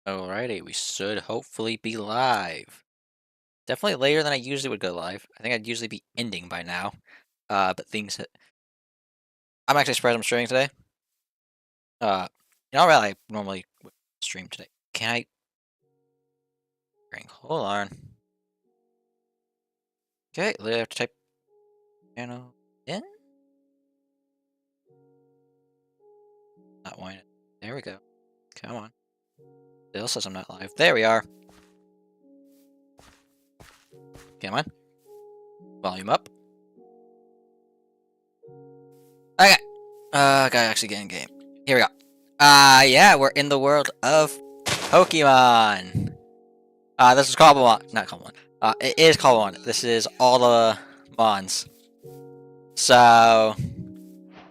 Alrighty, we should hopefully be live. Definitely later than I usually would go live. I think I'd usually be ending by now. But things I'm actually surprised I'm streaming today. Really, I normally would stream today. Can I drink? Hold on. Okay, I have to type channel in. Not wanting it. There we go. Come on. Still says I'm not live. There we are. Come on. Volume up. Okay. Gotta actually get in game. Here we go. Yeah, we're in the world of Pokemon. This is cobblemon. Not cobblemon. It is cobblemon. This is all the mons. So,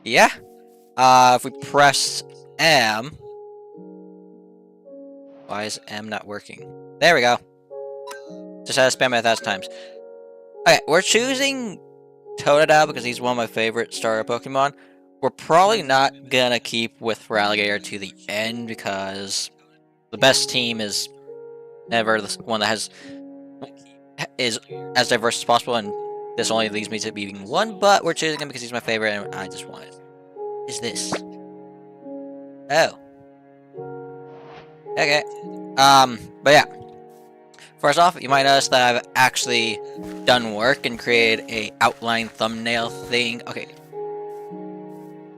yeah. If we press M, why is M not working? There we go. Just had to spam it 1,000 times. Okay, we're choosing Totodile because he's one of my favorite starter Pokemon. We're probably not gonna keep with Ralligator to the end because the best team is never the one that is as diverse as possible, and this only leads me to beating one, but we're choosing him because he's my favorite and I just want it. Is this? Oh. Okay. But yeah. First off, you might notice that I've actually done work and created a outline thumbnail thing. Okay.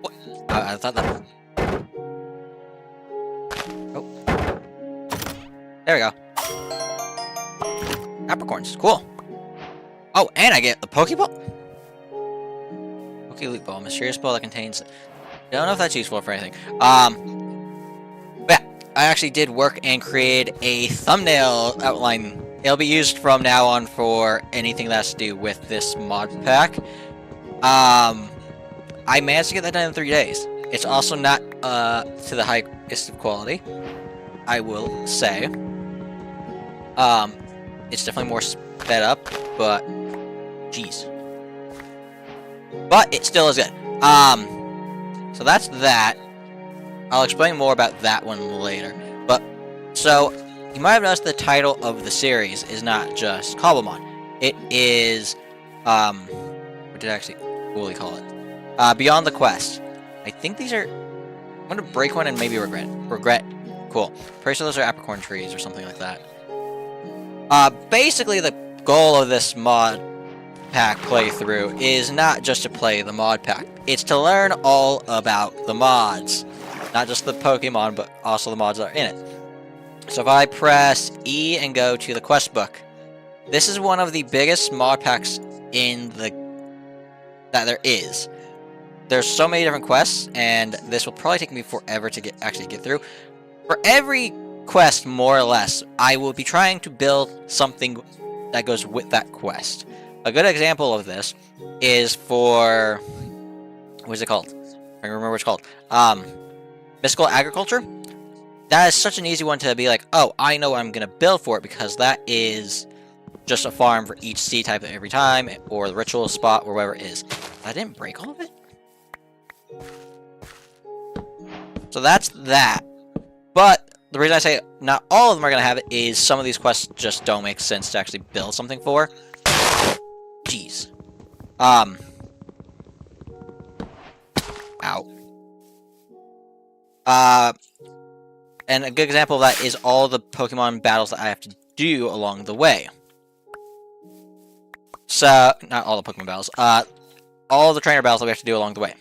What? I thought that... Oh. There we go. Apricorns. Cool. Oh, and I get the Pokeball? Pokeloot Ball. Mysterious ball that contains... Don't know if that's useful for anything. But yeah, I actually did work and created a thumbnail outline. It'll be used from now on for anything that has to do with this mod pack. I managed to get that done in 3 days. It's also not to the highest of quality, I will say. It's definitely more sped up, but jeez. But it still is good. So that's that. I'll explain more about that one later. But, so, you might have noticed the title of the series is not just Cobblemon. It is, what did I actually fully call it? Beyond the Quest. I think these are, I'm gonna break one and maybe regret. Regret. Cool. Pretty sure those are apricorn trees or something like that. Basically the goal of this mod pack playthrough is not just to play the mod pack. It's to learn all about the mods. Not just the Pokemon, but also the mods that are in it. So if I press E and go to the quest book, this is one of the biggest mod packs that there is. There's so many different quests, and this will probably take me forever to actually get through. For every quest, more or less, I will be trying to build something that goes with that quest. A good example of this is for... what is it called? I remember what it's called. Mystical Agriculture. That is such an easy one to be like, oh, I know what I'm going to build for it, because that is just a farm for each seed type every time, or the ritual spot, or wherever it is. I didn't break all of it? So that's that. But the reason I say not all of them are going to have it is some of these quests just don't make sense to actually build something for. Jeez. Ow. And a good example of that is all the Pokemon battles that I have to do along the way. So, not all the Pokemon battles. All the trainer battles that we have to do along the way.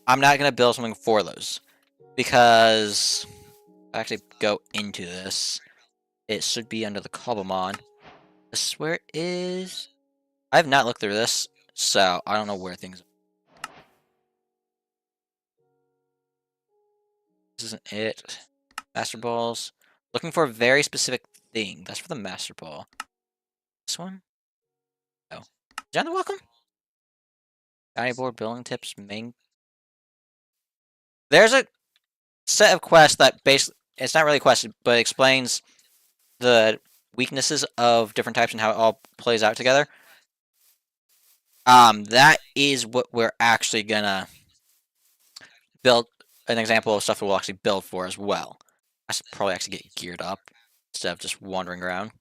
I'm not going to build something for those. Because... I actually go into this. It should be under the cobblemon. This is where it is. I have not looked through this, so I don't know where things are. This isn't it. Master Balls. Looking for a very specific thing. That's for the Master Ball. This one? Oh. John, welcome. Bounty board, building tips, main... There's a set of quests that basically... It's not really a quest, but it explains the weaknesses of different types and how it all plays out together. That is what we're actually gonna build an example of stuff that we'll actually build for as well. I should probably actually get geared up. instead of just wandering around.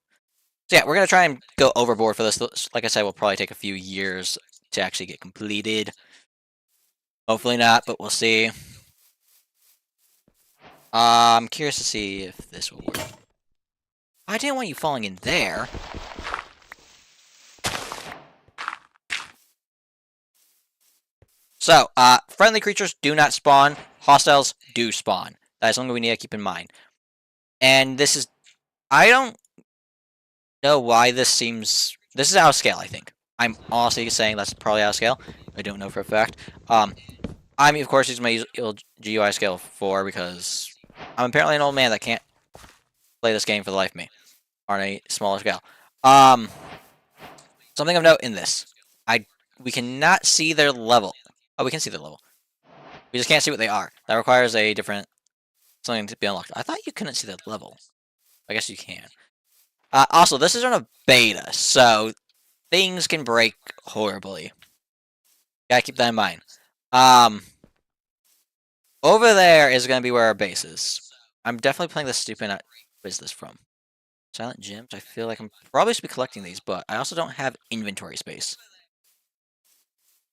So yeah, we're gonna try and go overboard for this. Like I said, will probably take a few years to actually get completed. Hopefully not, but we'll see. I'm curious to see if this will work. I didn't want you falling in there. So, friendly creatures do not spawn. Hostiles do spawn. That is something we need to keep in mind. And this is... I don't know why this seems... This is out of scale, I think. I'm honestly saying that's probably out of scale. I don't know for a fact. I'm, of course, using my GUI scale 4 because I'm apparently an old man that can't play this game for the life of me on a smaller scale. Something of note in this. We cannot see their level. Oh, we can see their level. We just can't see what they are. That requires a different... something to be unlocked. I thought you couldn't see the level. I guess you can. Also, this is on a beta, so things can break horribly. Gotta keep that in mind. Over there is going to be where our base is. I'm definitely playing this stupid... What is this from? Silent gems? I feel like I'm probably should be collecting these, but I also don't have inventory space.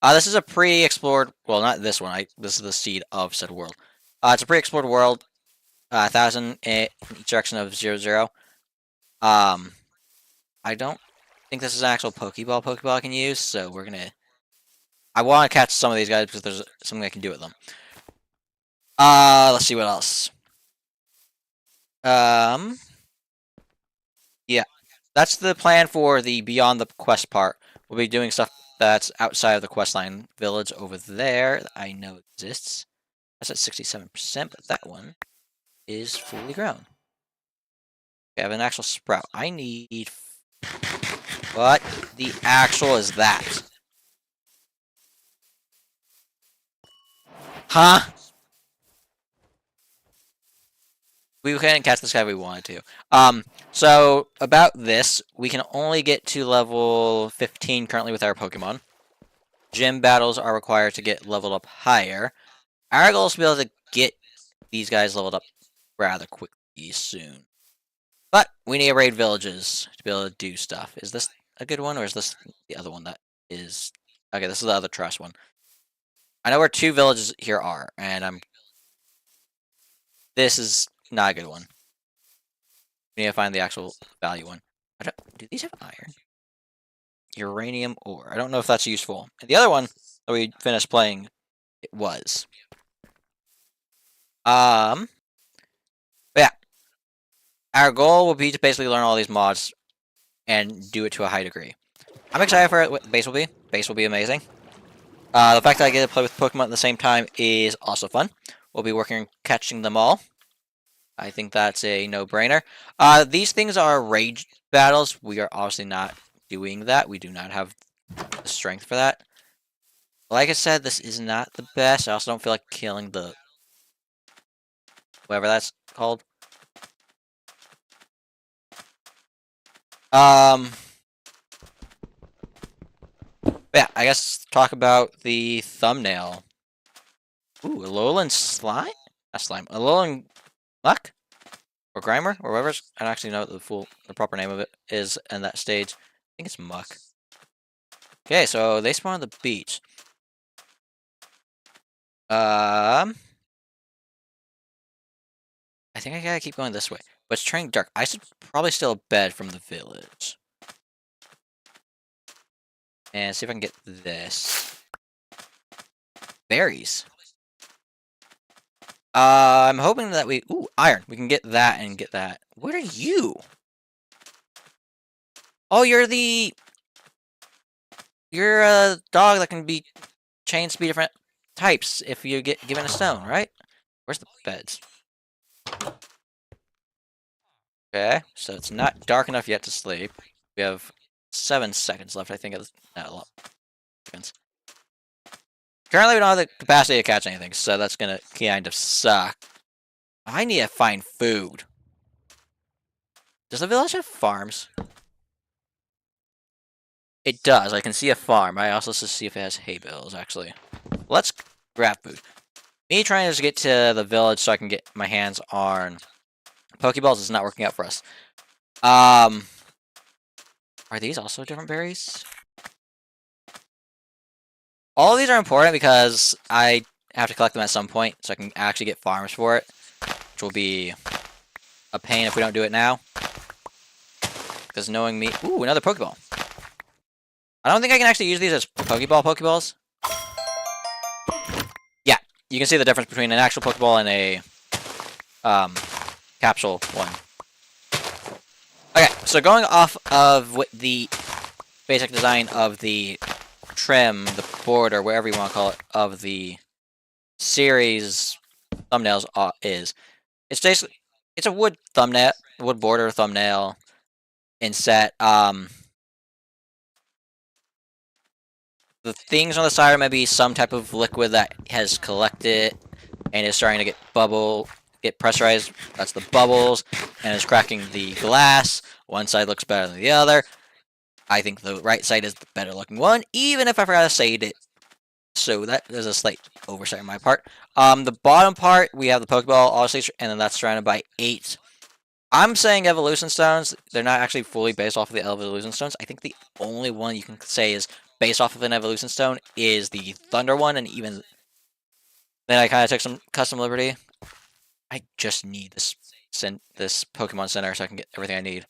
This is a pre-explored... Well, not this one. This is the seed of said world. It's a pre-explored world. 1,000 in each direction of 0, 0. I don't think this is an actual Pokeball I can use, so we're gonna... I want to catch some of these guys because there's something I can do with them. Let's see what else. Yeah. That's the plan for the Beyond the Quest part. We'll be doing stuff that's outside of the questline village over there that I know exists. That's at 67%, but that one is fully grown. Okay, I have an actual sprout. I need... What the actual is that? Huh? We couldn't catch this guy if we wanted to. So, about this, we can only get to level 15 currently with our Pokemon. Gym battles are required to get leveled up higher. Our goal is to be able to get these guys leveled up rather quickly soon. But we need to raid villages to be able to do stuff. Is this a good one, or is this the other one that is... Okay, this is the other trash one. I know where 2 villages here are, and This is not a good one. We need to find the actual value one. Do these have iron? Uranium ore. I don't know if that's useful. And the other one that we finished playing, it was. But yeah. Our goal will be to basically learn all these mods and do it to a high degree. I'm excited for what base will be. Base will be amazing. The fact that I get to play with Pokemon at the same time is also fun. We'll be working on catching them all. I think that's a no-brainer. These things are rage battles. We are obviously not doing that. We do not have the strength for that. Like I said, this is not the best. I also don't feel like killing the... whatever that's called. Yeah, I guess talk about the thumbnail. Ooh, Alolan Slime? Not Slime. Alolan Muck? Or Grimer? Or whatever's... I don't actually know what the proper name of it is in that stage. I think it's Muck. Okay, so they spawn on the beach. I think I gotta keep going this way. But it's turning dark. I should probably steal a bed from the village. And see if I can get this. Berries. I'm hoping that we... Ooh, iron. We can get that and get that. What are you? Oh, you're the... You're a dog that can be changed to be different types if you get given a stone, right? Where's the beds? Okay, so it's not dark enough yet to sleep. We have 7 seconds left, I think. Not a lot. Seconds. Currently, we don't have the capacity to catch anything, so that's gonna kind of suck. I need to find food. Does the village have farms? It does. I can see a farm. I also see if it has hay bales, actually. Let's grab food. Me trying to get to the village so I can get my hands on Pokeballs is not working out for us. Are these also different berries? All of these are important because I have to collect them at some point, so I can actually get farms for it, which will be a pain if we don't do it now. Because knowing me... Ooh, another Pokeball. I don't think I can actually use these as Pokeballs. Yeah, you can see the difference between an actual Pokeball and a capsule one. Okay, so going off of what the basic design of the trim, the border, whatever you want to call it, of the series thumbnails is. It's basically... It's a wood thumbnail, wood border thumbnail inset. The things on the side are maybe some type of liquid that has collected and is starting to get pressurized. That's the bubbles, and is cracking the glass. One side looks better than the other. I think the right side is the better looking one, even if I forgot to say it. So that is a slight oversight on my part. The bottom part, we have the Pokeball, obviously, and then that's surrounded by 8. I'm saying evolution stones. They're not actually fully based off of the evolution stones. I think the only one you can say is based off of an evolution stone is the Thunder one, and even then I kind of took some custom liberty. I just need this Pokemon Center so I can get everything I need.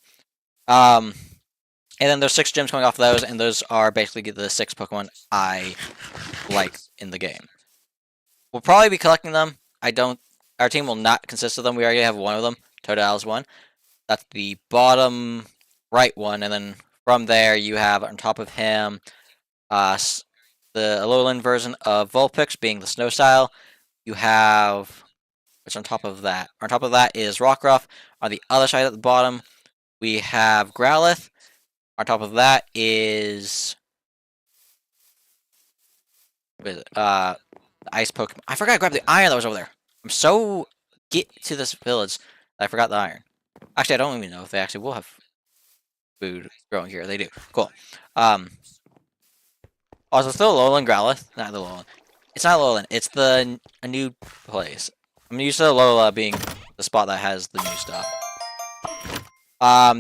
And then there's 6 gems coming off those, and those are basically the 6 Pokemon I like in the game. We'll probably be collecting them. Our team will not consist of them. We already have one of them. Totodile is one. That's the bottom right one, and then from there you have on top of him the Alolan version of Vulpix being the snow style. You have what's on top of that? On top of that is Rockruff. On the other side at the bottom, we have Growlithe. On top of that is the ice Pokemon. I forgot to grab the iron that was over there. I'm so get to this village that I forgot the iron. Actually, I don't even know if they actually will have food growing here. They do. Cool. Also, still Alolan Growlithe. Not the Alolan. It's not Alolan. It's a new place. I'm used to Alola being the spot that has the new stuff.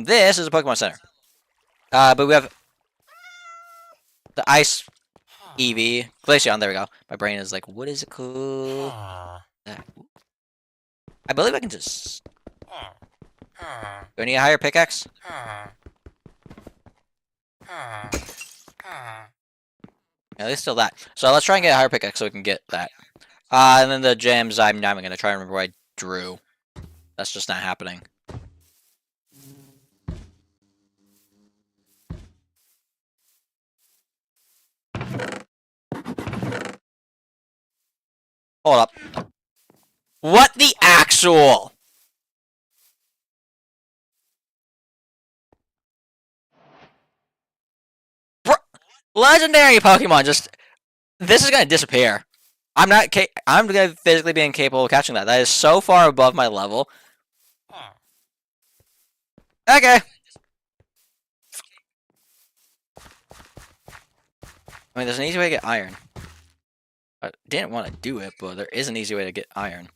This is a Pokemon Center. But we have the Ice Eevee. Glaceon, there we go. My brain is like, what is it called? I believe I can just... Do I need a higher pickaxe? At least still that. So let's try and get a higher pickaxe so we can get that. And then the gems, I'm not even going to try and remember what I drew. That's just not happening. Hold up. What the actual? Legendary Pokemon just... This is going to disappear. I'm going to physically be incapable of catching that. That is so far above my level. Okay. I mean, there's an easy way to get iron. I didn't want to do it, but there is an easy way to get iron.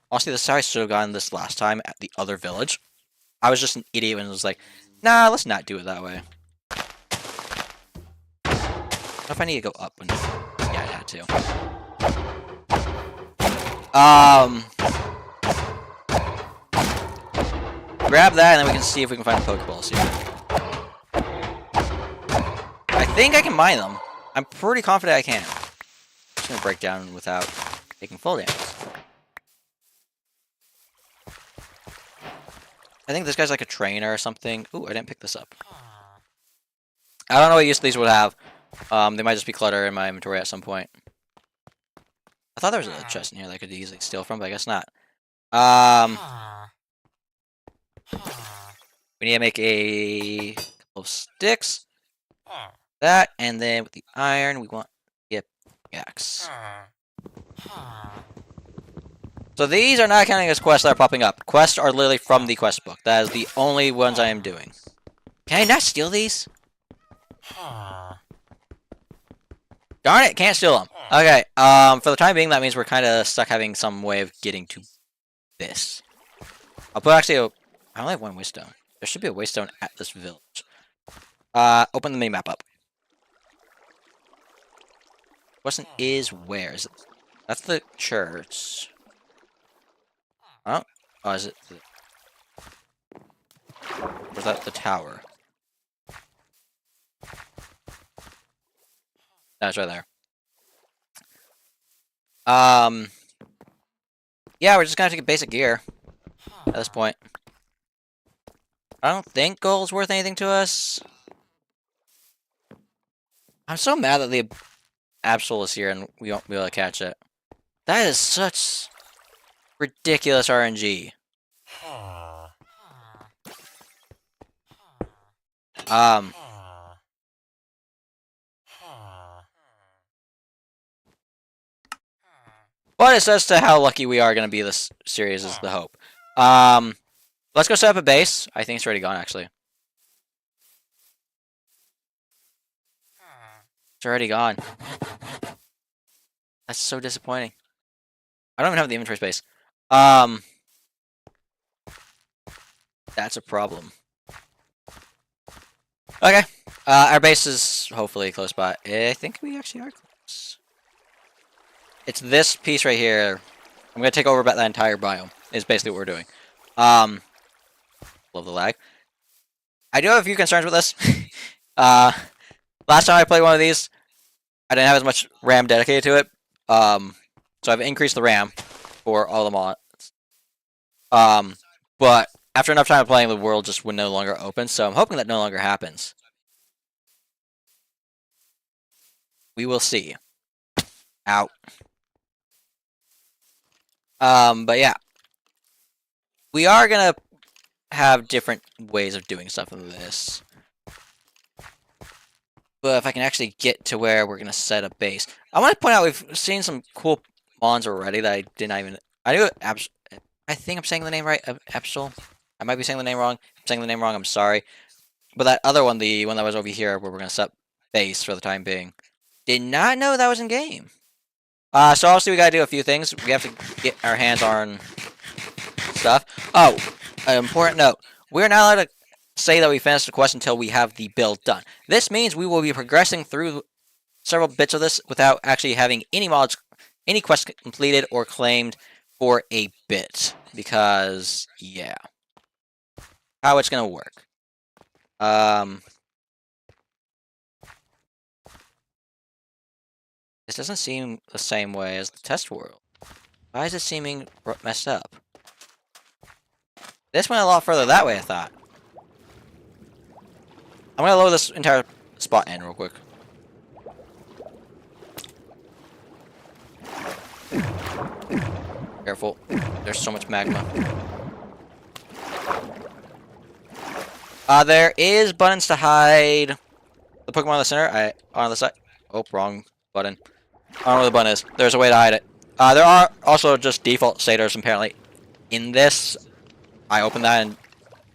Honestly, this is how I should have gotten this last time at the other village. I was just an idiot and was like, nah, let's not do it that way. What if I need to go up? Yeah, I had to. Grab that, and then we can see if we can find Pokeballs here. I think I can mine them. I'm pretty confident I can. I'm just gonna break down without taking full damage. I think this guy's like a trainer or something. Ooh, I didn't pick this up. I don't know what use these would have. They might just be clutter in my inventory at some point. I thought there was a chest in here that I could easily steal from, but I guess not. We need to make a couple of sticks. That, and then with the iron, we want the axe. So these are not counting as quests that are popping up. Quests are literally from the quest book. That is the only ones I am doing. Can I not steal these? Darn it, can't steal them. Okay, for the time being, that means we're kind of stuck having some way of getting to this. I'll put actually I only have one waystone. There should be a waystone at this village. Open the mini-map up. Question is where? Is it? That's the church. Oh, is it? Or is that the tower? That's right there. Yeah, we're just gonna have to get basic gear at this point. I don't think gold's worth anything to us. I'm so mad that the Absol is here and we won't be able to catch it. That is such ridiculous RNG. But it says to how lucky we are going to be this series is the hope. Let's go set up a base. I think it's already gone, actually. It's already gone. That's so disappointing. I don't even have the inventory space. That's a problem. Okay. Our base is hopefully close by. I think we actually are close. It's this piece right here. I'm going to take over about that entire biome. Is basically what we're doing. Love the lag. I do have a few concerns with this. Last time I played one of these, I didn't have as much RAM dedicated to it. So I've increased the RAM for all the mods. But after enough time of playing, the world just would no longer open. So I'm hoping that no longer happens. We will see. Out. But yeah. We are gonna have different ways of doing stuff in this. But if I can actually get to where we're gonna set a base. I want to point out we've seen some cool mons already that I did not even... I think I'm saying the name right, Absol. I might be saying the name wrong. If I'm saying the name wrong, I'm sorry. But that other one, the one that was over here, where we're going to set base for the time being, did not know that was in game. So obviously we got to do a few things. We have to get our hands on stuff. Oh, an important note. We're not allowed to say that we finished the quest until we have the build done. This means we will be progressing through several bits of this without actually having any mods, any quests completed or claimed for a bit. Because, yeah. How it's gonna work. This doesn't seem the same way as the test world. Why is it seeming messed up? This went a lot further that way, I thought. I'm gonna lower this entire spot in real quick. Careful. There's so much magma. There is buttons to hide the Pokemon in the center. On the side. Oh, wrong button. I don't know where the button is. There's a way to hide it. There are also just default shaders apparently in this. I opened that and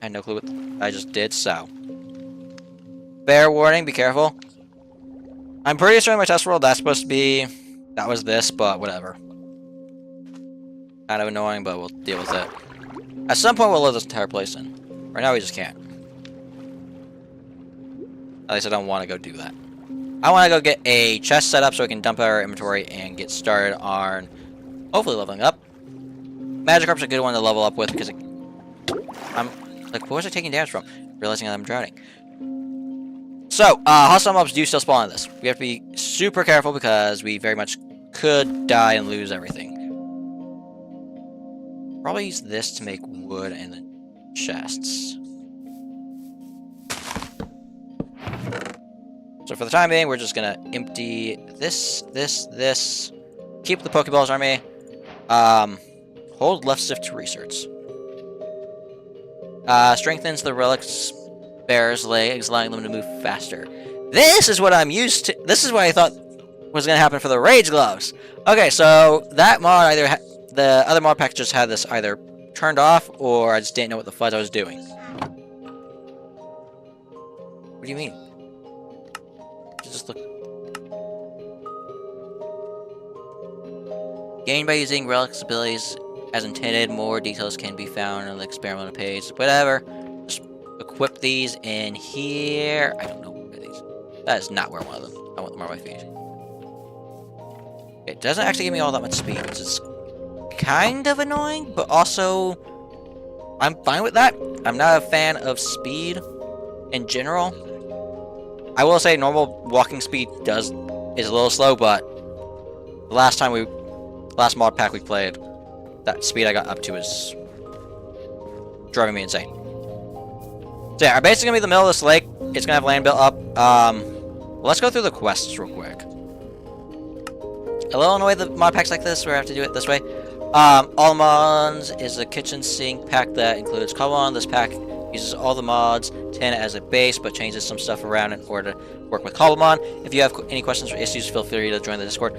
I had no clue what I just did, so. Fair warning, be careful. I'm pretty sure in my test world that's supposed to be... That was this, but whatever. Kind of annoying, but we'll deal with it. At some point we'll load this entire place in. Right now we just can't. At least I don't want to go do that. I want to go get a chest set up so we can dump our inventory and get started on hopefully leveling up. Magikarp's a good one to level up with because I'm like, what was I taking damage from? Realizing that I'm drowning. So, hostile mobs do still spawn in this. We have to be super careful because we very much could die and lose everything. Probably use this to make wood and then chests. So for the time being, we're just gonna empty this. Keep the Pokeballs on me. Hold left shift to research. Strengthens the relics bearer's legs, allowing them to move faster. This is what I'm used to. This is what I thought was gonna happen for the Rage Gloves. Okay, so that mod either the other mod packages had this either turned off or I just didn't know what the fudge I was doing. What do you mean? Just look. Gained by using relics abilities as intended. More details can be found on the experimental page. Whatever. Just equip these in here. I don't know where these. That is not where I want them. I want them on my feet. It doesn't actually give me all that much speed, which is kind of annoying, but also I'm fine with that. I'm not a fan of speed in general. I will say normal walking speed is a little slow, but the last mod pack we played, that speed I got up to is driving me insane. So yeah, we're basically gonna be in the middle of this lake. It's gonna have land built up. Let's go through the quests real quick. A little annoyed that mod packs like this where I have to do it this way. All The Mons is a kitchen sink pack that includes cobblemon. This pack uses all the mods 10 as a base, but changes some stuff around in order to work with cobblemon. If you have any questions or issues, feel free to join the Discord.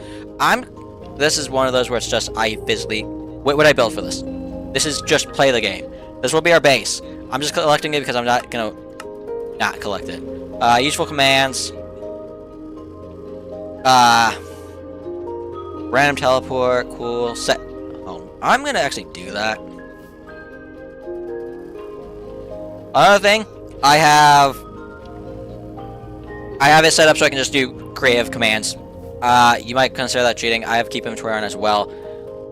This is one of those where it's just I physically. What would I build for this? This is just play the game. This will be our base. I'm just collecting it because I'm not gonna not collect it. Useful commands. Random teleport, cool. Set. Oh, I'm gonna actually do that. Another thing, I have it set up so I can just do creative commands. You might consider that cheating. I have keep inventory on as well.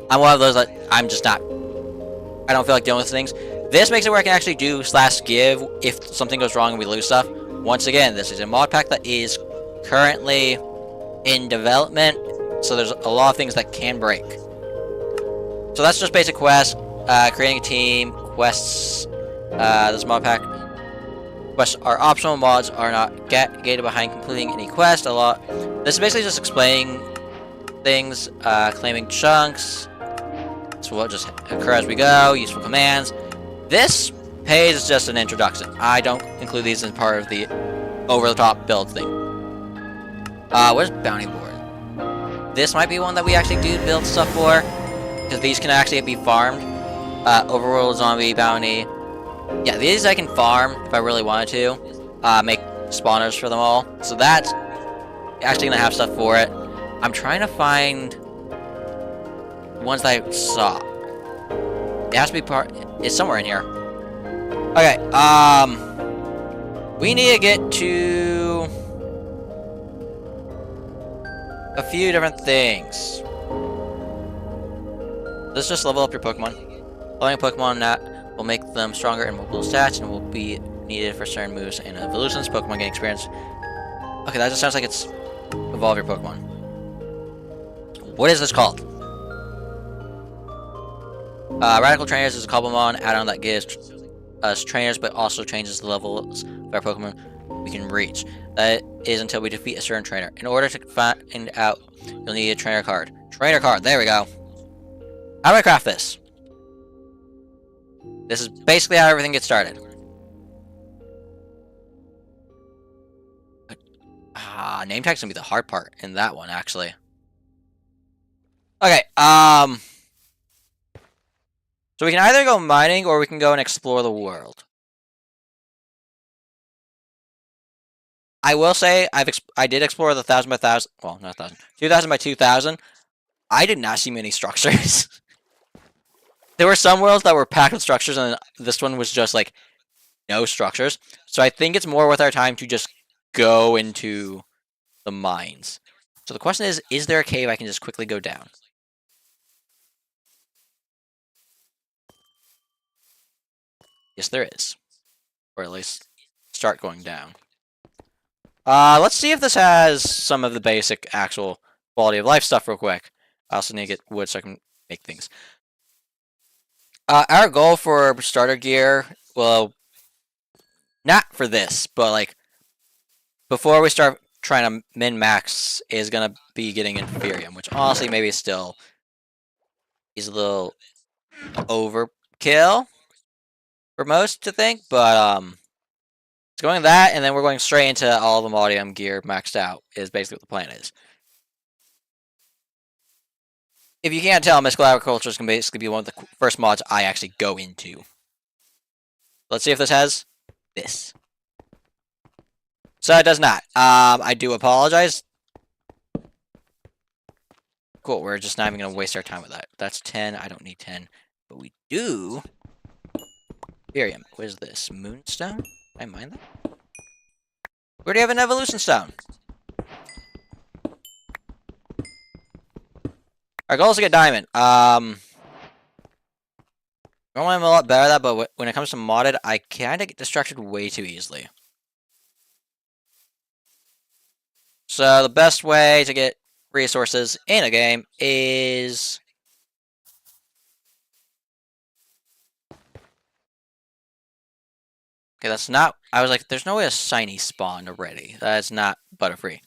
I'm one of those that I'm just not. I don't feel like dealing with things. This makes it where I can actually do /give if something goes wrong and we lose stuff. Once again, this is a mod pack that is currently in development, so there's a lot of things that can break. So that's just basic quests, creating a team, quests. This mod pack quests are optional. Mods are not gated behind completing any quest. This is basically just explaining things, claiming chunks. So what just occur as we go. Useful commands. This page is just an introduction. I don't include these as part of the over-the-top build thing. Where's bounty board? This might be one that we actually do build stuff for, because these can actually be farmed. Overworld zombie bounty. Yeah, these I can farm if I really wanted to. Make spawners for them all. So that's actually gonna have stuff for it. I'm trying to find ones that I saw. It has to be it's somewhere in here. Okay, we need to get to a few different things. Let's just level up your Pokemon. Leveling a Pokemon that will make them stronger and multiple stats and will be needed for certain moves and evolutions. Pokemon gain experience. Okay, that just sounds like it's evolve your Pokemon. What is this called? Radical Trainers is a cobblemon add-on that gives us trainers, but also changes the levels of our Pokemon we can reach. That is until we defeat a certain trainer. In order to find out, you'll need a trainer card. Trainer card, there we go. How do I craft this? This is basically how everything gets started. Name tag's gonna be the hard part in that one, actually. Okay, so we can either go mining or we can go and explore the world. I will say I did explore the 1,000 by 1,000. Well, not 1,000. 2,000 by 2,000. I did not see many structures. There were some worlds that were packed with structures, and this one was just like no structures. So I think it's more worth our time to just go into the mines. So the question is there a cave I can just quickly go down? Yes, there is. Or at least start going down. Let's see if this has some of the basic actual quality of life stuff real quick. I also need to get wood so I can make things. Our goal for starter gear, well, not for this, but like before we start trying to min-max is gonna be getting Inferium, which honestly maybe still is a little overkill for most to think, but it's going that, and then we're going straight into all the Maudium gear maxed out is basically what the plan is. If you can't tell, Mystical Agriculture is going to basically be one of the first mods I actually go into. Let's see if this has this. So it does not. I do apologize. Cool, we're just not even going to waste our time with that. That's 10. I don't need 10. But we do... Ethereum. What is this? Moonstone? Can I mine that? We already have an evolution stone. Our goal is to get diamond. Normally I'm a lot better at that, but when it comes to modded, I kind of get distracted way too easily. So the best way to get resources in a game is... Okay, that's not... I was like, there's no way a shiny spawned already. That's not butterfree.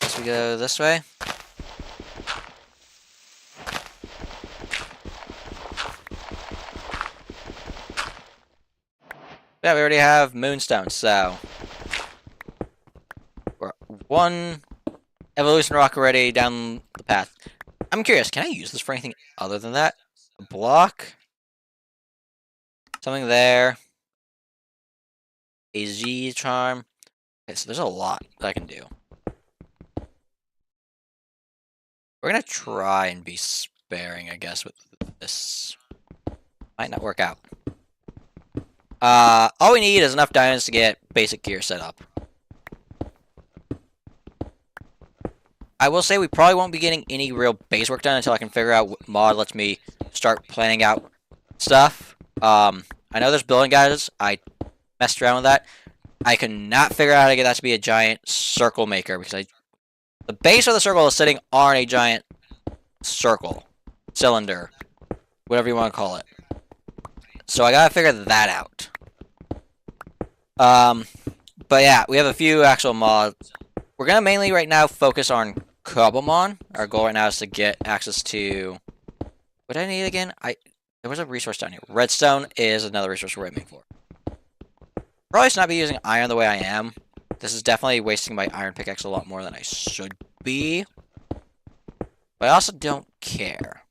Guess we go this way. Yeah, we already have moonstone, so... We're one evolution rock already down the path. I'm curious, can I use this for anything other than that? A block? Something there. A Z charm. Okay, so there's a lot that I can do. We're gonna try and be sparing, I guess, with this. Might not work out. All we need is enough diamonds to get basic gear set up. I will say we probably won't be getting any real base work done until I can figure out what mod lets me start planning out stuff. I know there's building guides. I messed around with that. I could not figure out how to get that to be a giant circle maker because the base of the circle is sitting on a giant circle, cylinder, whatever you want to call it. So I gotta figure that out. But yeah, we have a few actual mods. We're gonna mainly right now focus on cobblemon. Our goal right now is to get access to... What do I need again? There was a resource down here. Redstone is another resource we're aiming for. Probably should not be using iron the way I am. This is definitely wasting my iron pickaxe a lot more than I should be. But I also don't care.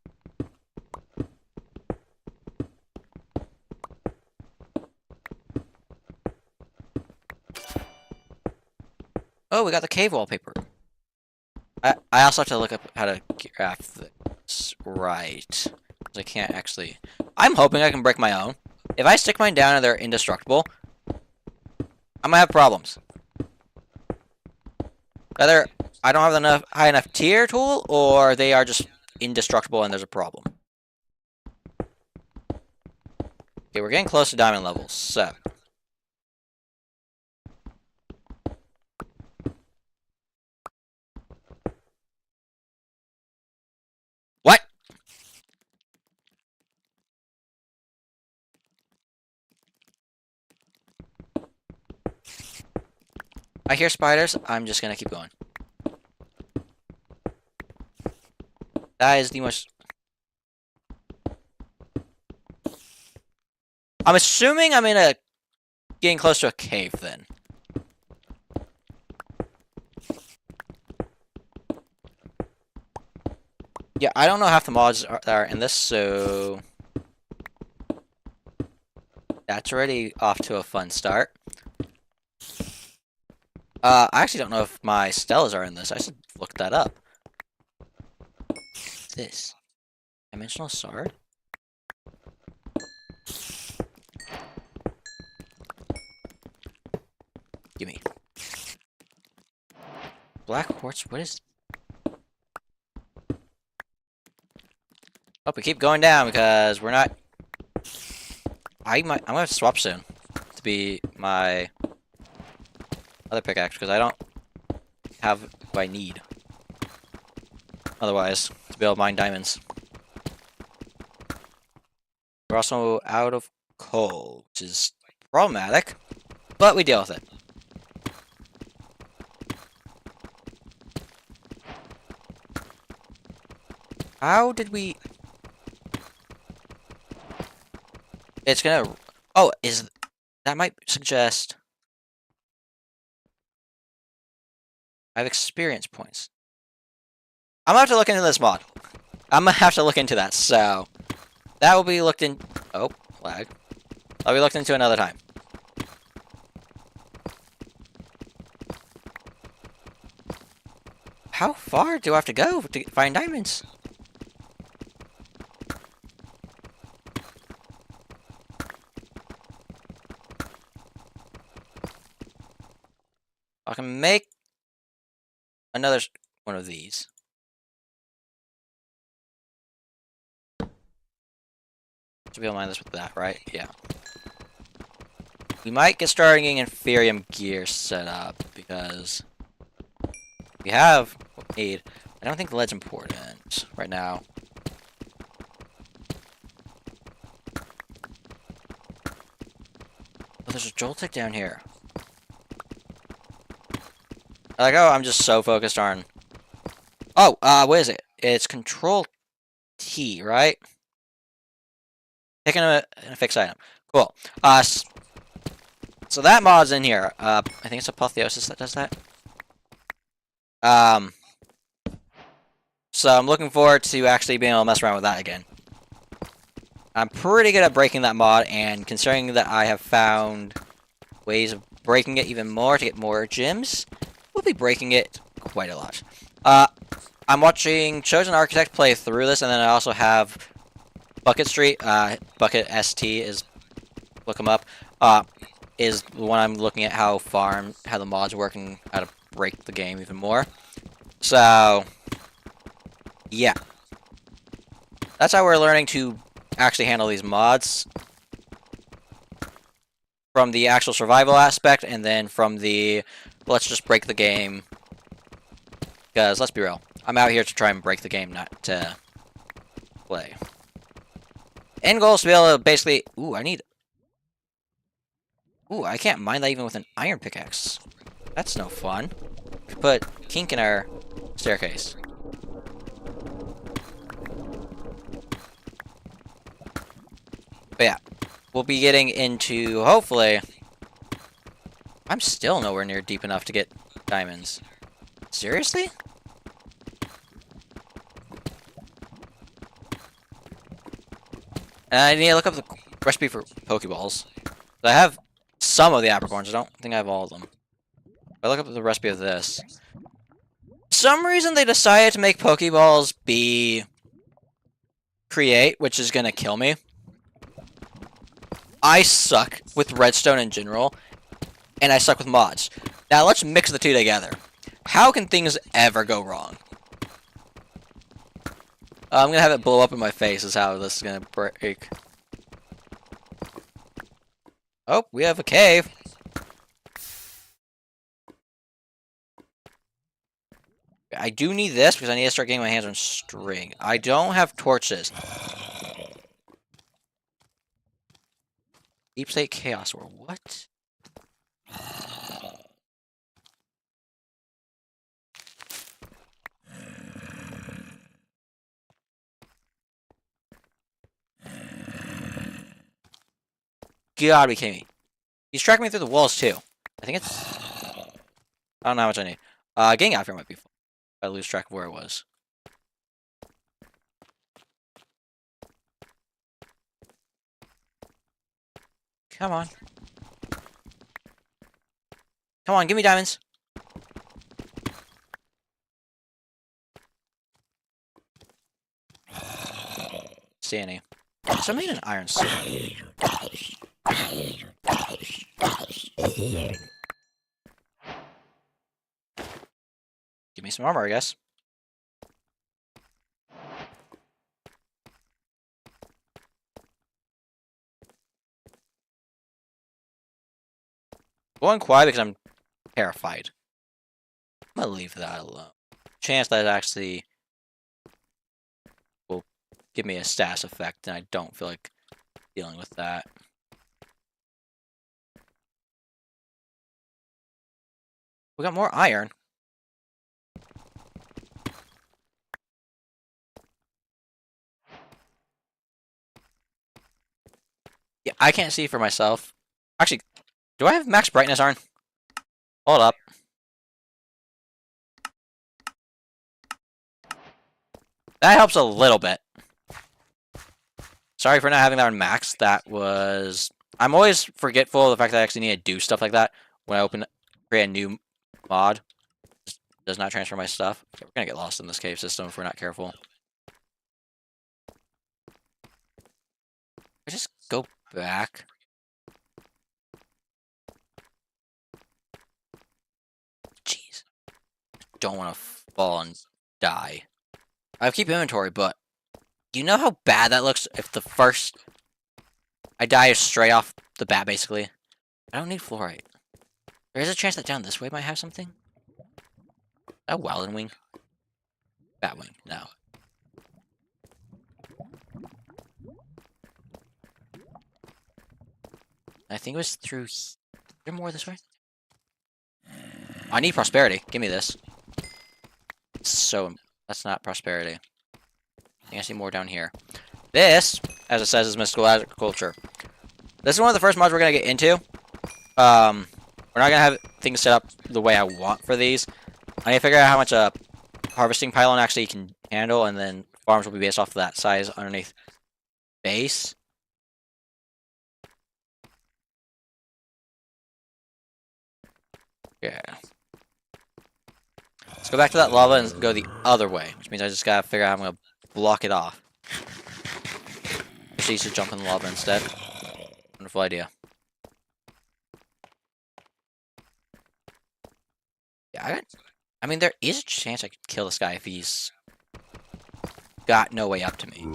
Oh, we got the cave wallpaper. I also have to look up how to craft this right. Because I can't actually... I'm hoping I can break my own. If I stick mine down and they're indestructible, I'm gonna have problems. Either I don't have enough high enough tier tool, or they are just indestructible and there's a problem. Okay, we're getting close to diamond levels, so... What? I hear spiders, I'm just gonna keep going. That is the most... I'm assuming I'm in a... getting close to a cave, then. Yeah, I don't know half the mods that are in this, so... That's already off to a fun start. I actually don't know if my Stellas are in this. I should look that up. This. Dimensional Sword? Gimme. Black Quartz, what is... Oh, we keep going down because we're not... I'm gonna have to swap soon to be my other pickaxe because I don't have what I need otherwise to be able to mine diamonds. We're also out of coal, which is problematic, but we deal with it. How did we... It's gonna... Oh, that might suggest... I have experience points. I'm gonna have to look into this mod. I'm gonna have to look into that, so... That will be looked in... Oh, lag. That'll be looked into another time. How far do I have to go to find diamonds? I can make another one of these. Should be able to mine this with that, right? Yeah. We might get started getting Inferium gear set up, because we have what we need. I don't think lead's important right now. Oh, there's a Joltic down here. Like, oh, I'm just so focused on... Oh, what is it? It's Control T, right? Picking a fixed item. Cool. So that mod's in here. I think it's Apotheosis that does that. So I'm looking forward to actually being able to mess around with that again. I'm pretty good at breaking that mod, and considering that I have found ways of breaking it even more to get more gems, we'll be breaking it quite a lot. I'm watching Chosen Architect play through this, and then I also have Bucket Street. Bucket ST is, look him up. Is the one I'm looking at how the mods work and how to break the game even more. So, yeah. That's how we're learning to actually handle these mods. From the actual survival aspect, and then from the, let's just break the game. Because, let's be real, I'm out here to try and break the game, not to play. End goal is to be able to basically... Ooh, Ooh, I can't mine that even with an iron pickaxe. That's no fun. We put kink in our staircase. But yeah, we'll be getting into, hopefully... I'm still nowhere near deep enough to get diamonds. Seriously? And I need to look up the recipe for Pokeballs. I have some of the apricorns. I don't think I have all of them. If I look up the recipe of this. For some reason they decided to make Pokeballs be create, which is gonna kill me. I suck with redstone in general, and I suck with mods. Now let's mix the two together. How can things ever go wrong? I'm gonna have it blow up in my face is how this is gonna break. Oh, we have a cave. I do need this because I need to start getting my hands on string. I don't have torches. Deep State Chaos War. What? God, be kidding me. He's tracking me through the walls too. I think it's... I don't know how much I need. Getting out here might be fun. I lose track of where it was. Come on. Come on, give me diamonds. See any. So I made an iron sword. Give me some armor, I guess. Going quiet because I'm terrified. I'm gonna leave that alone. Chance that it actually will give me a status effect, and I don't feel like dealing with that. We got more iron. Yeah, I can't see for myself. Actually, do I have max brightness, Arn? Hold up. That helps a little bit. Sorry for not having that on max. That was... I'm always forgetful of the fact that I actually need to do stuff like that when I create a new mod. It does not transfer my stuff. Okay, we're gonna get lost in this cave system if we're not careful. I just go back. don't want to fall and die. I keep inventory, but do you know how bad that looks if the first I die straight off the bat, basically? I don't need fluorite. There is a chance that down this way might have something. A Wilding Wing? Batwing, no. I think it was through... Is there more this way? I need prosperity. Give me this. So, that's not prosperity. I think I see more down here. This, as it says, is mystical agriculture. This is one of the first mods we're going to get into. We're not going to have things set up the way I want for these. I need to figure out how much a harvesting pylon actually can handle, and then farms will be based off of that size underneath base. Yeah. Let's go back to that lava and go the other way, which means I just gotta figure out how I'm gonna block it off. Actually, should jump in the lava instead. Wonderful idea. Yeah, I mean, there is a chance I could kill this guy if he's got no way up to me.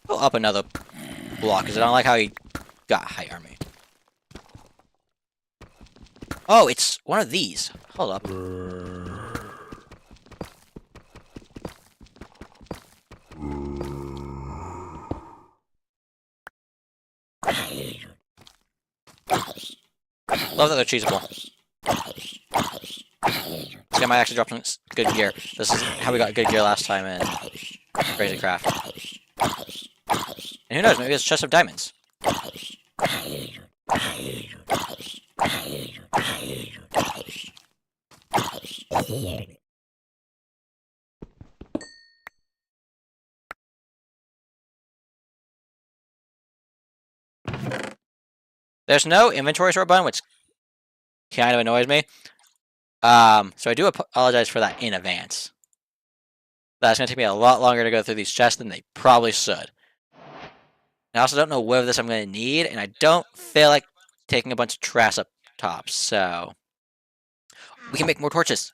Go up another block, because I don't like how he got height on me. Oh, it's one of these. Hold up. Love that they're cheesable. This guy might actually drop some good gear. This is how we got good gear last time in Crazy Craft. And who knows, maybe it's a chest of diamonds. There's no inventory sort button, which kind of annoys me. So I do apologize for that in advance. That's going to take me a lot longer to go through these chests than they probably should. I also don't know whether this I'm going to need, and I don't feel like taking a bunch of trash up top, so... We can make more torches.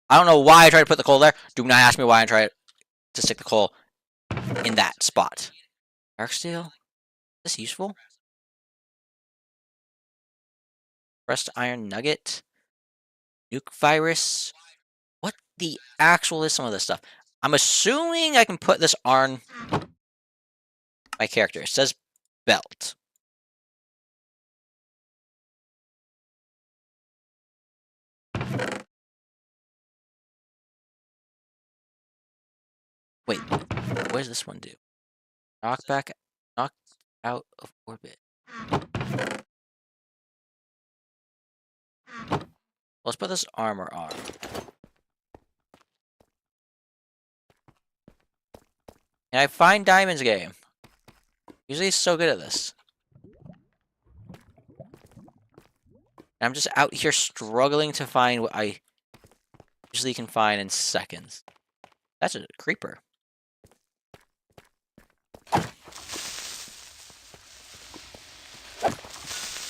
I don't know why I tried to put the coal there. Do not ask me why I tried to stick the coal in that spot. Dark steel? Is this useful? Rust iron nugget? Nuke virus? What the actual is some of this stuff? I'm assuming I can put this on my character. It says belt. Wait, what does this one do? Knock out of orbit. Let's put this armor on. And I find diamonds game. Usually he's so good at this. And I'm just out here struggling to find what I usually can find in seconds. That's a creeper.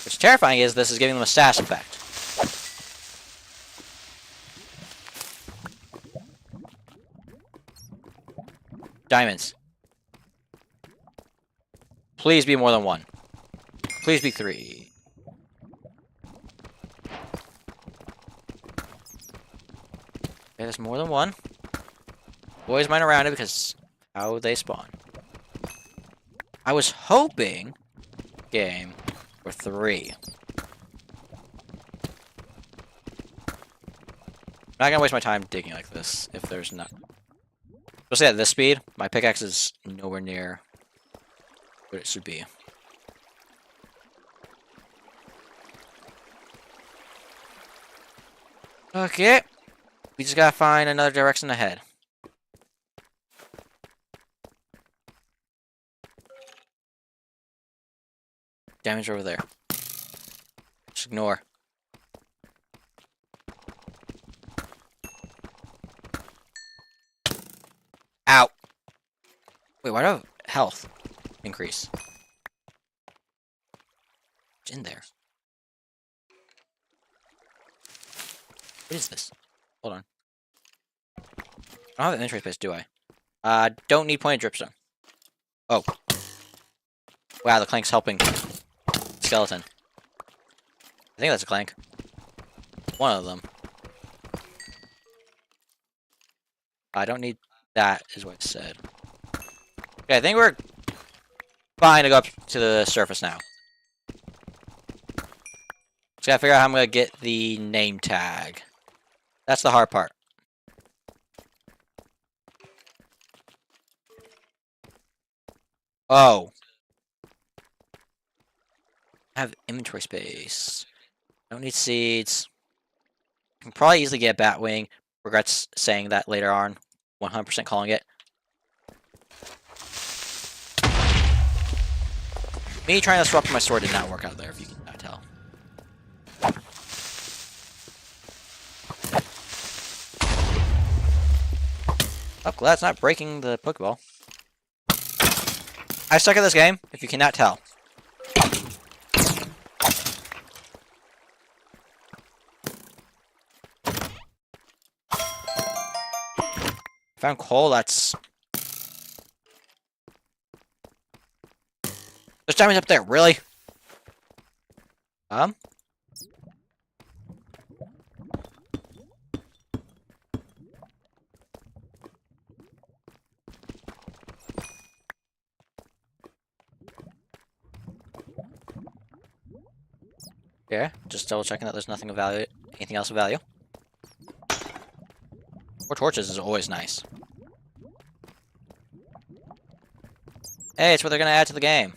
What's terrifying is this is giving them a stash effect. Diamonds. Please be more than one. Please be 3. Okay, there's more than one. Always mine around it because how they spawn. I was hoping game for 3. I'm not gonna waste my time digging like this if there's not. Especially at this speed, my pickaxe is nowhere near what it should be. Okay. We just gotta find another direction ahead. Damage over there. Just ignore. Ow! Wait, why do I have health increase? It's in there. What is this? Hold on. I don't have inventory space, do I? Don't need pointed dripstone. Oh. Wow, the clank's helping. Skeleton. I think that's a clank. One of them. I don't need that, is what it said. Okay, I think we're fine to go up to the surface now. Just gotta figure out how I'm gonna get the name tag. That's the hard part. Oh. I have inventory space. Don't need seeds. I can probably easily get a Batwing. Regrets saying that later on. 100% calling it. Me trying to swap my sword did not work out there, if you can not tell. Oh, glad it's not breaking the Pokeball. I suck at this game, if you cannot tell. Found coal, that's... There's diamonds up there, really? Yeah, just double checking that there's nothing of value. Anything else of value? More torches is always nice. Hey, it's what they're gonna add to the game.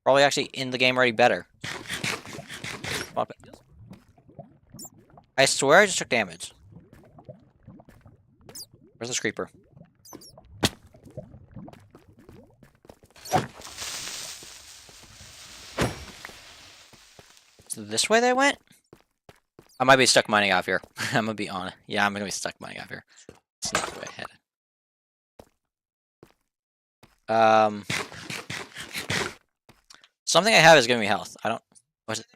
Probably actually in the game already better. Swap it. I swear I just took damage. Where's this creeper? So this way they went? I might be stuck mining off here. I'm gonna be honest. Yeah, I'm gonna be stuck mining off here. It's not the way I headed. Something I have is giving me health. I don't... What is it?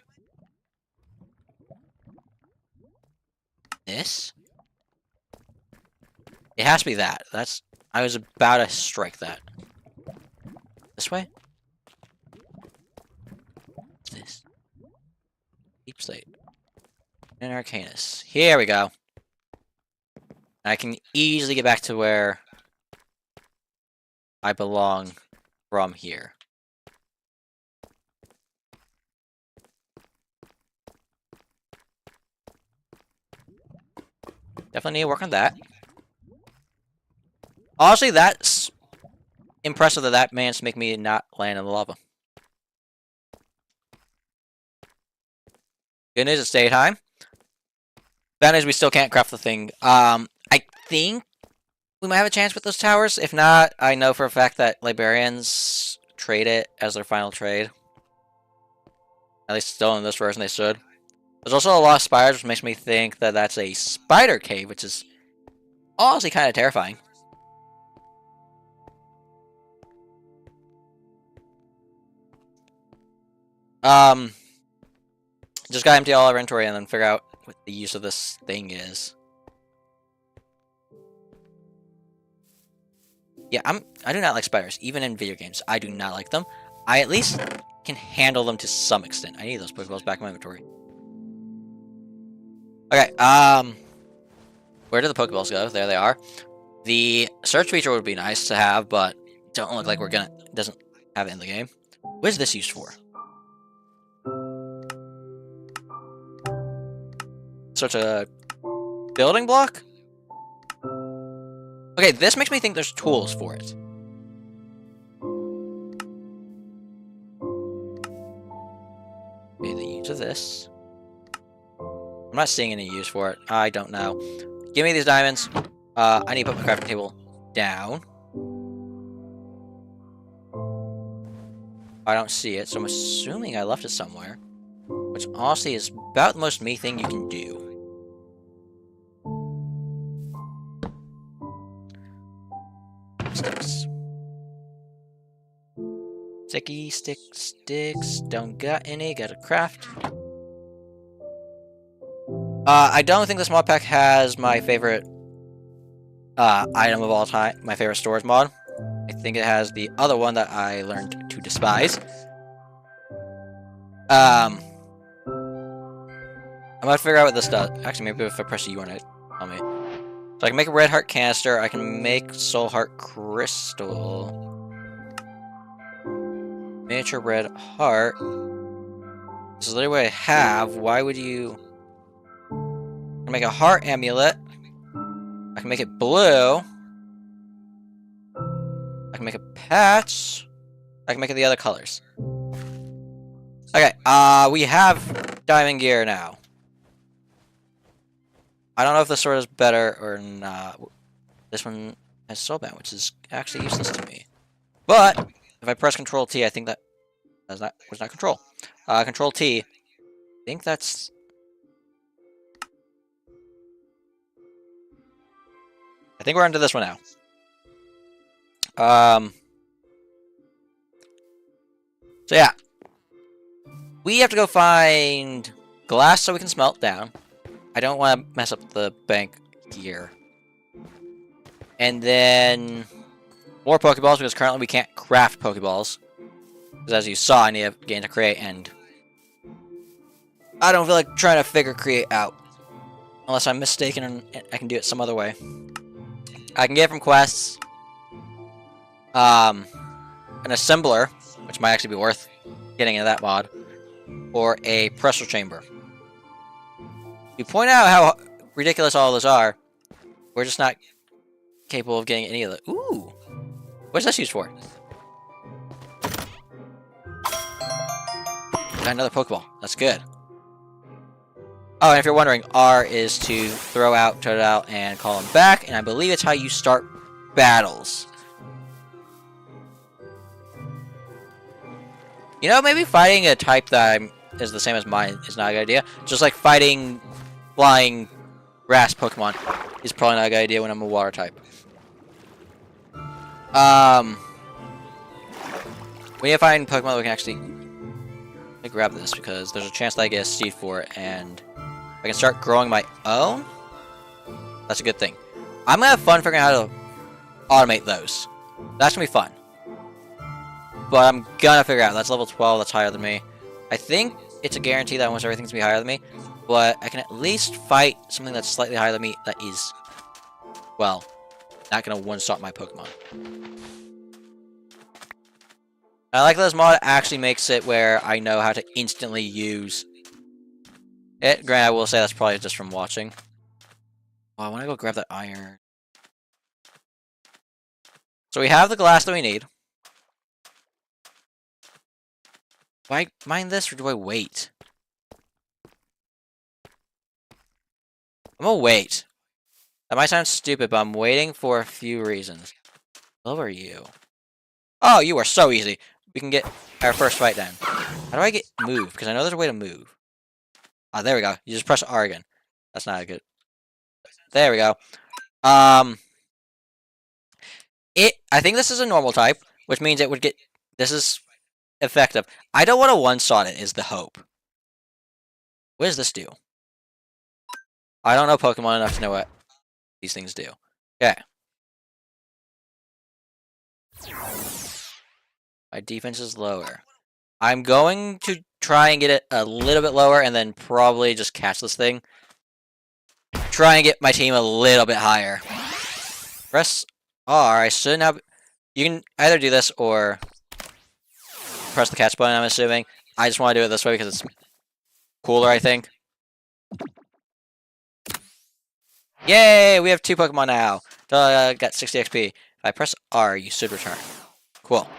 This? It has to be that. That's... I was about to strike that. This way? What's this? Deep slate. And Arcanus. Here we go. I can easily get back to where I belong from here. Definitely need to work on that. Honestly, that's impressive that managed to make me not land in the lava. Good news, it's daytime. Bad news, we still can't craft the thing. I think we might have a chance with those towers. If not, I know for a fact that Librarians trade it as their final trade. At least still in this version they should. There's also a lot of spiders, which makes me think that that's a spider cave, which is honestly kind of terrifying. Just gotta empty all our inventory and then figure out what the use of this thing is. Yeah, I do not like spiders, even in video games. I do not like them. I at least can handle them to some extent. I need those Pokeballs back in my inventory. Okay, where did the Pokeballs go? There they are. The search feature would be nice to have, but don't look like doesn't have it in the game. What is this used for? Such a building block? Okay, this makes me think there's tools for it. Okay, the use of this. I'm not seeing any use for it. I don't know. Give me these diamonds. I need to put my crafting table down. I don't see it, so I'm assuming I left it somewhere. Which honestly is about the most me thing you can do. Sticks. Sticky sticks. Don't got any. Gotta craft. I don't think this mod pack has my favorite item of all time, my favorite storage mod. I think it has the other one that I learned to despise. I'm gonna figure out what this does. Actually, maybe if I press U on it, tell me. So I can make a red heart canister. I can make soul heart crystal. Miniature red heart. This is literally what I have. Why would you... I can make a heart amulet. I can make it blue. I can make a patch. I can make it the other colors. Okay, we have diamond gear now. I don't know if this sword is better or not. This one has soulbound, which is actually useless to me. But if I press Control T, I think that was not Control. Control T. I think that's... I think we're into this one now. So yeah. We have to go find glass so we can smelt down. I don't want to mess up the bank here. And then more Pokeballs, because currently we can't craft Pokeballs. Because as you saw, I need a game to create, and I don't feel like trying to figure create out. Unless I'm mistaken and I can do it some other way. I can get it from quests. An assembler, which might actually be worth getting into that mod. Or a pressure chamber. You point out how ridiculous all those are. We're just not capable of getting any of the... Ooh! What's this used for? Got another Pokeball. That's good. Oh, and if you're wondering, R is to throw out, toad out, and call them back, and I believe it's how you start battles. You know, maybe fighting a type that is the same as mine is not a good idea. Just like fighting flying grass Pokemon is probably not a good idea when I'm a water type. We need to find Pokemon that we can actually... Let me grab this because there's a chance that I get a seed for it, and I can start growing my own. That's a good thing. I'm gonna have fun figuring out how to automate those. That's gonna be fun. But I'm gonna figure out. That's level 12. That's higher than me. I think it's a guarantee that almost everything's gonna be higher than me. But I can at least fight something that's slightly higher than me that is, well, not gonna one-shot my Pokemon. I like that this mod actually makes it where I know how to instantly use it. Granted, I will say that's probably just from watching. Oh, I want to go grab that iron. So we have the glass that we need. Do I mine this or do I wait? I'm gonna wait. That might sound stupid, but I'm waiting for a few reasons. How low are you? Oh, you are so easy. We can get our first fight done. How do I get move? Because I know there's a way to move. Ah, there we go. You just press R again. That's not a good... There we go. I think this is a normal type, which means it would get... This is effective. I don't want to one-shot it, is the hope. What does this do? I don't know Pokemon enough to know what these things do. Okay. My defense is lower. I'm going to try and get it a little bit lower and then probably just catch this thing. Try and get my team a little bit higher. Press R. I should now... You can either do this or press the catch button, I'm assuming. I just want to do it this way because it's cooler, I think. Yay! We have 2 Pokemon now. Got 60 XP. If I press R, you should return. Cool.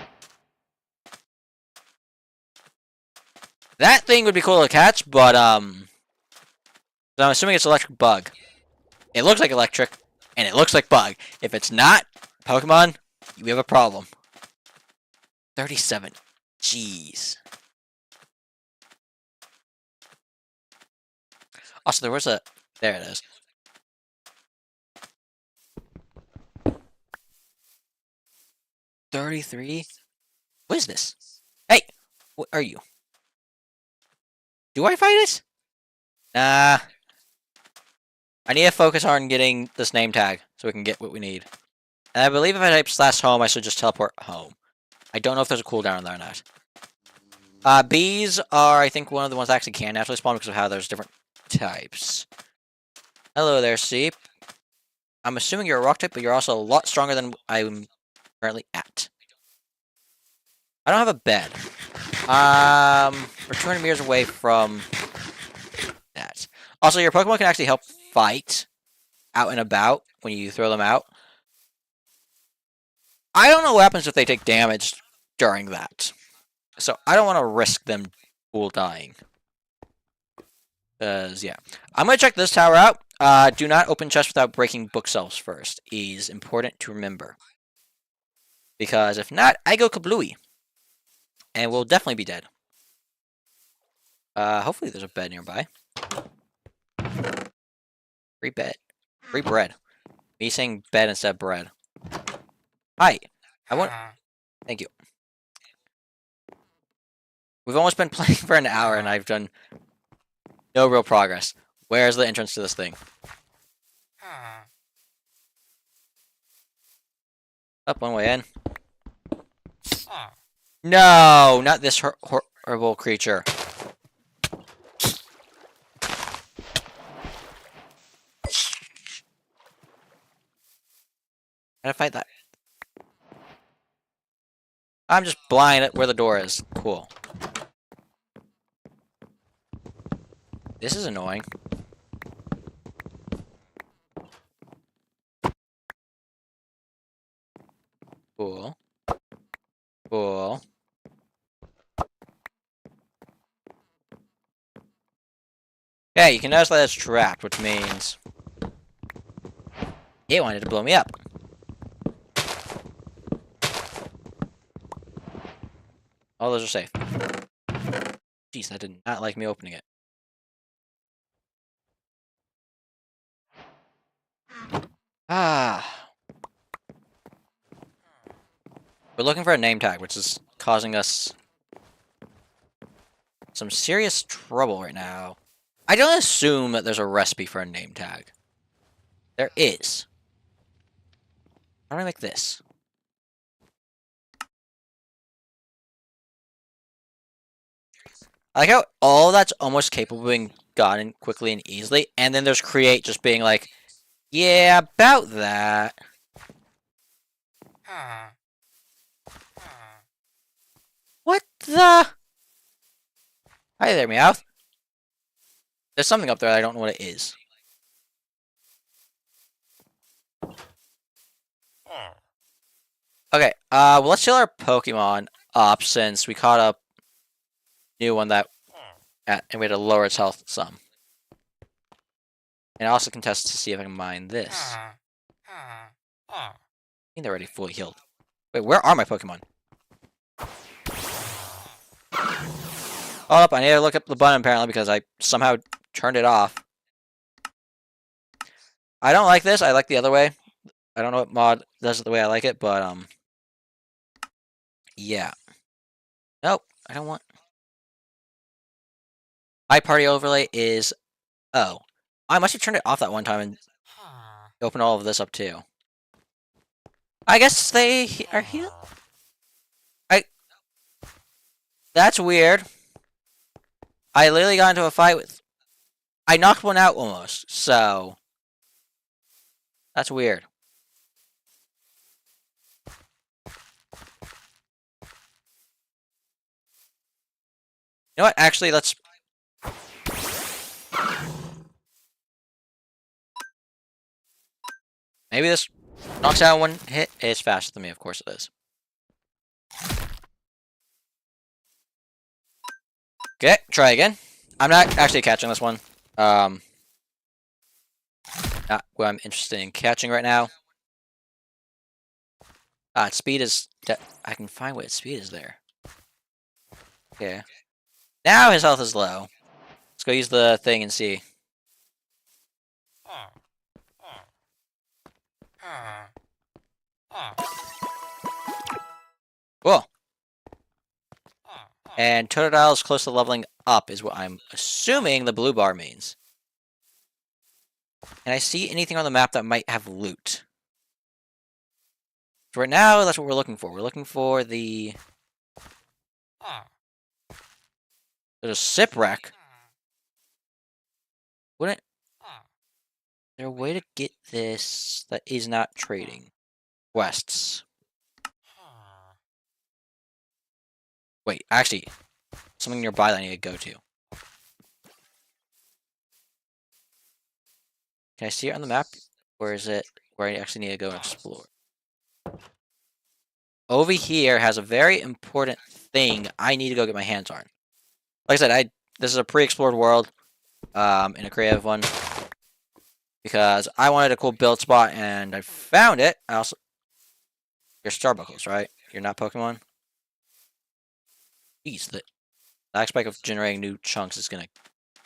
That thing would be cool to catch, but, I'm assuming it's electric bug. It looks like electric, and it looks like bug. If it's not, Pokemon, we have a problem. 37. Jeez. Also, there was a... There it is. $33? What is this? Hey! What are you? Do I fight it? Nah. I need to focus on getting this name tag so we can get what we need. And I believe if I type /home, I should just teleport home. I don't know if there's a cooldown on there or not. Bees are, I think, one of the ones that actually can naturally spawn because of how there's different types. Hello there, Seep. I'm assuming you're a rock type, but you're also a lot stronger than I'm currently at. I don't have a bed. We're 200 meters away from that. Also, your Pokemon can actually help fight out and about when you throw them out. I don't know what happens if they take damage during that. So I don't want to risk them all dying. Because, yeah. I'm going to check this tower out. Do not open chests without breaking bookshelves first. Is important to remember. Because if not, I go kablooey. And we'll definitely be dead. Hopefully there's a bed nearby. Free bed. Free bread. Me saying bed instead of bread. Hi. I want... Thank you. We've almost been playing for an hour and I've done no real progress. Where's the entrance to this thing? Up one way in. No, not this horrible creature. Gotta fight that. I'm just blind at where the door is. Cool. This is annoying. Cool. Cool. Yeah, you can notice that it's trapped, which means it wanted to blow me up. All those are safe. Jeez, that did not like me opening it. Ah. We're looking for a name tag, which is causing us some serious trouble right now. I don't assume that there's a recipe for a name tag. There is. How do I make this? I like how all that's almost capable of being gotten quickly and easily, and then there's create just being like, yeah, about that. What the? Hi there, Meowth. There's something up there, I don't know what it is. Okay, well, let's heal our Pokemon up since we caught up new one that and we had to lower its health some. And I also can test to see if I can mine this. I think they're already fully healed. Wait, where are my Pokemon? Hold up, I need to look up the button apparently because I somehow turned it off. I don't like this, I like the other way. I don't know what mod does it the way I like it, but yeah. Nope, I don't want... My party overlay is... Oh. I must have turned it off that one time and opened all of this up too. I guess they are healed. That's weird. I literally got into a fight with... I knocked one out almost, so... That's weird. You know what? Actually, let's... Maybe this knocks out one hit. It's faster than me, of course it is. Okay, try again. I'm not actually catching this one. Not what I'm interested in catching right now. Its speed is... I can find what its speed is there. Okay. Now his health is low. Let's go use the thing and see. Cool. And Totodile is close to leveling up, is what I'm assuming the blue bar means. Can I see anything on the map that might have loot? So right now, that's what we're looking for. We're looking for the... There's a shipwreck. Wouldn't... Is there a way to get this that is not trading? Quests. Wait, actually, something nearby that I need to go to. Can I see it on the map? Where is it? Where I actually need to go and explore. Over here has a very important thing I need to go get my hands on. Like I said, this is a pre-explored world, in a creative one, because I wanted a cool build spot and I found it. I also, you're Starbuckles, right? You're not Pokemon. Jeez, the aspect of generating new chunks is gonna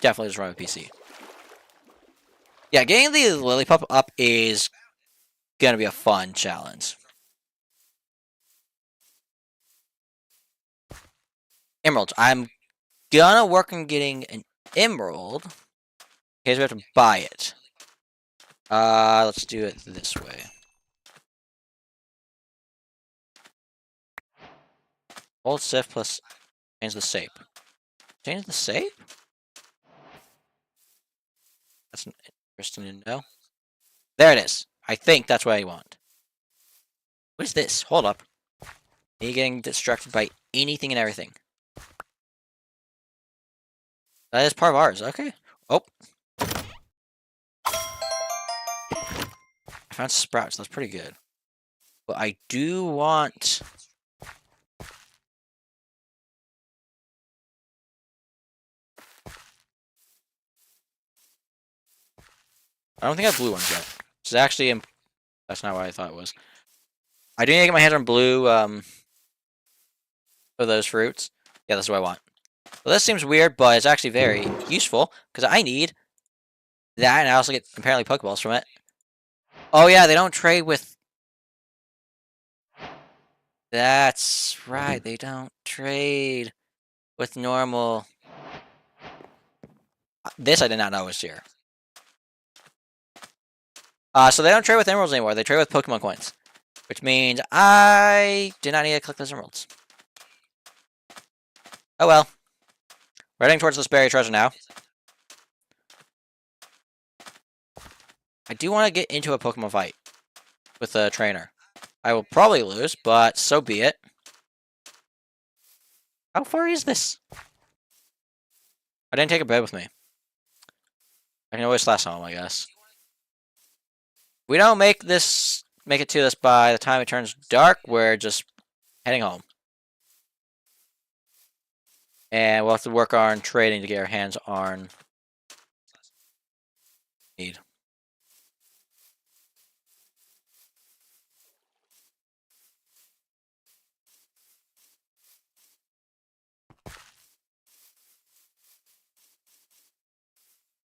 definitely just run a PC. Yeah, getting the Lillipup up is gonna be a fun challenge. Emeralds. I'm gonna work on getting an emerald. Here's where we have to buy it. Let's do it this way. Old Sif plus change the shape. Change the shape? That's interesting to know. There it is. I think that's what I want. What is this? Hold up. Me getting distracted by anything and everything. That is part of ours. Okay. Oh. I found sprouts. That's pretty good. But I do want... I don't think I have blue ones yet. This is actually... That's not what I thought it was. I do need to get my hands on blue, for those fruits. Yeah, that's what I want. Well, this seems weird, but it's actually very useful, because I need that, and I also get, apparently, Pokeballs from it. Oh, yeah, they don't trade with... That's right, they don't trade with normal... This I did not know was here. So they don't trade with emeralds anymore, they trade with Pokemon coins. Which means I did not need to collect those emeralds. Oh well. We're heading towards this buried treasure now. I do want to get into a Pokemon fight with a trainer. I will probably lose, but so be it. How far is this? I didn't take a bed with me. I can always slash home, I guess. We don't make it to this by the time it turns dark, we're just heading home. And we'll have to work on trading to get our hands on need.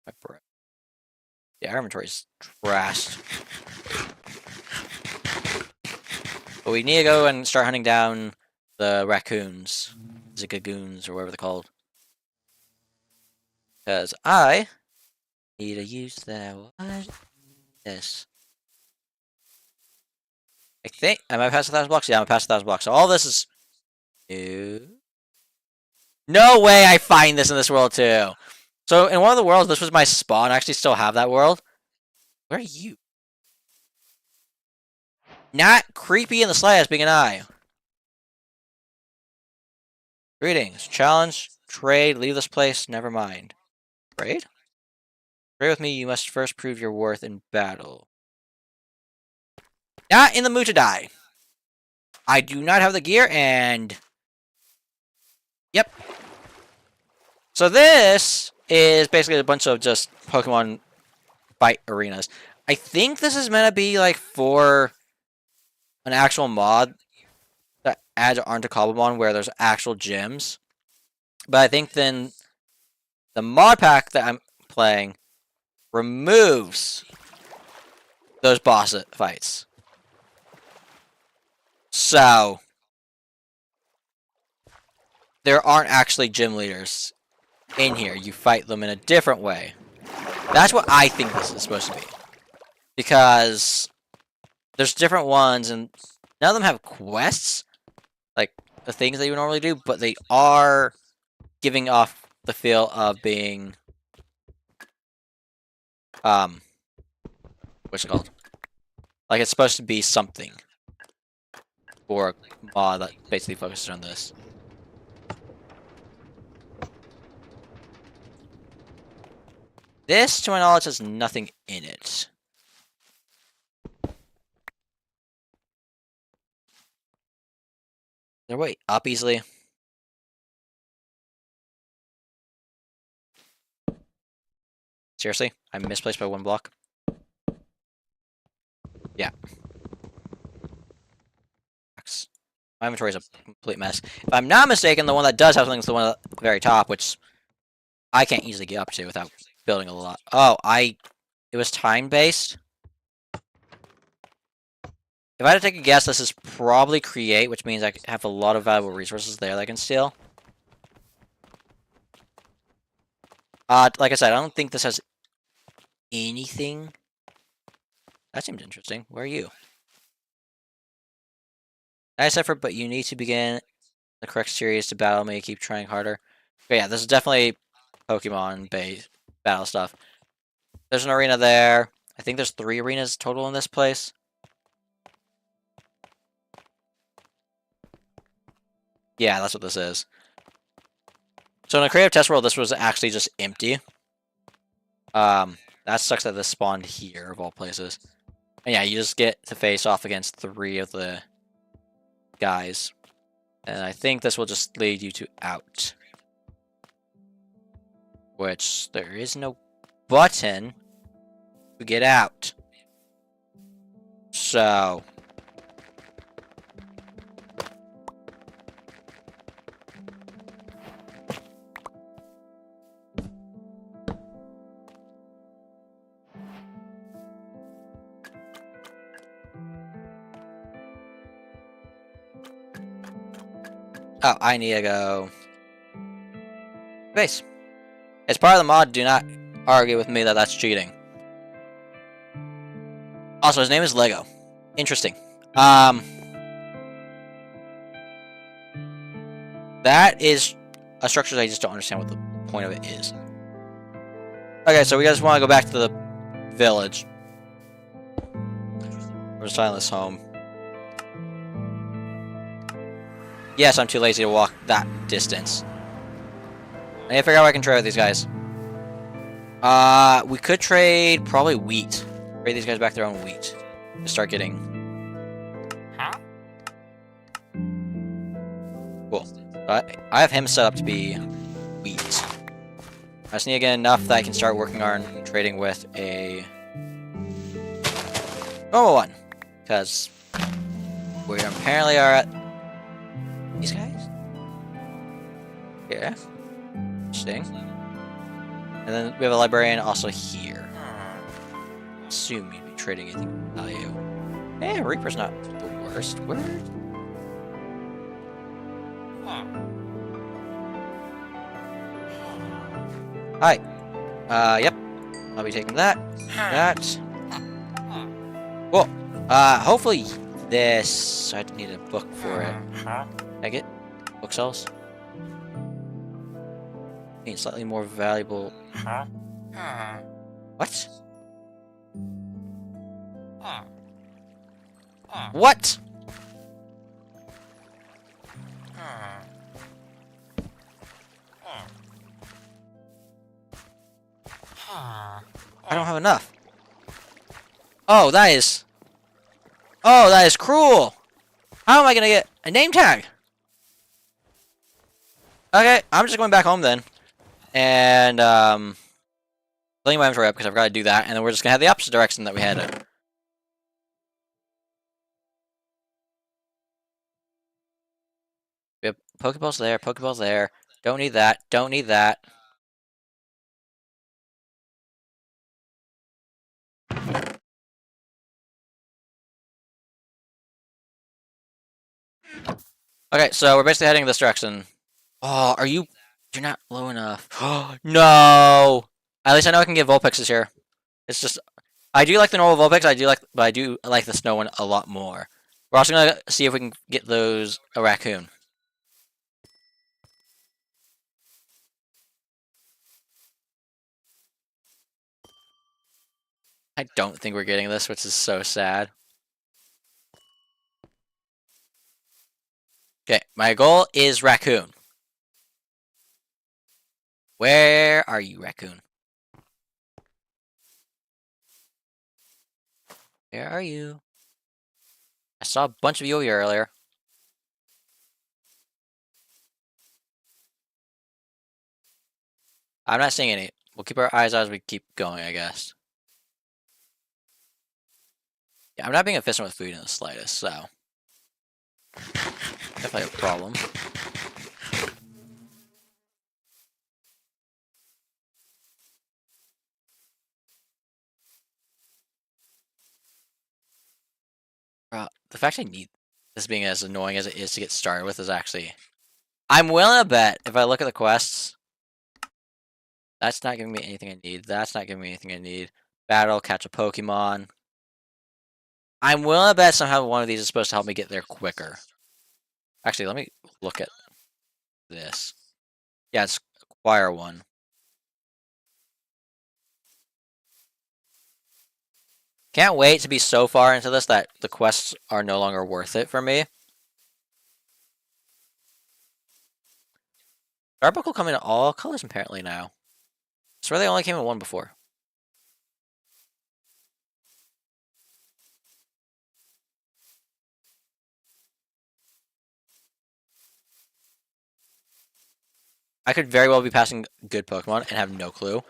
My breath. Yeah, our inventory's trashed. But we need to go and start hunting down the raccoons. Zigagoons, or whatever they're called. Because I need to use that. What? This. I think. Am I past 1,000 blocks? Yeah, I'm past 1,000 blocks. So all this is new. No way I find this in this world too. So in one of the worlds, this was my spawn. I actually still have that world. Where are you? Not creepy in the slightest, being an eye. Greetings. Challenge. Trade. Leave this place. Never mind. Trade? Trade with me. You must first prove your worth in battle. Not in the mood to die. I do not have the gear, and... Yep. So this is basically a bunch of just Pokemon fight arenas. I think this is meant to be, like, for an actual mod that adds onto cobblemon where there's actual gyms. But I think then the mod pack that I'm playing removes those boss fights. So there aren't actually gym leaders in here. You fight them in a different way. That's what I think this is supposed to be. Because there's different ones, and none of them have quests, like the things that you would normally do, but they are giving off the feel of being, what's it called? Like it's supposed to be something for a mod that basically focuses on this. This, to my knowledge, has nothing in it. Is there a way up easily? Seriously? I'm misplaced by 1 block? Yeah. My inventory is a complete mess. If I'm not mistaken, the one that does have something is the one at the very top, which I can't easily get up to without building a lot. Oh, it was time-based? If I had to take a guess, this is probably create, which means I have a lot of valuable resources there that I can steal. Like I said, I don't think this has anything. That seems interesting. Where are you? Nice effort, but you need to begin the correct series to battle me. Keep trying harder. Okay, yeah, this is definitely Pokemon-based battle stuff. There's an arena there. I think there's 3 arenas total in this place. Yeah, that's what this is. So in a creative test world, this was actually just empty. That sucks that this spawned here, of all places. And yeah, you just get to face off against 3 of the guys. And I think this will just lead you to out. Which, there is no button to get out. So... Oh, I need to go... Base. As part of the mod, do not argue with me that that's cheating. Also, his name is Lego. Interesting. That is a structure that I just don't understand what the point of it is. Okay, so we just want to go back to the village. We're just trying this home. Yes, I'm too lazy to walk that distance. I need to figure out what I can trade with these guys. We could trade probably wheat. Trade these guys back their own wheat. To start getting... Huh? Cool. I have him set up to be wheat. I just need to get enough that I can start working on trading with a... normal one. Because we apparently are at... these guys? Yeah. Interesting. And then we have a librarian also here. Assume you'd be trading anything of value. Eh, Reaper's not the worst. Where? Hi. Yep. I'll be taking that. That. Cool. Hopefully this... I need a book for it. Can I get bookshelves? Need slightly more valuable... What? What? I don't have enough. Oh, that is... oh, that is cruel! How am I gonna get a name tag? Okay, I'm just going back home then. And, letting my inventory up because I've got to do that, and then we're just gonna have the opposite direction that we had it. We have Pokeballs there, Pokeballs there. Don't need that, don't need that. Okay, so we're basically heading this direction. Oh, are you... you're not low enough. No! At least I know I can get Vulpixes here. It's just I do like the normal Vulpix. But I do like the snow one a lot more. We're also gonna see if we can get those a raccoon. I don't think we're getting this, which is so sad. Okay, my goal is raccoon. Where are you, raccoon? Where are you? I saw a bunch of you here earlier. I'm not seeing any. We'll keep our eyes out as we keep going, I guess. Yeah, I'm not being efficient with food in the slightest, so definitely a problem. The fact I need this being as annoying as it is to get started with is actually... I'm willing to bet, if I look at the quests, that's not giving me anything I need. That's not giving me anything I need. Battle, catch a Pokemon. I'm willing to bet somehow one of these is supposed to help me get there quicker. Actually, let me look at this. Yeah, it's acquire one. Can't wait to be so far into this that the quests are no longer worth it for me. Starbuck will come in all colors apparently now. I swear they only came in one before. I could very well be passing good Pokemon and have no clue.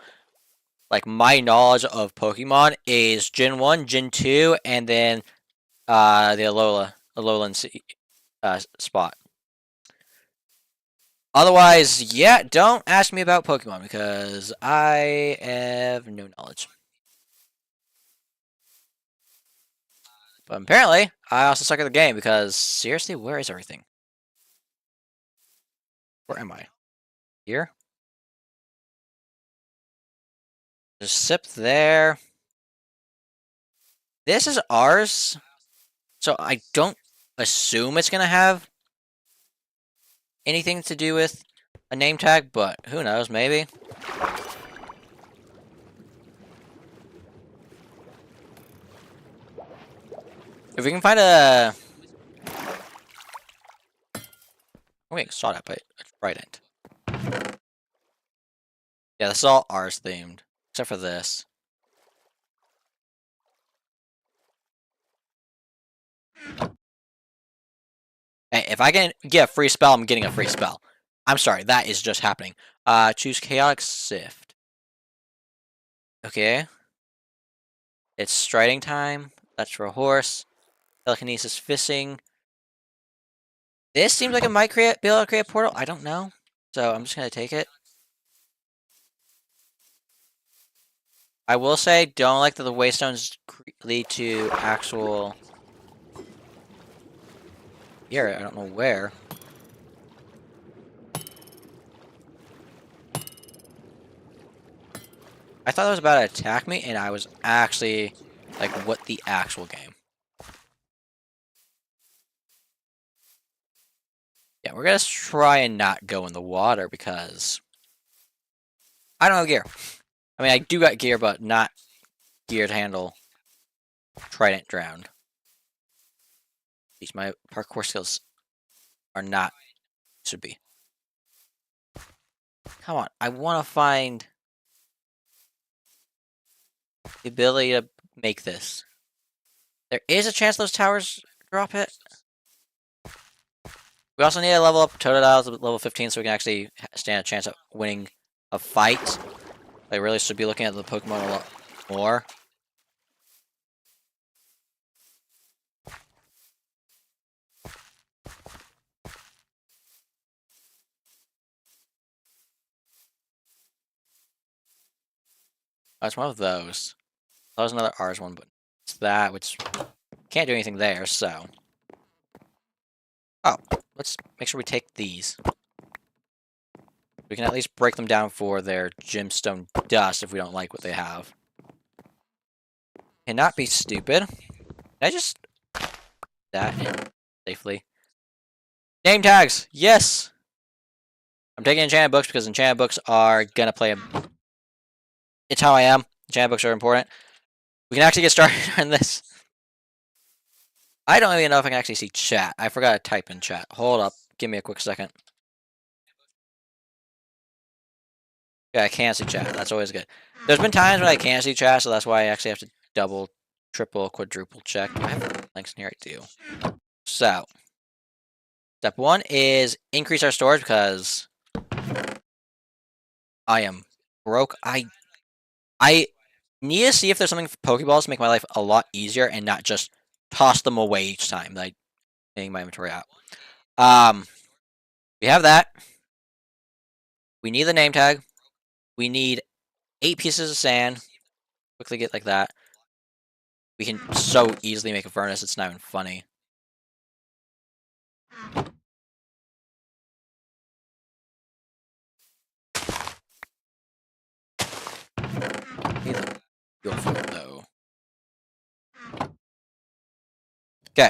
Like, my knowledge of Pokemon is Gen 1, Gen 2, and then the Alolan spot. Otherwise, yeah, don't ask me about Pokemon because I have no knowledge. But apparently, I also suck at the game because, seriously, where is everything? Where am I? Here? Just sip there. This is ours, so I don't assume it's gonna have anything to do with a name tag, but who knows, maybe. If we can find a... I'm getting shot at by a trident. Yeah, this is all ours themed, except for this. Hey, if I can get a free spell, I'm getting a free spell. I'm sorry, that is just happening. Choose Chaotic Sift. Okay. It's striding time. That's for a horse. Telekinesis Fishing. This seems like it might be able to create a portal. I don't know. So I'm just going to take it. I will say, don't like that the waystones lead to actual... Here, I don't know where. I thought it was about to attack me, and I was actually... Like, what the actual game? Yeah, we're gonna try and not go in the water, because... I don't have gear. I mean, I do got gear, but not gear to handle Trident Drowned. These my parkour skills are not should be. Come on, I want to find the ability to make this. There is a chance those towers drop it. We also need to level up Totodile to level 15 so we can actually stand a chance at winning a fight. I really should be looking at the Pokemon a lot more. Oh, it's one of those. That was another R's one, but it's that, which can't do anything there, so... Oh, let's make sure we take these. We can at least break them down for their gemstone dust if we don't like what they have. Cannot be stupid. Can I just that in safely? Name tags! Yes! I'm taking enchanted books because enchanted books are gonna play a... It's how I am. Enchanted books are important. We can actually get started on this. I don't even know if I can actually see chat. I forgot to type in chat. Hold up. Give me a quick second. Yeah, I can't see chat. That's always good. There's been times when I can't see chat, so that's why I actually have to double, triple, quadruple check. Do I have links in here? I do. So, step 1 is increase our storage because I am broke. I need to see if there's something for Pokeballs to make my life a lot easier and not just toss them away each time that I take my inventory out. We have that. We need the name tag. We need 8 pieces of sand. Quickly get like that. We can so easily make a furnace, it's not even funny. Go for it, though. Okay.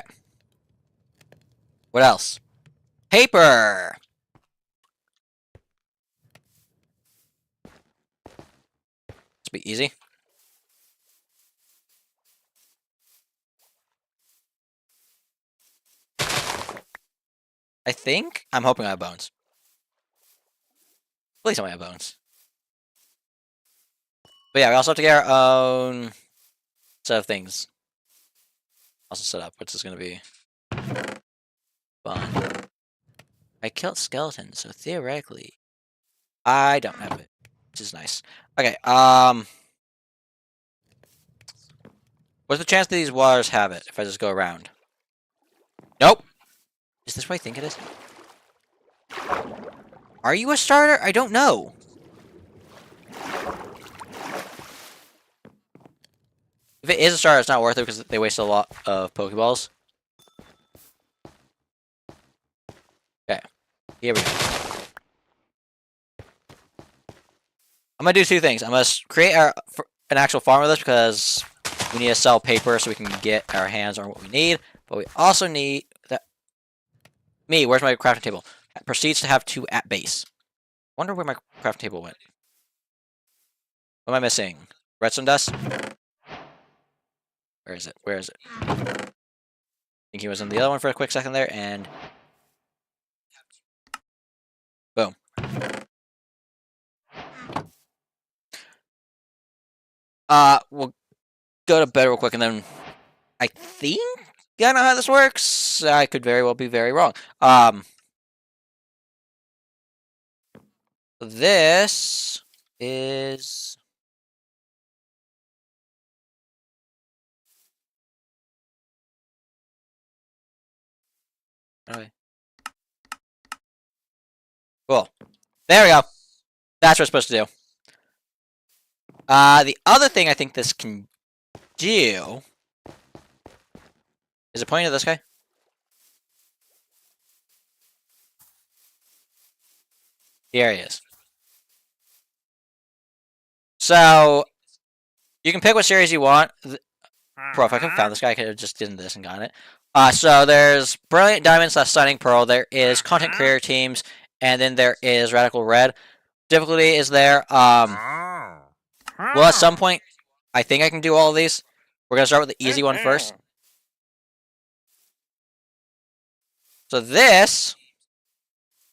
What else? Paper! This will be easy. I think? I'm hoping I have bones. Please tell me I have bones. But yeah, we also have to get our own set of things. Also set up, which is going to be fun. I killed skeletons, so theoretically, I don't have it, which is nice. Okay, what's the chance that these waters have it if I just go around? Nope. Is this what I think it is? Are you a starter? I don't know. If it is a starter, it's not worth it because they waste a lot of Pokeballs. Okay, here we go. I'm gonna do 2 things. I'm gonna create an actual farm with this because we need to sell paper so we can get our hands on what we need. But we also need that. Me, where's my crafting table? Proceeds to have 2 at base. Wonder where my crafting table went. What am I missing? Redstone dust? Where is it? Where is it? I think he was in the other one for a quick second there, and boom. We'll go to bed real quick, and then I think I know how this works. I could very well be very wrong. This is... Okay. Cool. There we go. That's what we're supposed to do. The other thing I think this can do... Is it pointing at this guy? Here he is. So, you can pick what series you want. Bro, if I could have found this guy, I could have just done this and gotten it. So there's Brilliant Diamonds, that's Stunning Pearl. There is Content Creator Teams, and then there is Radical Red. Difficulty is there. Well, at some point, I think I can do all of these. We're gonna start with the easy one first. So this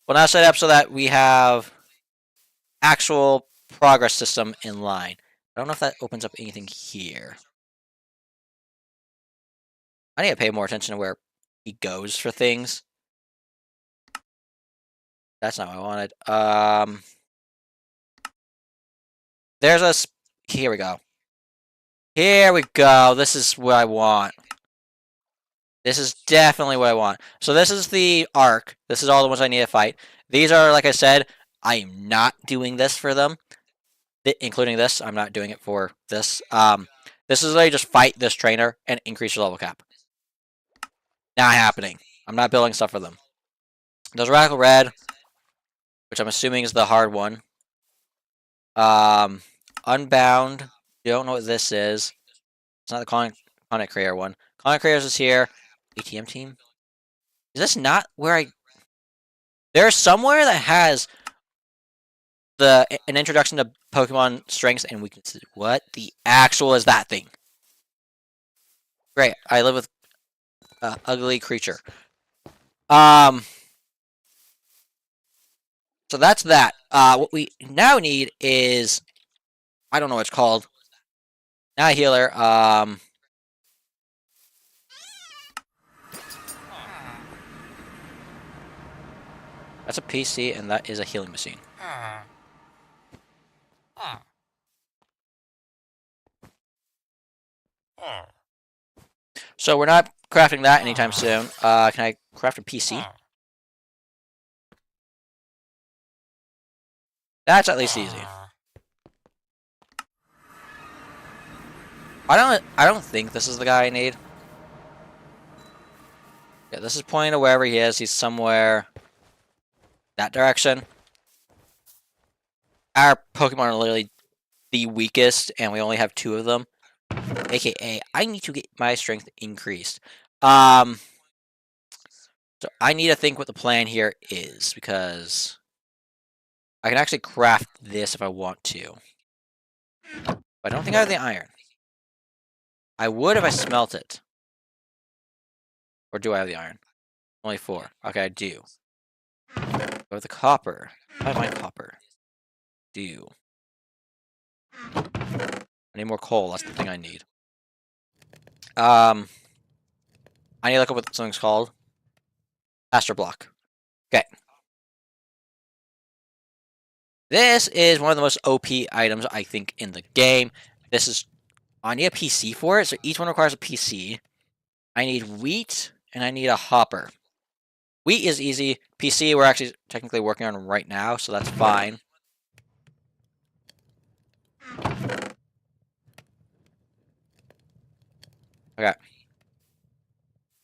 will now set up so that we have actual progress system in line. I don't know if that opens up anything here. I need to pay more attention to where he goes for things. That's not what I wanted. There's a... Here we go. Here we go. This is what I want. This is definitely what I want. So this is the arc. This is all the ones I need to fight. These are, like I said, I am not doing this for them. Including this. I'm not doing it for this. This is literally just fight this trainer and increase your level cap. Not happening. I'm not building stuff for them. Those Radical Red. which I'm assuming is the hard one. Unbound. Don't know what this is. It's not the content creator one. Content creators is here. ATM team. Is this not where I? There's somewhere that has an introduction to Pokemon strengths and weaknesses. What the actual is that thing? Great. I live with an ugly creature. So that's that. What we now need is, I don't know what it's called. Not a healer. That's a PC, and that is a healing machine. So we're not crafting that anytime soon. Can I craft a PC? That's at least easy. I don't think this is the guy I need. Yeah, this is pointing to wherever he is. He's somewhere that direction. Our Pokemon are literally the weakest, and we only have 2 of them. AKA, I need to get my strength increased. So I need to think what the plan here is, because I can actually craft this if I want to. But I don't think I have the iron. I would if I smelt it. Or do I have the iron? Only 4. Okay, I do. Go with the copper. I mine copper. Do. I need more coal. That's the thing I need. I need to look up what something's called. Astro block. Okay. This is one of the most OP items, I think, in the game. This is... I need a PC for it, so each one requires a PC. I need wheat, and I need a hopper. Wheat is easy. PC, we're actually technically working on right now, so that's fine. Okay.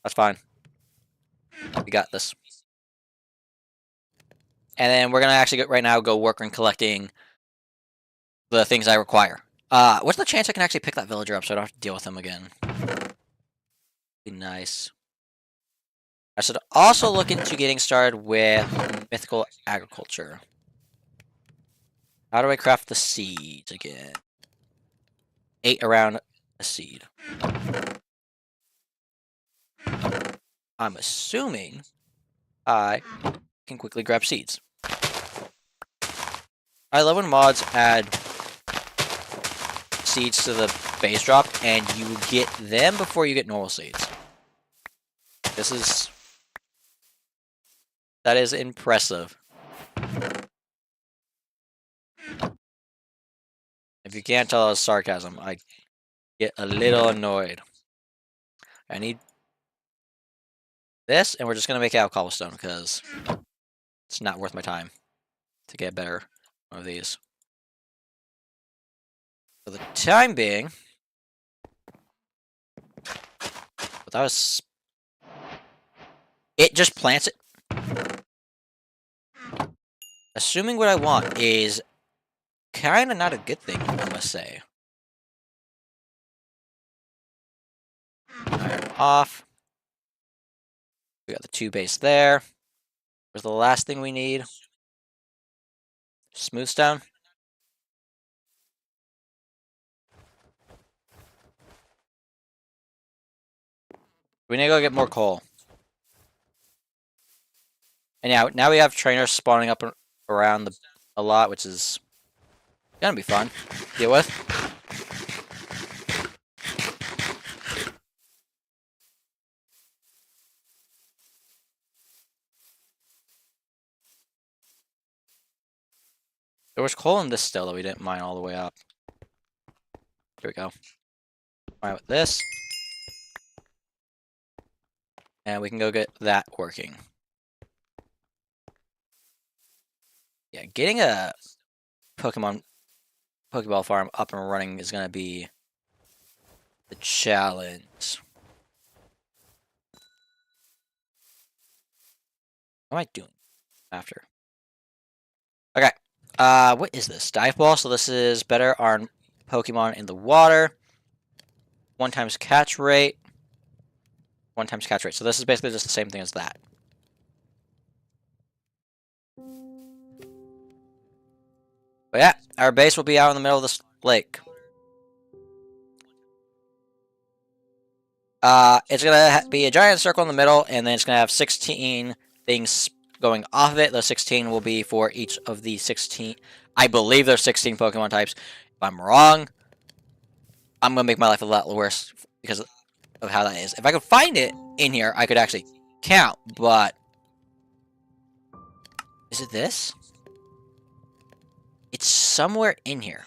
That's fine. We got this. And then we're going to actually right now go work on collecting the things I require. What's the chance I can actually pick that villager up so I don't have to deal with him again? Be nice. I should also look into getting started with mythical agriculture. How do I craft the seeds again? 8 around a seed. I'm assuming I can quickly grab seeds. I love when mods add seeds to the base drop and you get them before you get normal seeds. That is impressive. If you can't tell, that was sarcasm. I get a little annoyed. I need this, and we're just gonna make it out of cobblestone because it's not worth my time to get better one of these. For the time being, but that was... It just plants it. Assuming what I want is kinda not a good thing, I must say. Iron off. We got the 2 base there. Where's the last thing we need? Smooth stone. We need to go get more coal. And now we have trainers spawning up around a lot, which is gonna be fun to deal with. There was coal in this still that we didn't mine all the way up. Here we go. Mine with this. And we can go get that working. Yeah, getting a Pokeball farm up and running is gonna be the challenge. What am I doing after? Okay. What is this? Dive ball. So this is better on Pokemon in the water. 1 times catch rate. 1 times catch rate. So this is basically just the same thing as that. But yeah, our base will be out in the middle of this lake. It's gonna be a giant circle in the middle, and then it's gonna have 16 things going off of it. Those 16 will be for each of the 16. I believe there's 16 Pokemon types. If I'm wrong, I'm gonna make my life a lot worse because of how that is. If I could find it in here, I could actually count. But is it this? It's somewhere in here.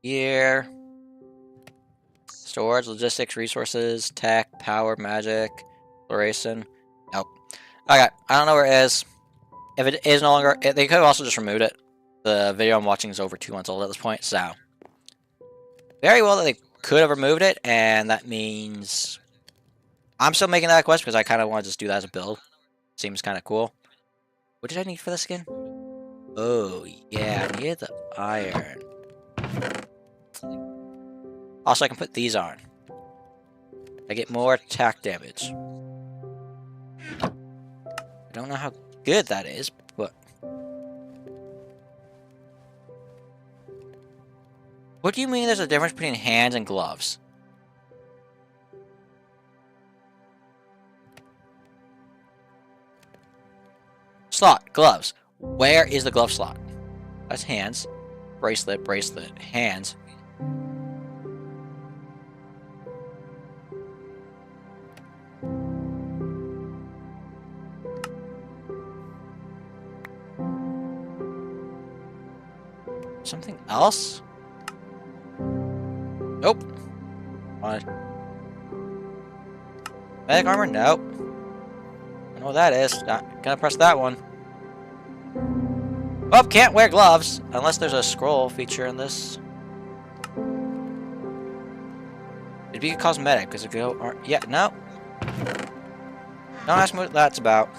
Here. Storage, logistics, resources, tech, power, magic, exploration. Nope. Okay, I don't know where it is. If it is no longer, they could have also just removed it. The video I'm watching is over 2 months old at this point, so very well that they could have removed it, and that means I'm still making that quest because I kind of want to just do that as a build. Seems kind of cool. What did I need for this again? Oh yeah, I needed the iron. Also, I can put these on. I get more attack damage. I don't know how good that is, but... What do you mean there's a difference between hands and gloves? Slot, gloves. Where is the glove slot? That's hands. Bracelet, bracelet, hands. Something else? Nope. What? Medic armor? Nope. I know what that is. Not gonna press that one. Oh, can't wear gloves unless there's a scroll feature in this. It'd be a cosmetic because if you aren't, yeah, no. Don't ask me what that's about.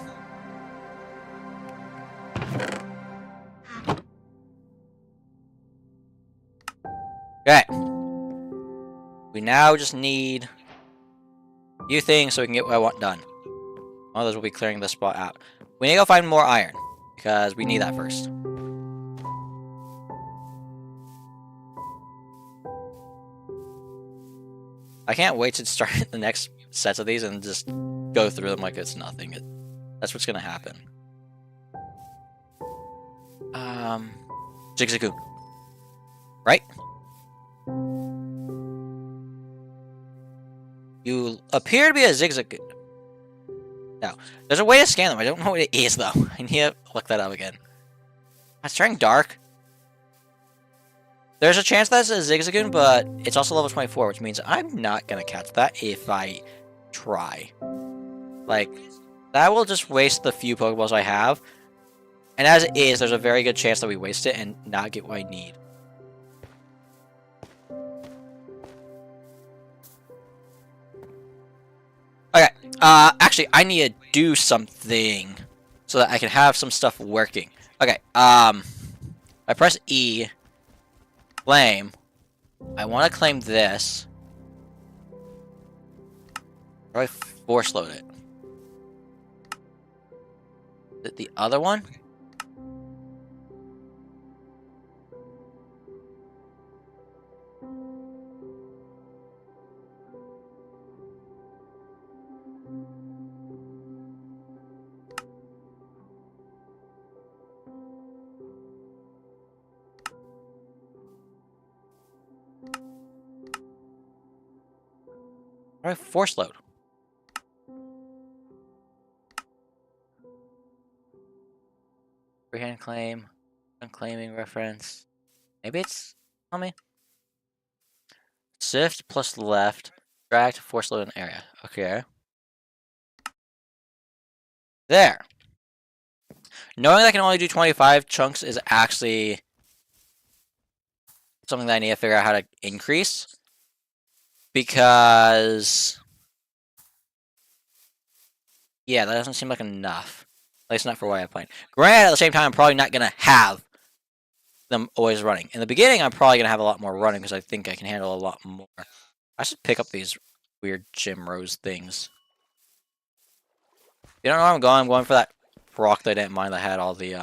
Okay. We now just need a few things so we can get what I want done. One of those will be clearing this spot out. We need to go find more iron because we need that first. I can't wait to start the next sets of these and just go through them like it's nothing. That's what's gonna happen. Zigzagoon. Right? You appear to be a Zigzagoon. No. There's a way to scan them. I don't know what it is, though. I need to look that up again. It's turning dark. There's a chance that's a Zigzagoon, but it's also level 24, which means I'm not gonna catch that if I try. Like, that will just waste the few Pokeballs I have. And as it is, there's a very good chance that we waste it and not get what I need. Okay, actually, I need to do something so that I can have some stuff working. Okay, I press E, claim. I want to claim this. How do I force load it? Is it the other one? How do I force load? Freehand claim, unclaiming reference. Maybe it's on me. Shift plus left, drag to force load an area. Okay. There. Knowing that I can only do 25 chunks is actually something that I need to figure out how to increase. Because... yeah, that doesn't seem like enough. At least not for what I plan. Granted, at the same time, I'm probably not going to have them always running. In the beginning, I'm probably going to have a lot more running because I think I can handle a lot more. I should pick up these weird gym rose things. You don't know where I'm going? I'm going for that rock that I didn't mind that had all the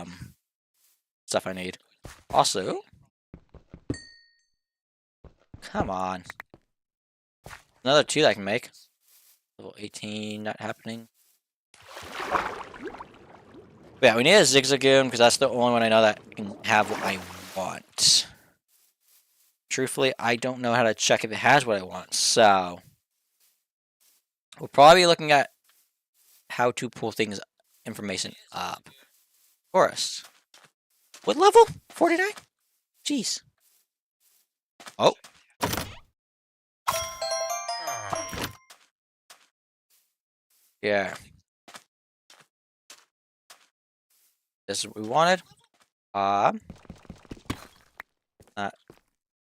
stuff I need. Also... come on. Another 2 that I can make. Level 18, not happening. But yeah, we need a Zigzagoon because that's the only one I know that can have what I want. Truthfully, I don't know how to check if it has what I want, so... we'll probably be looking at how to pull things, information up. Forest. What level? 49? Jeez. Oh. Yeah. This is what we wanted. Not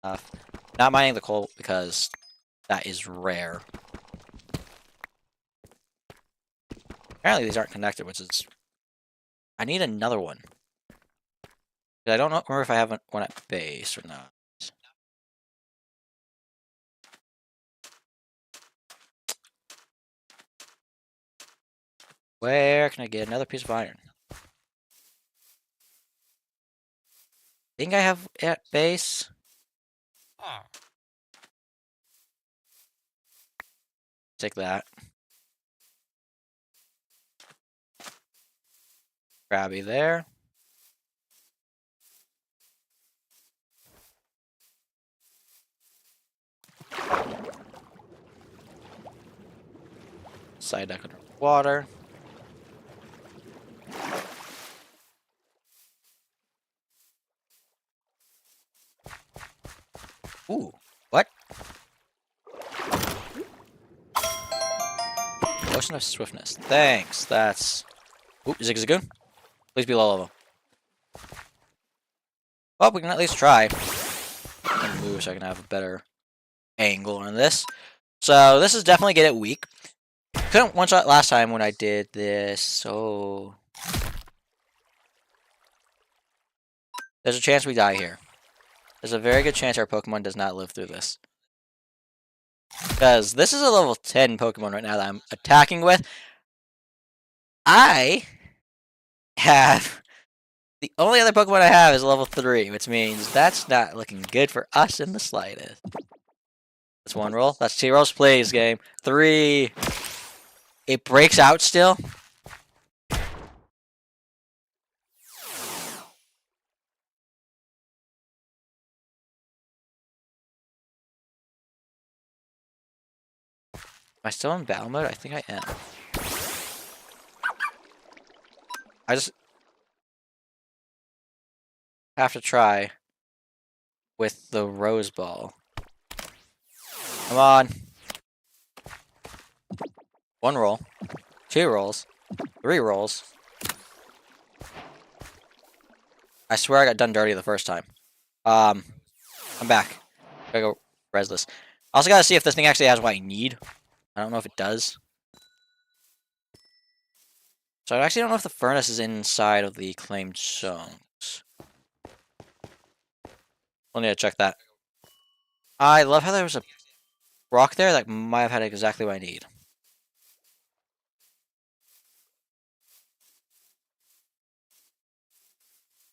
enough. Not mining the coal because that is rare. Apparently these aren't connected, which is... I need another one. I don't remember if I have one at base or not. Where can I get another piece of iron? I think I have it at base. Take that. Grabby there. Side deck under water. Ooh, what? Potion of swiftness. Thanks. That's... ooh, Zigzagoon. Please be low level. Well, we can at least try. I'm gonna move so I can have a better angle on this. So this is definitely get it weak. Couldn't one shot last time when I did this, so... there's a chance we die here. There's a very good chance our Pokemon does not live through this. Because this is a level 10 Pokemon right now that I'm attacking with. I have... the only other Pokemon I have is level 3, which means that's not looking good for us in the slightest. That's 1 roll. That's 2 rolls, please, game. 3. It breaks out still. Am I still in battle mode? I think I am. I just have to try with the Rose Ball. Come on. 1 roll. 2 rolls. 3 rolls. I swear I got done dirty the first time. I'm back. Gotta go res this. I also gotta see if this thing actually has what I need. I don't know if it does. So I actually don't know if the furnace is inside of the claimed zones. We'll need to check that. I love how there was a rock there that might have had exactly what I need.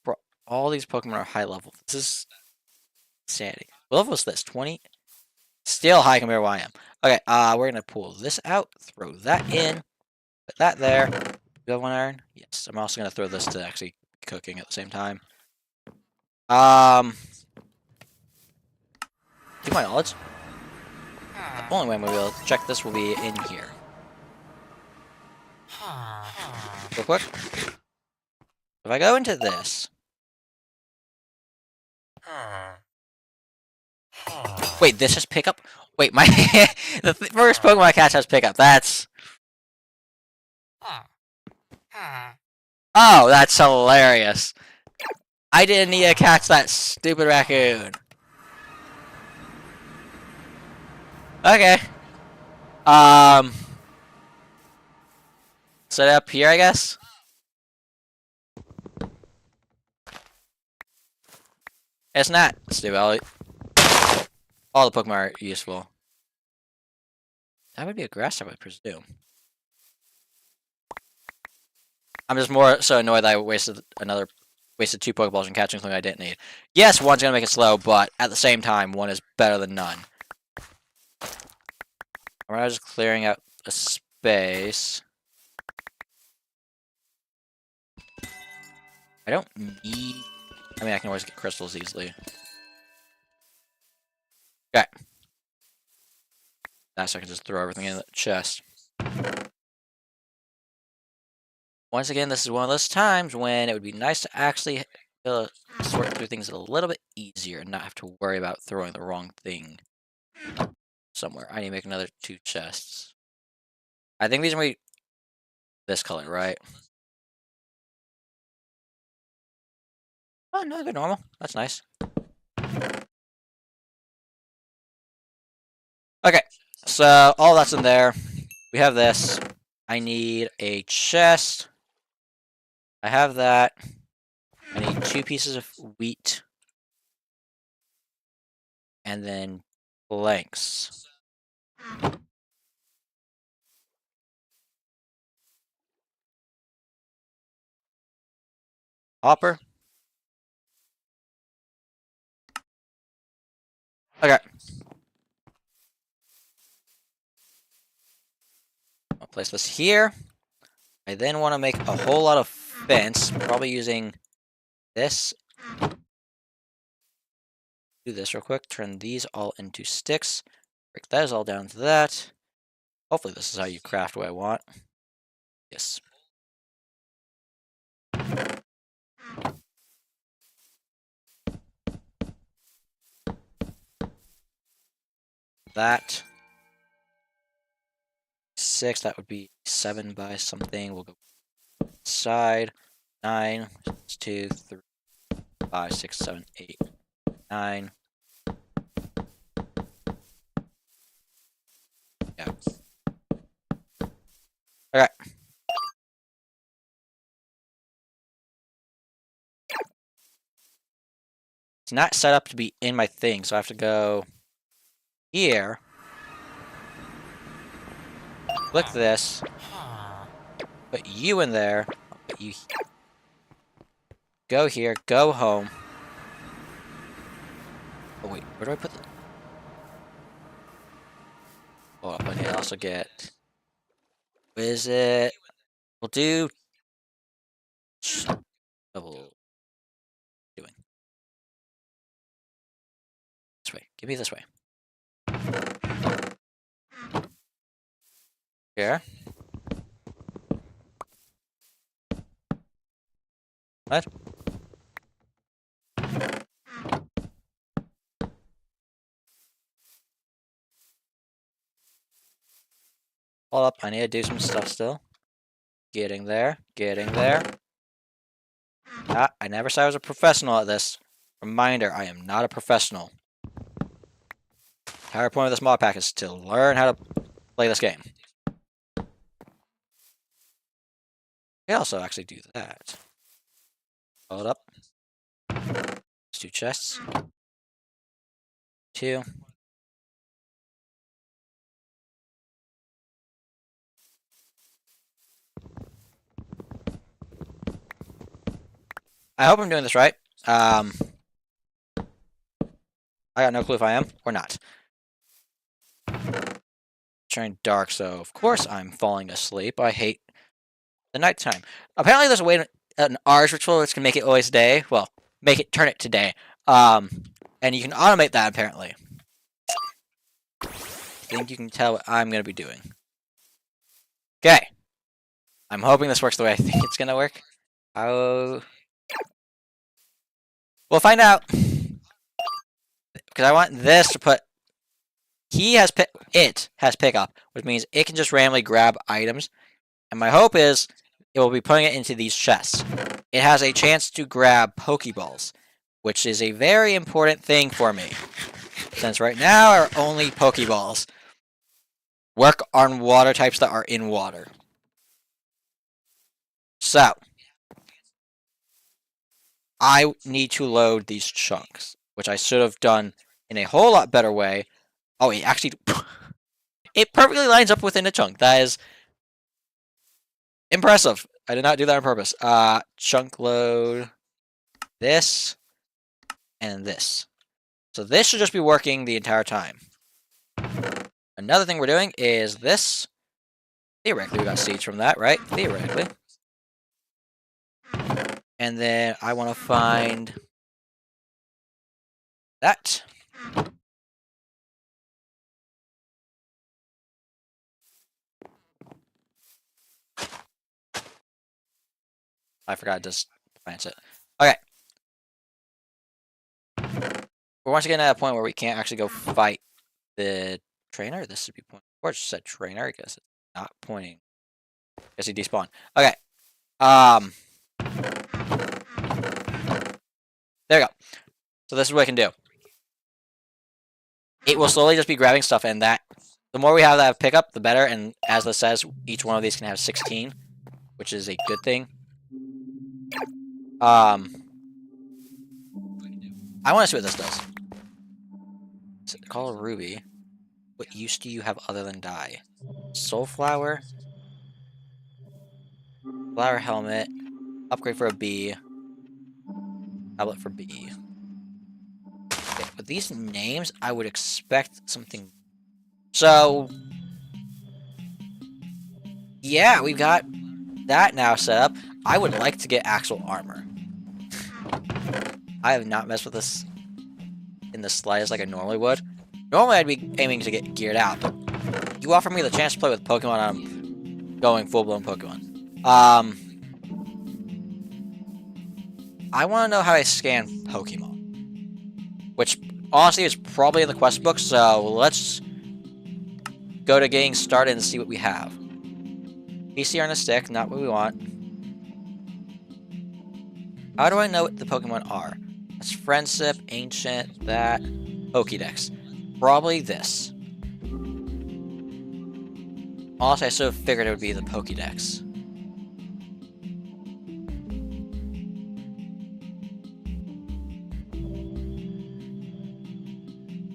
Bro, all these Pokemon are high level. This is insanity. What level is this? 20? Still high compared to where I am. Okay, we're gonna pull this out, throw that in, put that there. Do you have 1 iron? Yes. I'm also gonna throw this to actually cooking at the same time. To my knowledge, the only way I'm gonna be able to check this will be in here. Real quick. If I go into this. Wait, this has pickup? Wait, my the first Pokemon I catch has pickup. That's... oh, that's hilarious. I didn't need to catch that stupid raccoon. Okay. Set it up here, I guess. It's not, Steve Elliott. All the Pokemon are useful. That would be a grass type, I presume. I'm just more so annoyed that I wasted 2 Pokeballs and catching something I didn't need. Yes, one's gonna make it slow, but at the same time, one is better than none. We're just clearing out a space. I don't need... I mean, I can always get crystals easily. Okay. Now so I can just throw everything in the chest. Once again, this is one of those times when it would be nice to actually sort through things a little bit easier and not have to worry about throwing the wrong thing somewhere. I need to make another 2 chests. I think these are going to be this color, right? Oh, no, they're normal. That's nice. Okay, so all that's in there. We have this. I need a chest. I have that. I need 2 pieces of wheat. And then blanks. Hopper. Okay. I'll place this here. I then want to make a whole lot of fence, probably using this. Do this real quick. Turn these all into sticks. Break those all down to that. Hopefully this is how you craft what I want. Yes. That. 6, that would be 7 by something. We'll go side. 9, 2, 3, 5, 6, 7, 8, 9. Yeah. Okay. It's not set up to be in my thing, so I have to go here. Click this. Put you in there. Put you. Go here. Go home. Oh wait, where do I put the? Oh, I need to also get. What is it? We'll do. Double. Doing. This way. Give me this way. Here. What? Hold up, I need to do some stuff still. Getting there. Getting there. Ah, I never said I was a professional at this. Reminder, I am not a professional. The entire point of this mod pack is to learn how to play this game. We also actually do that. Hold up. Let's 2 chests. 2. I hope I'm doing this right. I got no clue if I am or not. It's turning dark, so of course I'm falling asleep. I hate the nighttime. Apparently there's a way, an R's ritual which can make it always day. Well, turn it to day. And you can automate that apparently. I think you can tell what I'm going to be doing. Okay. I'm hoping this works the way I think it's going to work. We'll find out. Because I want this to put... It has pickup, which means it can just randomly grab items. And my hope is it will be putting it into these chests. It has a chance to grab Pokeballs, which is a very important thing for me. Since right now are only Pokeballs. work on water types that are in water. So, I need to load these chunks, which I should have done in a whole lot better way. Oh, it actually... it perfectly lines up within a chunk. That is impressive. I did not do that on purpose. Chunk load this and this. So this should just be working the entire time. Another thing we're doing is this. Theoretically, we got seeds from that, right? Theoretically. And then I want to find that. I forgot to just plant it. Okay. We're once again at a point where we can't actually go fight the trainer. This would be point. Or just said trainer. I guess it's not pointing. I guess he despawned. Okay. There we go. So this is what I can do. It will slowly just be grabbing stuff, and that the more we have that pickup, the better. And as this says, each one of these can have 16, which is a good thing. I want to see what this does. Call a ruby. What use do you have other than dye? Soul flower. Flower helmet. Upgrade for a bee. Tablet for bee. Okay, with these names, I would expect something. So, yeah, we've got that now set up. I would like to get actual armor. I have not messed with this in the slightest like I normally would. Normally, I'd be aiming to get geared out, but you offer me the chance to play with Pokemon, I'm going full-blown Pokemon. I want to know how I scan Pokemon, which honestly is probably in the quest book, so let's go to getting started and see what we have. PCR on a stick, not what we want. How do I know what the Pokemon are? That's Friendship, Ancient, that, Pokédex. Probably this. Honestly, I sort of figured it would be the Pokédex.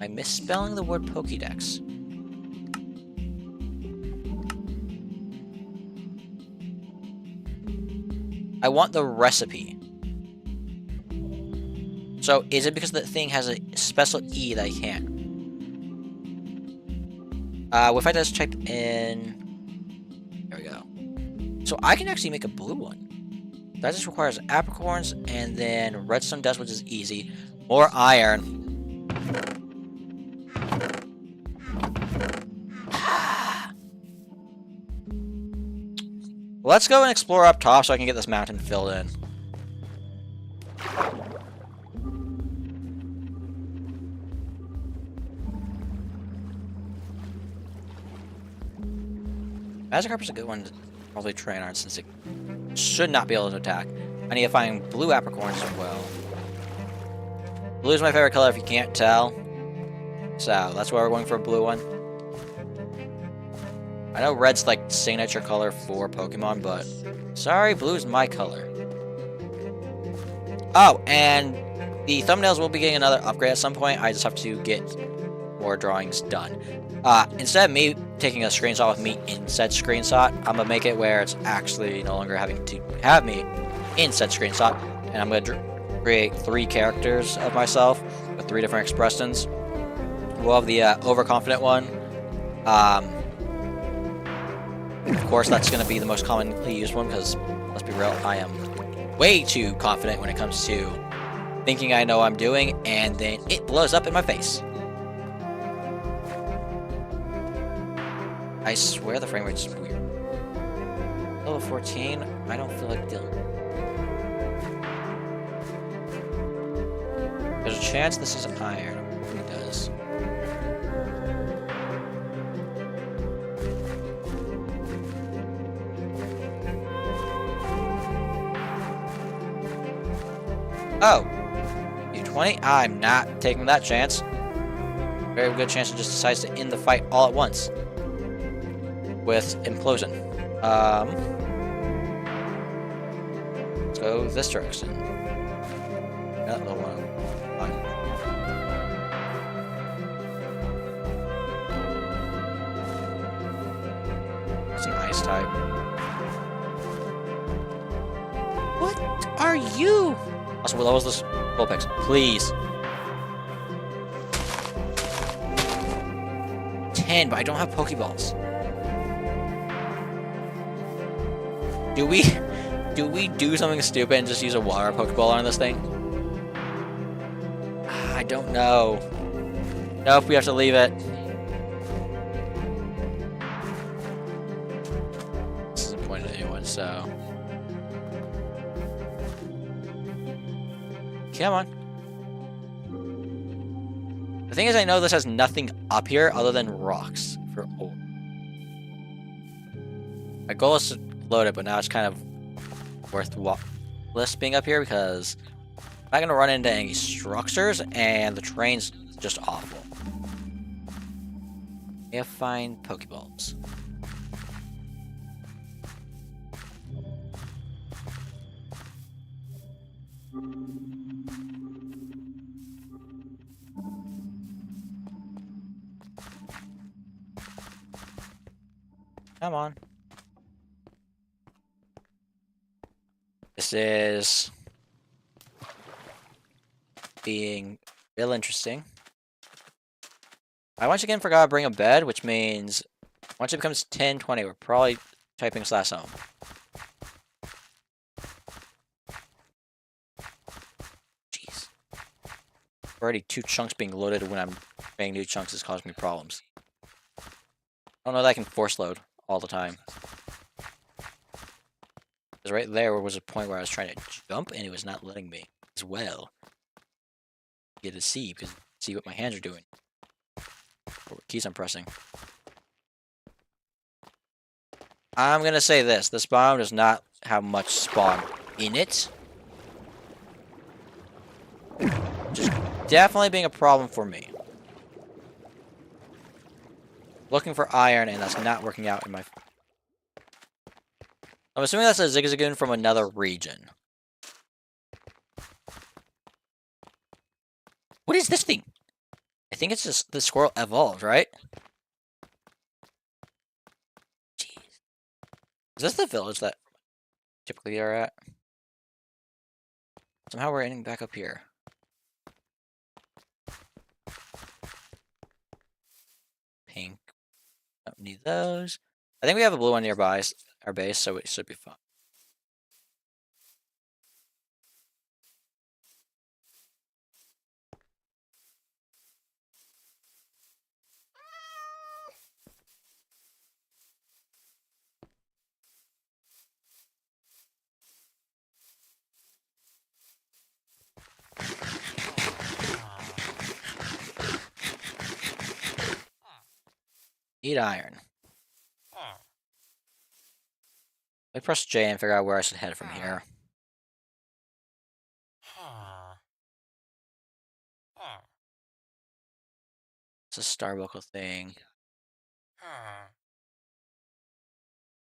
I'm misspelling the word Pokédex. I want the recipe. So, is it because the thing has a special E that I can't? If I just checked in... There we go. So, I can actually make a blue one. That just requires apricorns and then redstone dust, which is easy. More iron. Let's go and explore up top so I can get this mountain filled in. Magikarp is a good one to probably train on since it should not be able to attack. I need to find blue apricorns as well. Blue is my favorite color if you can't tell. So that's why we're going for a blue one. I know red's like signature color for Pokemon, but sorry, blue's my color. Oh, and the thumbnails will be getting another upgrade at some point. I just have to get more drawings done. Instead of me taking a screenshot with me in said screenshot, I'm gonna make it where it's actually no longer having to have me in said screenshot, and I'm gonna create 3 characters of myself with 3 different expressions. We'll have the overconfident one. Of course, that's going to be the most commonly used one because, let's be real, I am way too confident when it comes to thinking I know what I'm doing, and then it blows up in my face. I swear the frame rate's weird. Level 14, I don't feel like dealing. There's a chance this is iron. It does. Oh, U20? I'm not taking that chance. Very good chance it just decides to end the fight all at once. with implosion. Let's go this direction. That little one. Fine. That's an ice type. What are you? Also, what was this? Vulpix, please. 10, but I don't have Pokeballs. Do we do something stupid and just use a water Pokeball on this thing? I don't know. Nope, we have to leave it. This isn't pointing at anyone, so. Come on. The thing is, I know this has nothing up here other than rocks for ore. My goal is to load it, but now it's kind of worthless being up here because I'm not going to run into any structures and the terrain's just awful. I have to find Pokeballs. Come on. This is being real interesting. I once again forgot to bring a bed, which means once it becomes 10:20, we're probably typing /home. Jeez. Already 2 chunks being loaded when I'm banging new chunks is causing me problems. I don't know that I can force load all the time. Because right there was a point where I was trying to jump and it was not letting me as well. Get to see, because see what my hands are doing. Or what keys I'm pressing. I'm gonna say this. This biome does not have much spawn in it. Which is definitely being a problem for me. Looking for iron, and that's not working out in my... I'm assuming that's a Zigzagoon from another region. What is this thing? I think it's just the squirrel evolved, right? Jeez. Is this the village that typically are at? Somehow we're ending back up here. Pink. Don't need those. I think we have a blue one nearby our base, so it should be fun. Need iron. Let me press J and figure out where I should head from here. It's a Starbuckle thing.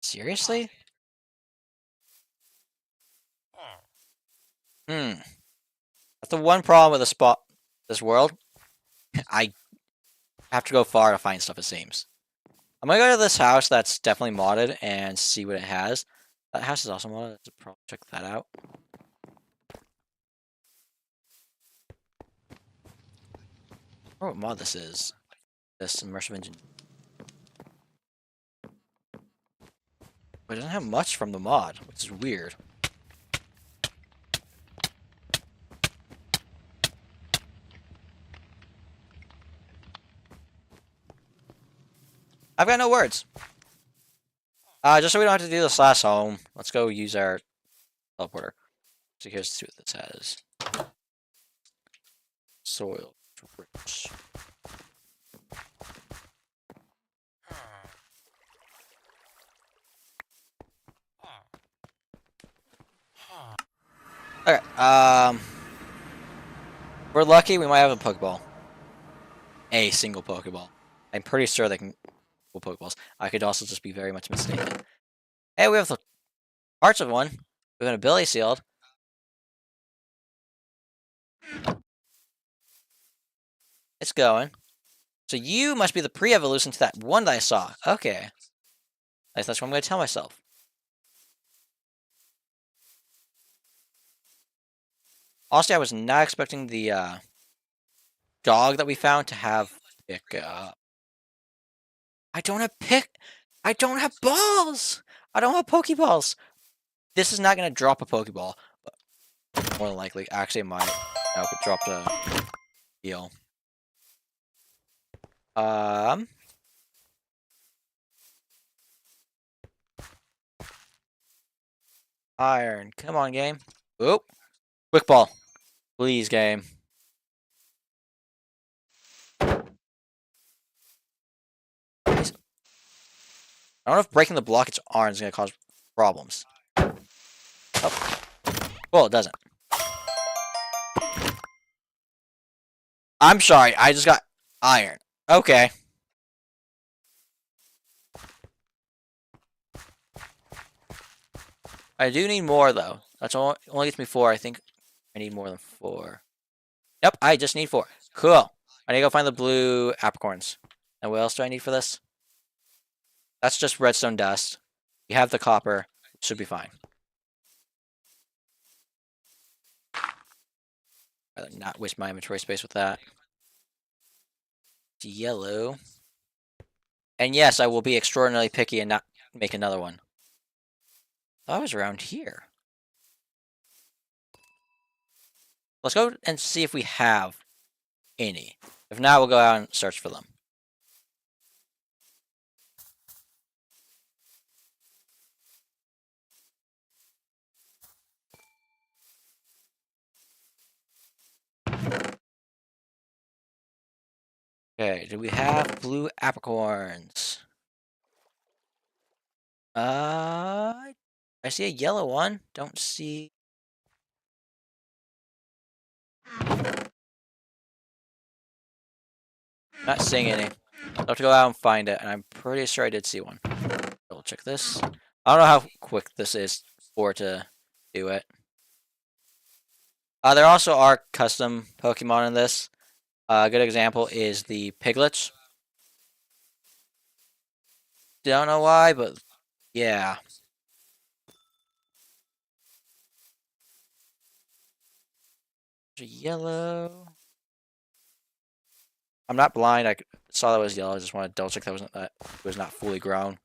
Seriously? That's the one problem with this world. I have to go far to find stuff, it seems. I'm gonna go to this house that's definitely modded and see what it has. That house is also modded. Let's probably check that out. I don't know what mod this is. This immersive engine. But it doesn't have much from the mod, which is weird. I've got no words. Just so we don't have to do this /home, let's go use our teleporter. So here's to see what this has. Soil rich. Okay, we're lucky we might have a Pokeball. A single Pokeball. I'm pretty sure they can Pokeballs. I could also just be very much mistaken. Hey, we have the parts of one. We have an ability sealed. It's going. So you must be the pre-evolution to that one that I saw. Okay. That's what I'm going to tell myself. Also, I was not expecting the dog that we found to have pick up. I don't have I don't have balls! I don't have Pokeballs! This is not going to drop a Pokeball. But more than likely. Actually, it might. No, it dropped a heal. Iron. Come on, game. Oop. Quick ball. Please, game. I don't know if breaking the block its arm is going to cause problems. Oh. Well, it doesn't. I'm sorry, I just got iron. Okay. I do need more, though. That's only gets me 4. I think I need more than 4. Yep, I just need 4. Cool. I need to go find the blue apricorns. And what else do I need for this? That's just redstone dust. We have the copper. Should be fine. I'd not waste my inventory space with that. It's yellow. And yes, I will be extraordinarily picky and not make another one. I was around here. Let's go and see if we have any. If not, we'll go out and search for them. Okay, do we have blue apricorns? I see a yellow one. Don't see. Not seeing any. I'll have to go out and find it, and I'm pretty sure I did see one. Double check this. I don't know how quick this is for to do it. There also are custom Pokemon in this. A good example is the Piglets. Don't know why, but yeah. There's a yellow. I'm not blind. I saw that was yellow. I just want to double check that it was not fully grown.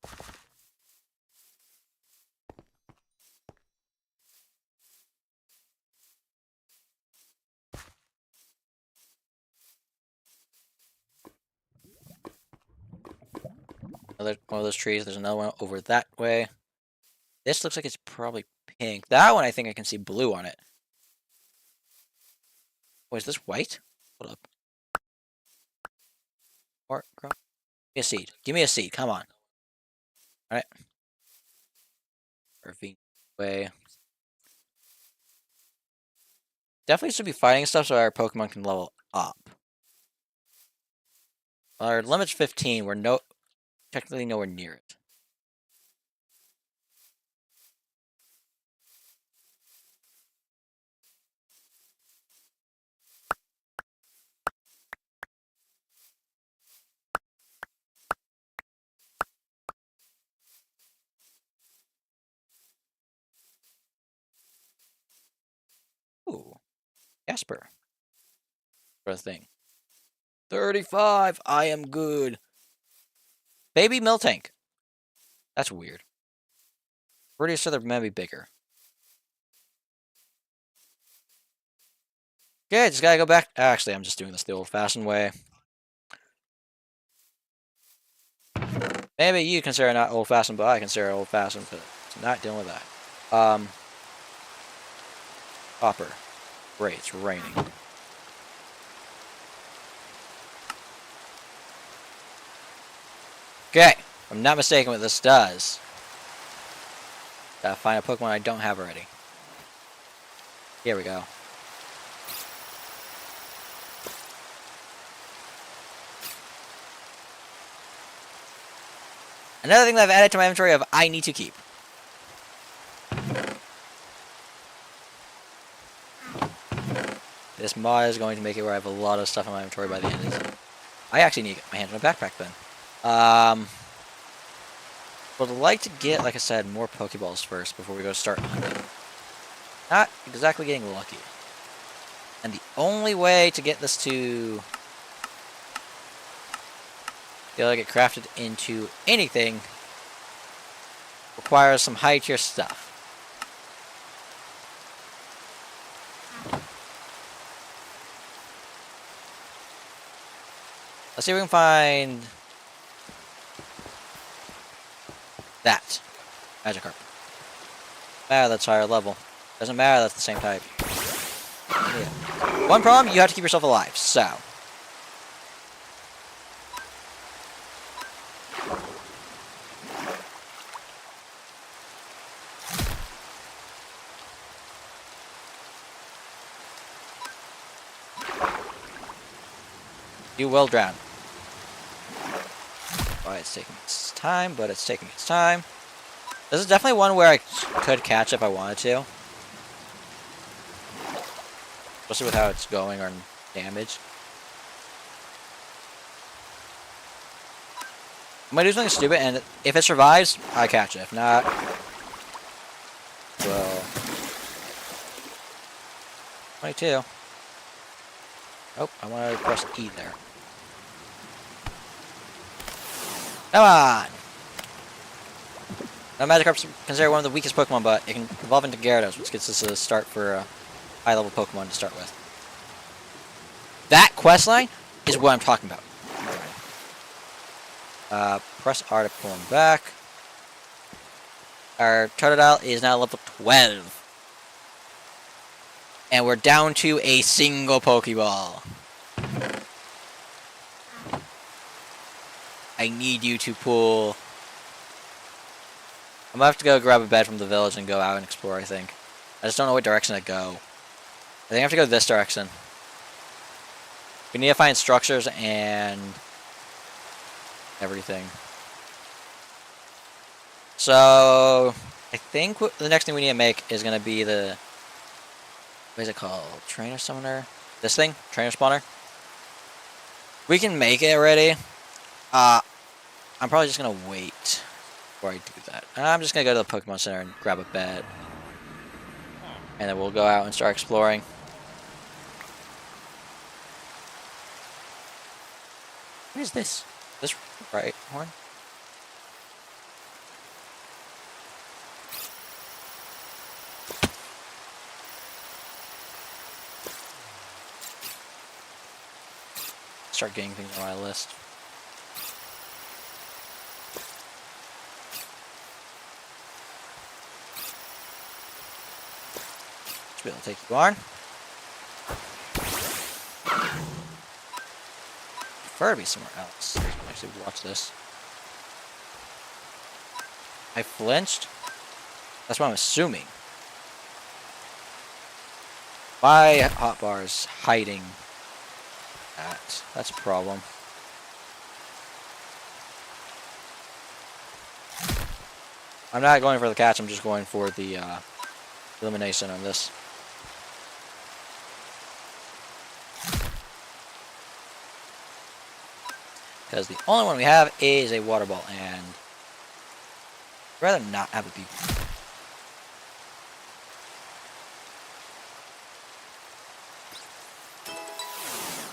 Another one of those trees. There's another one over that way. This looks like it's probably pink. That one I think I can see blue on it. Oh, is this white? Hold up. Or give me a seed. Give me a seed. Come on. Alright. Ravine way. Definitely should be fighting stuff so our Pokemon can level up. Our limit's 15. We're technically nowhere near it. Ooh. Jasper. For a thing. 35! I am good. Baby Miltank. That's weird. Pretty sure they're maybe bigger. Okay, just gotta go back. Actually, I'm just doing this the old-fashioned way. Maybe you consider it not old-fashioned, but I consider it old-fashioned, but it's not dealing with that. Copper. Great, it's raining. Okay, if I'm not mistaken what this does. Gotta find a Pokemon I don't have already. Here we go. Another thing that I've added to my inventory of I need to keep. This mod is going to make it where I have a lot of stuff in my inventory by the end of this. I actually need to get my hands on a backpack then. But I'd like to get, like I said, more Pokeballs first before we go start hunting. Not exactly getting lucky. And the only way to get this to be able to get crafted into anything requires some high tier stuff. Let's see if we can find that. Magikarp. Matter that's higher level. Doesn't matter that's the same type. Yeah. One problem, you have to keep yourself alive, so. You will drown. Why it's taking its time, but it's taking its time. This is definitely one where I could catch if I wanted to. Especially with how it's going on damage. I'm gonna do something stupid, and if it survives, I catch it. If not, well, 22. Oh, I want to press E there. Come on! Now, Magikarp's considered one of the weakest Pokemon, but it can evolve into Gyarados, which gets us a start for a high-level Pokemon to start with. That questline is what I'm talking about. Press R to pull him back. Our Totodile is now level 12. And we're down to a single Pokeball. I need you to pull. I'm gonna have to go grab a bed from the village and go out and explore, I think. I just don't know what direction to go. I think I have to go this direction. We need to find structures and everything. So, I think the next thing we need to make is going to be the, what is it called? Trainer Summoner? This thing? Trainer Spawner? We can make it already. I'm probably just going to wait before I do that. I'm just going to go to the Pokemon Center and grab a bed. And then we'll go out and start exploring. What is this? This right horn? Start getting things on my list. Should be able to take you on. Prefer to be somewhere else. Actually, watch this. I flinched. That's what I'm assuming. My hotbar is hiding that. That's a problem. I'm not going for the catch. I'm just going for the elimination on this. Because the only one we have is a water ball, and I'd rather not have it be.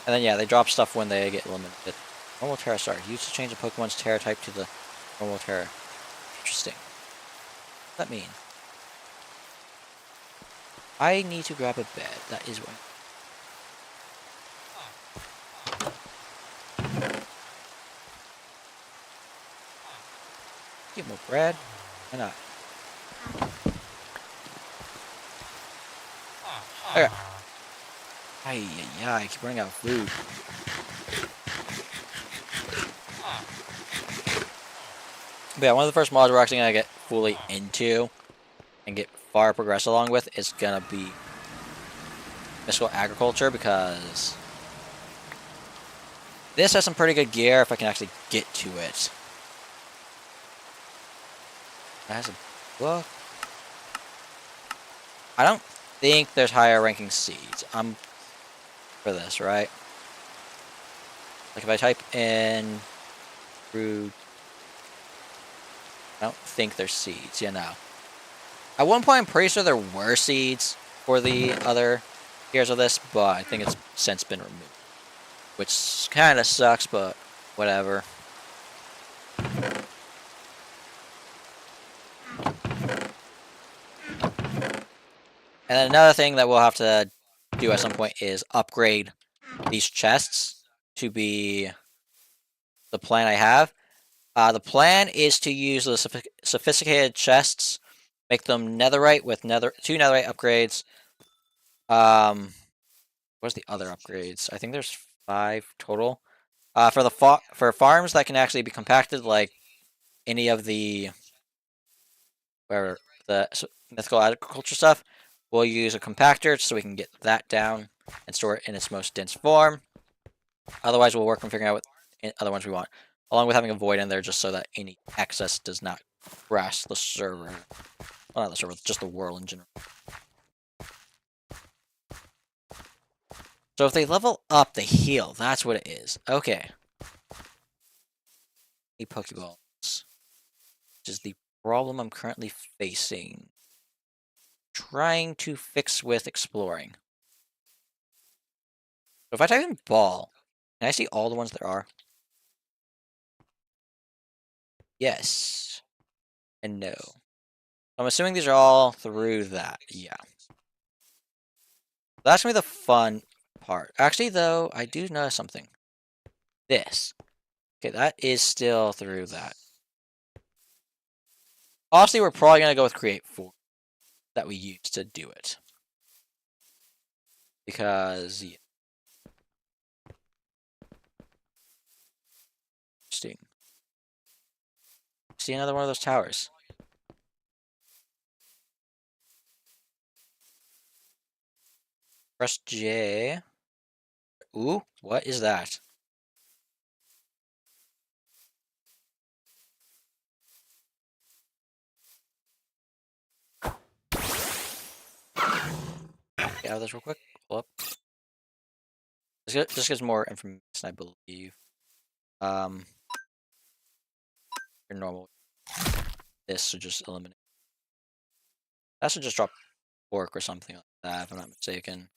And then yeah, they drop stuff when they get limited. Normal Terra Star. Used to change a Pokemon's Terra type to the normal Terra. Interesting. What does that mean? I need to grab a bed. That is what. Get more bread. Why not? Okay. I keep running out of food. But yeah, one of the first mods we're actually gonna get fully into and get far progressed along with is gonna be mystical agriculture, because this has some pretty good gear if I can actually get to it. It has a book. I don't think there's higher ranking seeds. I'm for this, right? Like if I type in fruit, I don't think there's seeds. Yeah, no. At one point, I'm pretty sure there were seeds for the other tiers of this, but I think it's since been removed. Which kind of sucks, but whatever. And then another thing that we'll have to do at some point is upgrade these chests to be the plan I have. The plan is to use the sophisticated chests, make them netherite with two netherite upgrades. What's the other upgrades? I think there's 5 total. For farms that can actually be compacted, like any of the mythical agriculture stuff, we'll use a compactor so we can get that down and store it in its most dense form. Otherwise, we'll work on figuring out what other ones we want, along with having a void in there just so that any excess does not crash the server. Well, not the server, just the world in general. So if they level up, they heal. That's what it is. Okay. 8 Pokeballs. Which is the problem I'm currently facing. Trying to fix with exploring. So if I type in ball, can I see all the ones there are? Yes. And no. I'm assuming these are all through that. Yeah. That's gonna be the fun part. Actually, though, I do notice something. This. Okay, that is still through that. Honestly, we're probably gonna go with create 4 that we use to do it. Because, yeah. Interesting. See another one of those towers. Press J. Ooh, what is that? Get out of this real quick. Pull up. This gives more information, I believe. Your normal. This should just eliminate. That should just drop pork or something like that, if I'm not mistaken.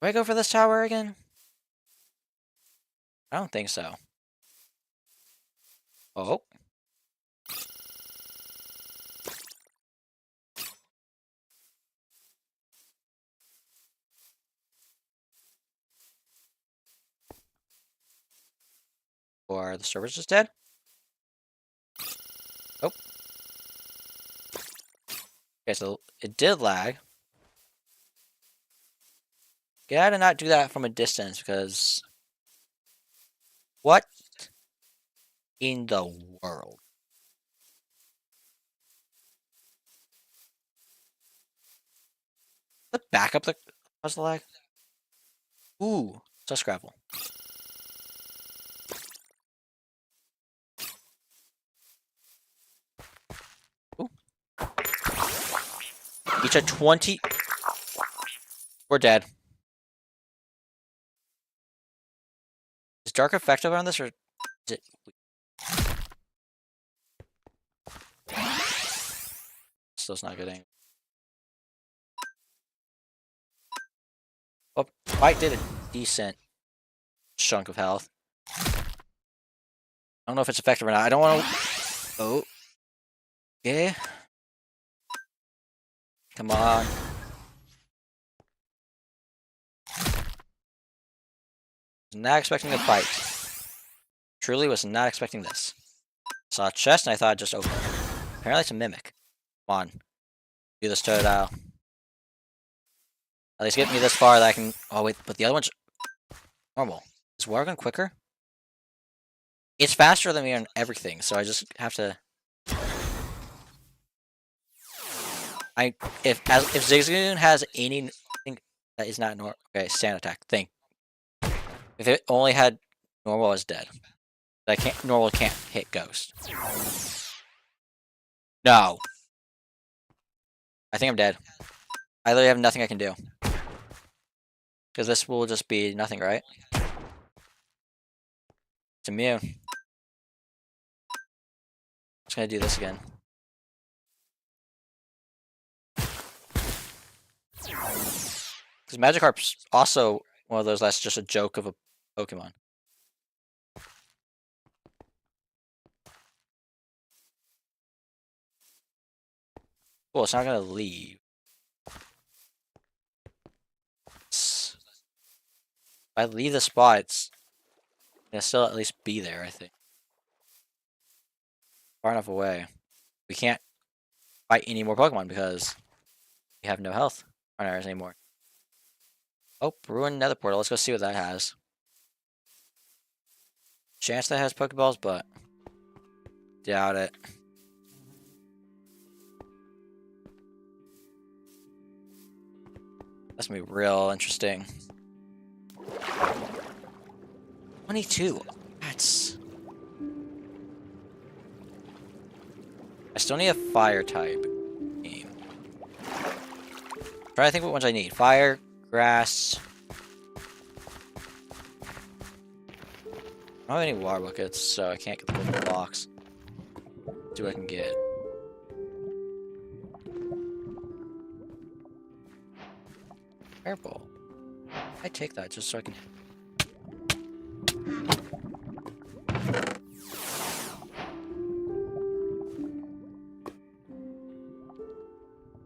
Do I go for this tower again? I don't think so. Oh. Or the server's just dead? Oh. Okay, so it did lag. Gotta not do that from a distance because... What in the world? The backup that caused the lag? Ooh, just gravel. Ooh. Each at 20. We're dead. Is Dark effective on this, or is it... Still's not getting... Oh, Fight did a decent chunk of health. I don't know if it's effective or not. I don't want to... Oh. Yeah. Come on. Was not expecting the fight. Truly was not expecting this. Saw a chest and I thought I'd just open it. Apparently it's a mimic. Come on. Do this Totodile. At least get me this far that I can... Oh wait, but the other one's... normal. Is Wargun quicker? It's faster than me on everything, so I just have to... If Zigzagoon has anything that is not normal... Okay, stand attack. Think. If it only had Normal is dead. Normal can't hit ghost. No. I think I'm dead. I literally have nothing I can do. Because this will just be nothing, right? It's immune. I'm just gonna do this again. Because Magikarp's also one of those that's just a joke of a Pokemon. Cool, it's not gonna leave. If I leave the spot, it's gonna still at least be there, I think. Far enough away. We can't fight any more Pokemon because we have no health on ours anymore. Oh, ruined Nether Portal. Let's go see what that has. Chance that has Pokeballs, but doubt it. That's gonna be real interesting. 22. That's... I still need a fire type game. Trying to think what ones I need. Fire, grass. I don't have any water buckets, so I can't get the golden blocks. See what I can get. Fireball. I take that just so I can.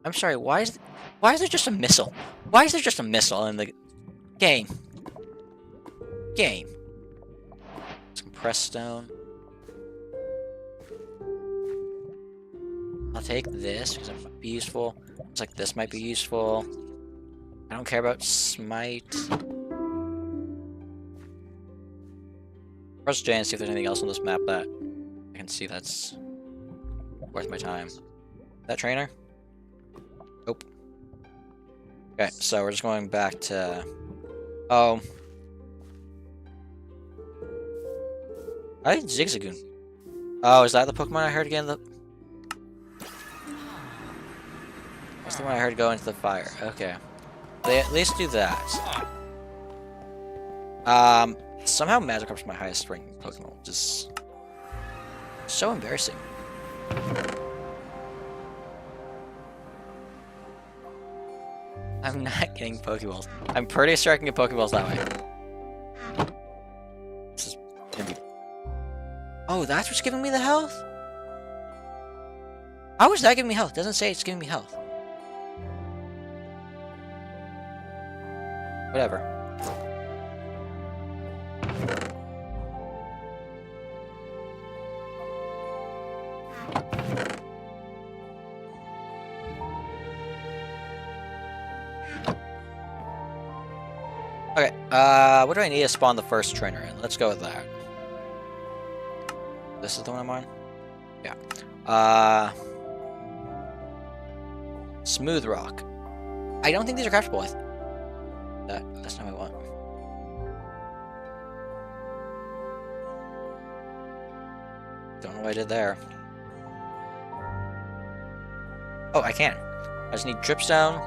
I'm sorry, why is there just a missile? Why is there just a missile in the game? Some press stone. I'll take this because it might be useful. Looks like this might be useful. I don't care about smite. Press J and see if there's anything else on this map that I can see that's worth my time. That trainer? Nope. Okay, so we're just going back to... Oh. I did Zigzagoon. Oh, is that the Pokemon I heard again? That's the one I heard go into the fire. Okay. They at least do that. Somehow Magikarp's my highest ranking Pokemon, which is so embarrassing. I'm not getting Pokeballs. I'm pretty sure I can get Pokeballs that way. This is gonna be... Oh, that's what's giving me the health? How is that giving me health? It doesn't say it's giving me health. Whatever. Okay, what do I need to spawn the first trainer in? Let's go with that. This is the one I'm on? Yeah. Smooth Rock. I don't think these are craftable. That's not what I want. Don't know what I did there. Oh, I can. I just need dripstone,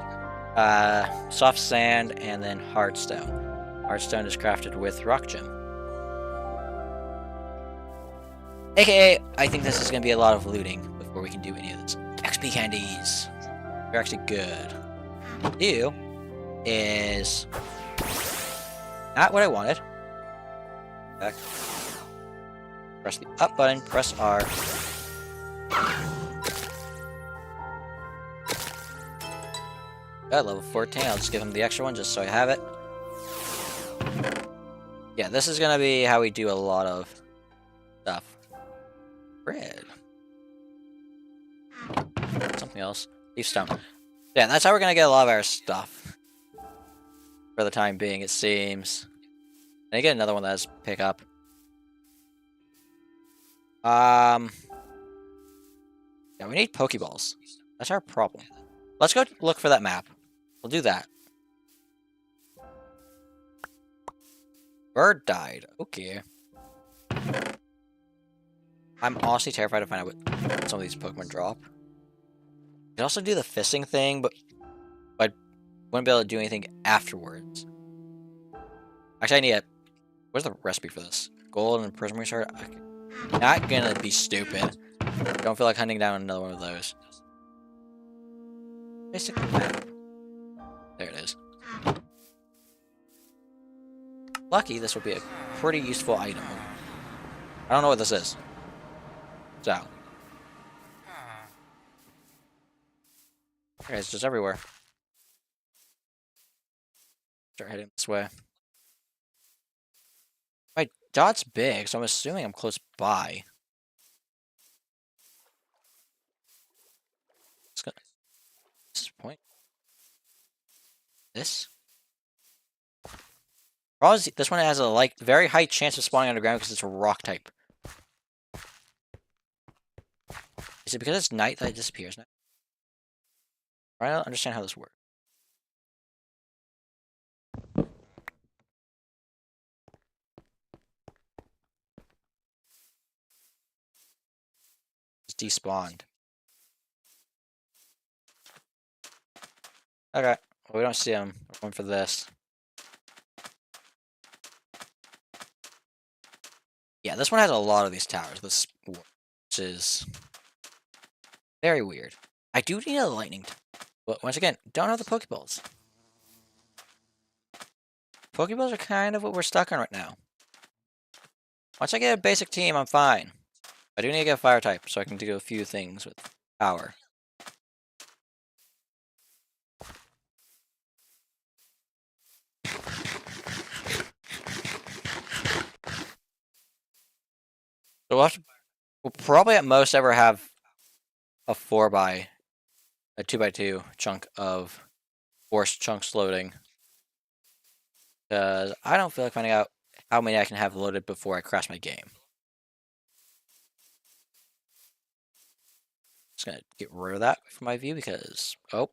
soft sand, and then hardstone. Hardstone is crafted with rock gem. AKA, I think this is going to be a lot of looting before we can do any of this. XP candies. They're actually good. You is not what I wanted. Back. Press the up button, press R. Got level 14. I'll just give him the extra one just so I have it. Yeah, this is gonna be how we do a lot of stuff. Bread. Something else. Leaf stone. Yeah, that's how we're gonna get a lot of our stuff. For the time being, it seems. And I get another one that has pick up. Yeah, we need Pokeballs. That's our problem. Let's go look for that map. We'll do that. Bird died. Okay. I'm honestly terrified to find out what some of these Pokemon drop. You can also do the fisting thing, but I wouldn't be able to do anything afterwards. Actually, I need a... Where's the recipe for this? Gold and Prism Restart? Okay. Not gonna be stupid. Don't feel like hunting down another one of those. Basically, there it is. Lucky, this will be a pretty useful item. I don't know what this is. So. Okay, it's just everywhere. Start heading this way. My dot's big, so I'm assuming I'm close by. This point. This? Probably this one has a very high chance of spawning underground because it's a rock type. Is it because it's night that it disappears now? I don't understand how this works. It's despawned. Okay, well, we don't see him. We're going for this. Yeah, this one has a lot of these towers, which is very weird. I do need a lightning, but once again, don't have the Pokeballs. Pokeballs are kind of what we're stuck on right now. Once I get a basic team, I'm fine. I do need to get a fire type, so I can do a few things with power. So we'll probably at most ever have a 2x2 chunk of forced chunks loading. Because I don't feel like finding out how many I can have loaded before I crash my game. Just gonna get rid of that from my view because, oh.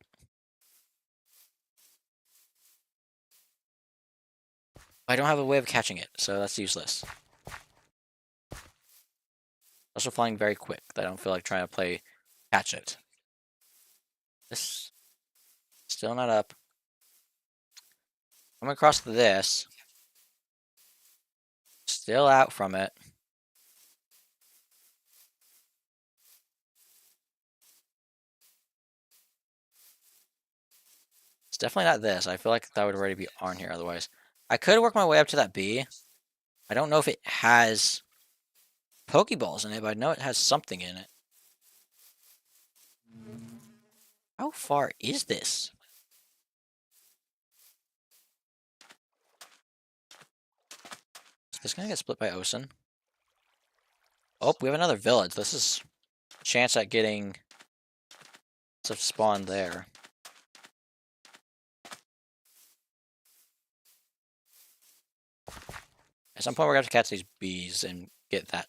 I don't have a way of catching it, so that's useless. Also flying very quick. I don't feel like trying to catch it. This still not up. I'm across this. Still out from it. It's definitely not this. I feel like that would already be on here otherwise. I could work my way up to that B. I don't know if it has Pokeballs in it, but I know it has something in it. How far is this? Is this gonna get split by Ocean? Oh, we have another village. This is a chance at getting stuff spawned there. At some point, we're going to have to catch these bees and get that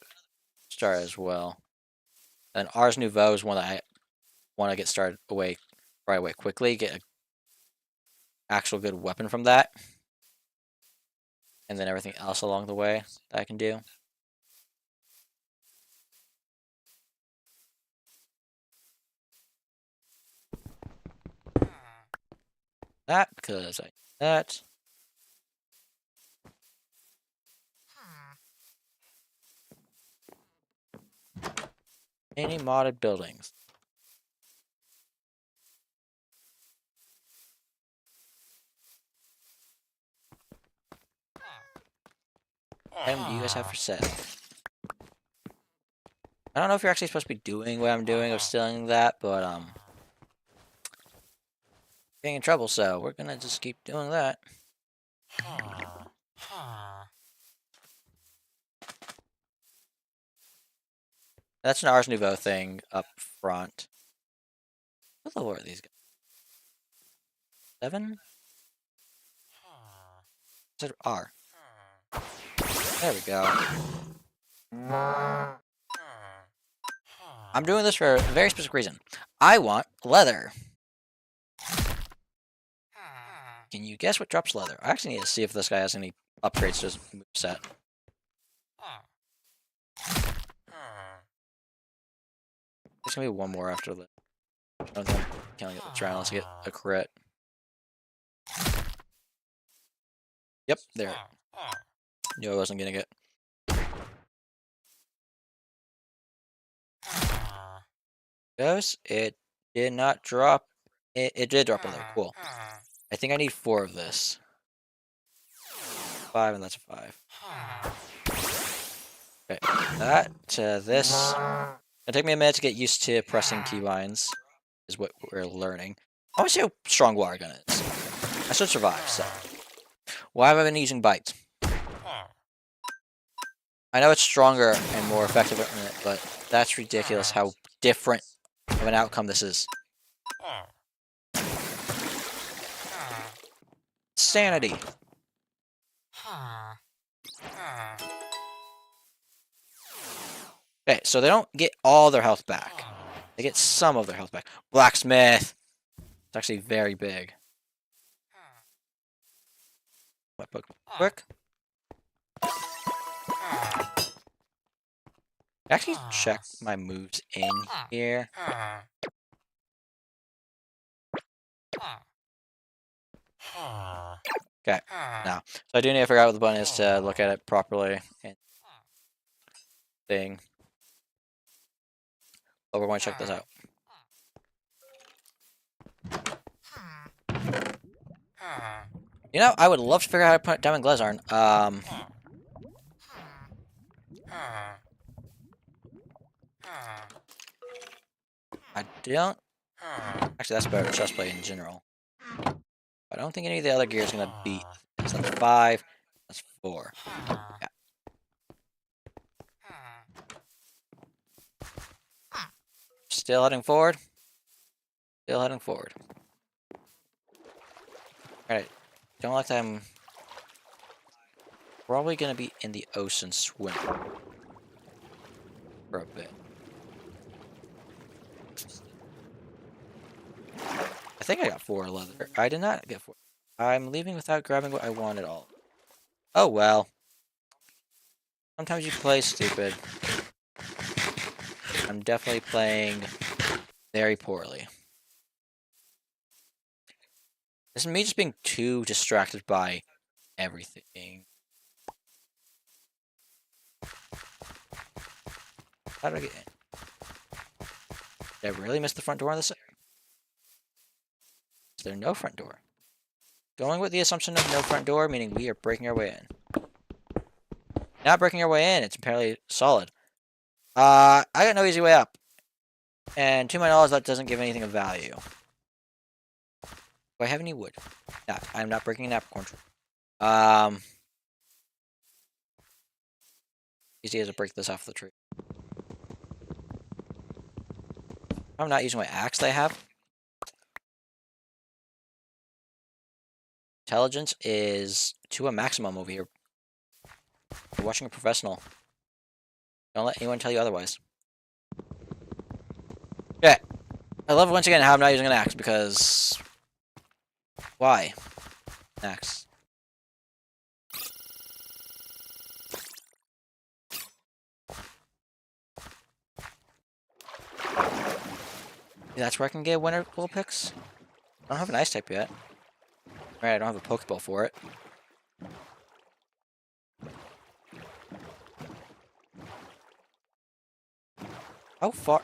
star as well. And Ars Nouveau is one that I want to get started right away quickly. Get an actual good weapon from that. And then everything else along the way that I can do. That, because I that. Any modded buildings. What do you guys have for sale? I don't know if you're actually supposed to be doing what I'm doing of stealing that, but getting in trouble, so we're gonna just keep doing that. That's an Ars Nouveau thing up front. What level are these guys? 7? Is it R? There we go. I'm doing this for a very specific reason. I want leather. Can you guess what drops leather? I actually need to see if this guy has any upgrades to his moveset. gonna be one more after the. I don't think I'm killing it this round unless I get a crit. Yep, there. Knew I wasn't gonna get. Goes. It did not drop. It did drop another. Cool. I think I need 4 of this. 5, and that's a 5. Okay, that to this. It'll take me a minute to get used to pressing keybinds, is what we're learning. I want to see how strong water gun is. I should survive, so. Why have I been using bite? I know it's stronger and more effective, but that's ridiculous how different of an outcome this is. Sanity. Okay, so they don't get all their health back. They get some of their health back. Blacksmith. It's actually very big. What book? Quick. Actually, check my moves in here. Okay, now. So I do need to figure out what the button is to look at it properly. And thing. Oh, we're going to check this out. You know, I would love to figure out how to put Diamond Glazarn. I don't. Actually, that's better chest play in general. I don't think any of the other gear is going to beat. So that's 5. That's 4. Yeah. Still heading forward. Still heading forward. Alright. Don't like that I'm probably going to be in the ocean swimming for a bit. I think I got 4 leather. I did not get 4. I'm leaving without grabbing what I wanted all. Oh well. Sometimes you play stupid. I'm definitely playing very poorly. This is me just being too distracted by everything. How do I get in? Did I really miss the front door on this? Is there no front door? Going with the assumption of no front door, meaning we are breaking our way in. Not breaking our way in, it's apparently solid. I got no easy way up. And to my knowledge, that doesn't give anything of value. Do I have any wood? No, I'm not breaking an apricorn tree. Easy as to break this off the tree. I'm not using my axe that I have. Intelligence is to a maximum over here. You're watching a professional. Don't let anyone tell you otherwise. Okay. I love once again how I'm not using an axe because... Why? Axe. That's where I can get winter wool picks? I don't have an ice type yet. Alright, I don't have a Pokeball for it. How far?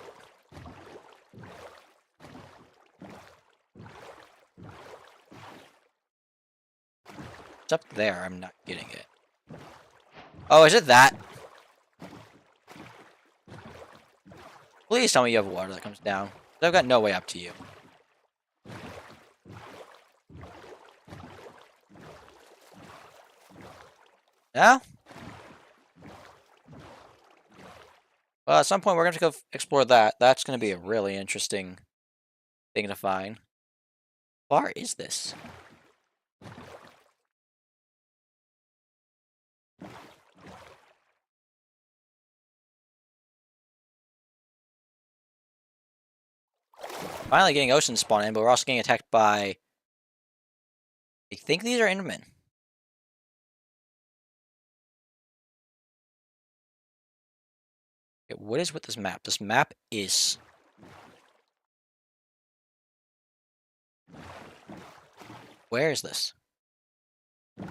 It's up there. I'm not getting it. Oh, is it that? Please tell me you have water that comes down. I've got no way up to you. Yeah? Well, at some point we're going to go explore that. That's going to be a really interesting thing to find. How far is this? Finally getting ocean spawn in, but we're also getting attacked by... I think these are Endermen. Okay, what is with this map? This map is Where is this? In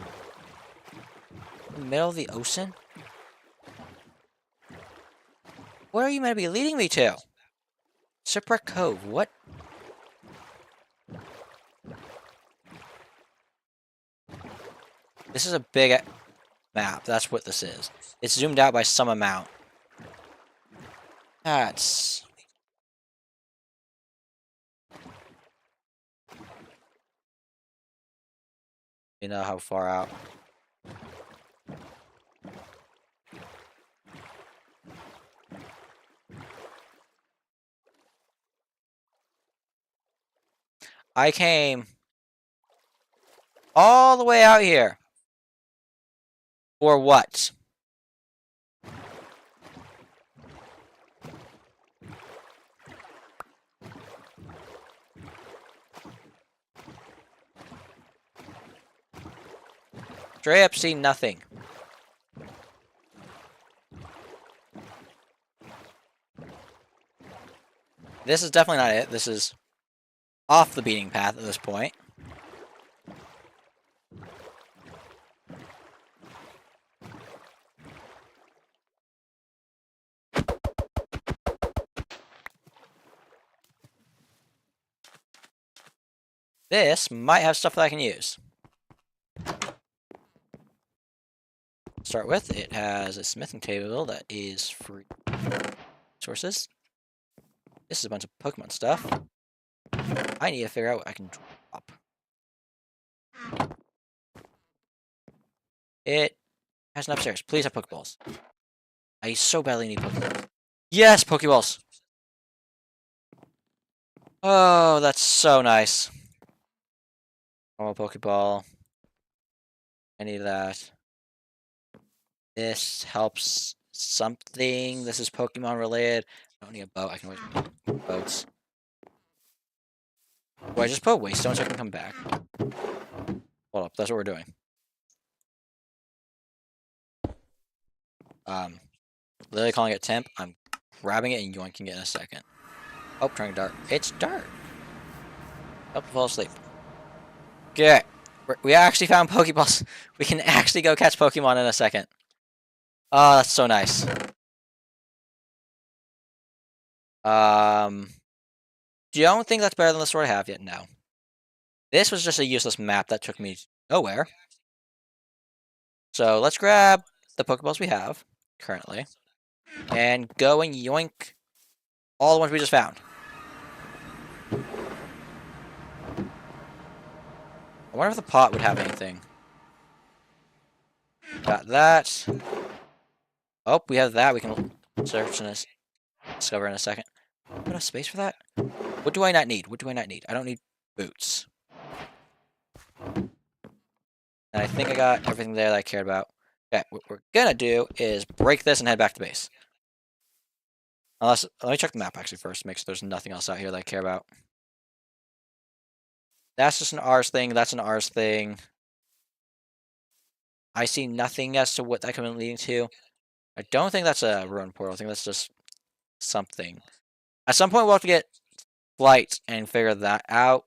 the middle of the ocean? Where are you meant to be leading me to? Shipwreck Cove, what? This is a big map, that's what this is. It's zoomed out by some amount. That's... You know how far out. I came all the way out here. For what? Straight up see nothing. This is definitely not it. This is off the beating path at this point. This might have stuff that I can use. Start with, it has a smithing table that is free. Sources. This is a bunch of Pokemon stuff. I need to figure out what I can drop. It has an upstairs. Please have Pokeballs. I so badly need Pokeballs. Yes, Pokeballs! Oh, that's so nice. Normal Pokeball. I need that. This helps something. This is Pokemon related. I don't need a boat. I can always boats. Do I just put waste stone so I can come back? Hold up, that's what we're doing. Literally calling it temp. I'm grabbing it and yoinking it in a second. Oh, trying dart. It's dart. Help fall asleep. Okay. We actually found Pokeballs. We can actually go catch Pokemon in a second. Oh, that's so nice. Don't think that's better than the sword I have yet. No. This was just a useless map that took me nowhere. So let's grab the Pokeballs we have currently and go and yoink all the ones we just found. I wonder if the pot would have anything. Got that. Oh, we have that. We can search and discover in a second. Enough space for that? What do I not need? What do I not need? I don't need boots. And I think I got everything there that I cared about. Okay, what we're gonna do is break this and head back to base. Unless, let me check the map actually first, make sure there's nothing else out here that I care about. That's just an R's thing, that's an R's thing. I see nothing as to what that could be leading to. I don't think that's a ruin portal, I think that's just something. At some point we'll have to get flight and figure that out.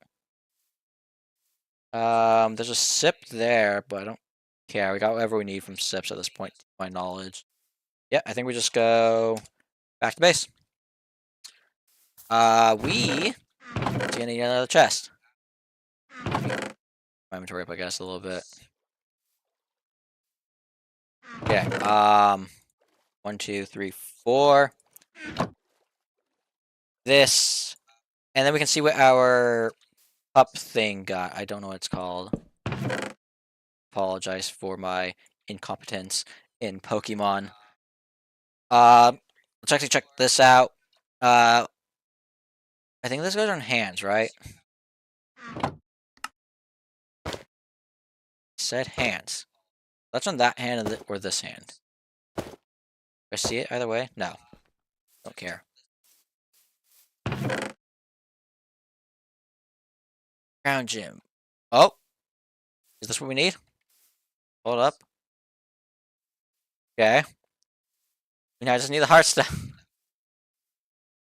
There's a sip there, but I don't care. We got whatever we need from sips at this point, to my knowledge. Yeah, I think we just go back to base. We gonna need another chest. My inventory up, I guess, a little bit. Okay, 1, 2, 3, 4. This, and then we can see what our up thing got. I don't know what it's called. Apologize for my incompetence in Pokemon. Let's actually check this out. I think this goes on hands, right? Said hands. That's on that hand or this hand. Do I see it either way? No. Don't care. Ground gym. Oh! Is this what we need? Hold up. Okay. We now just need the heart stuff.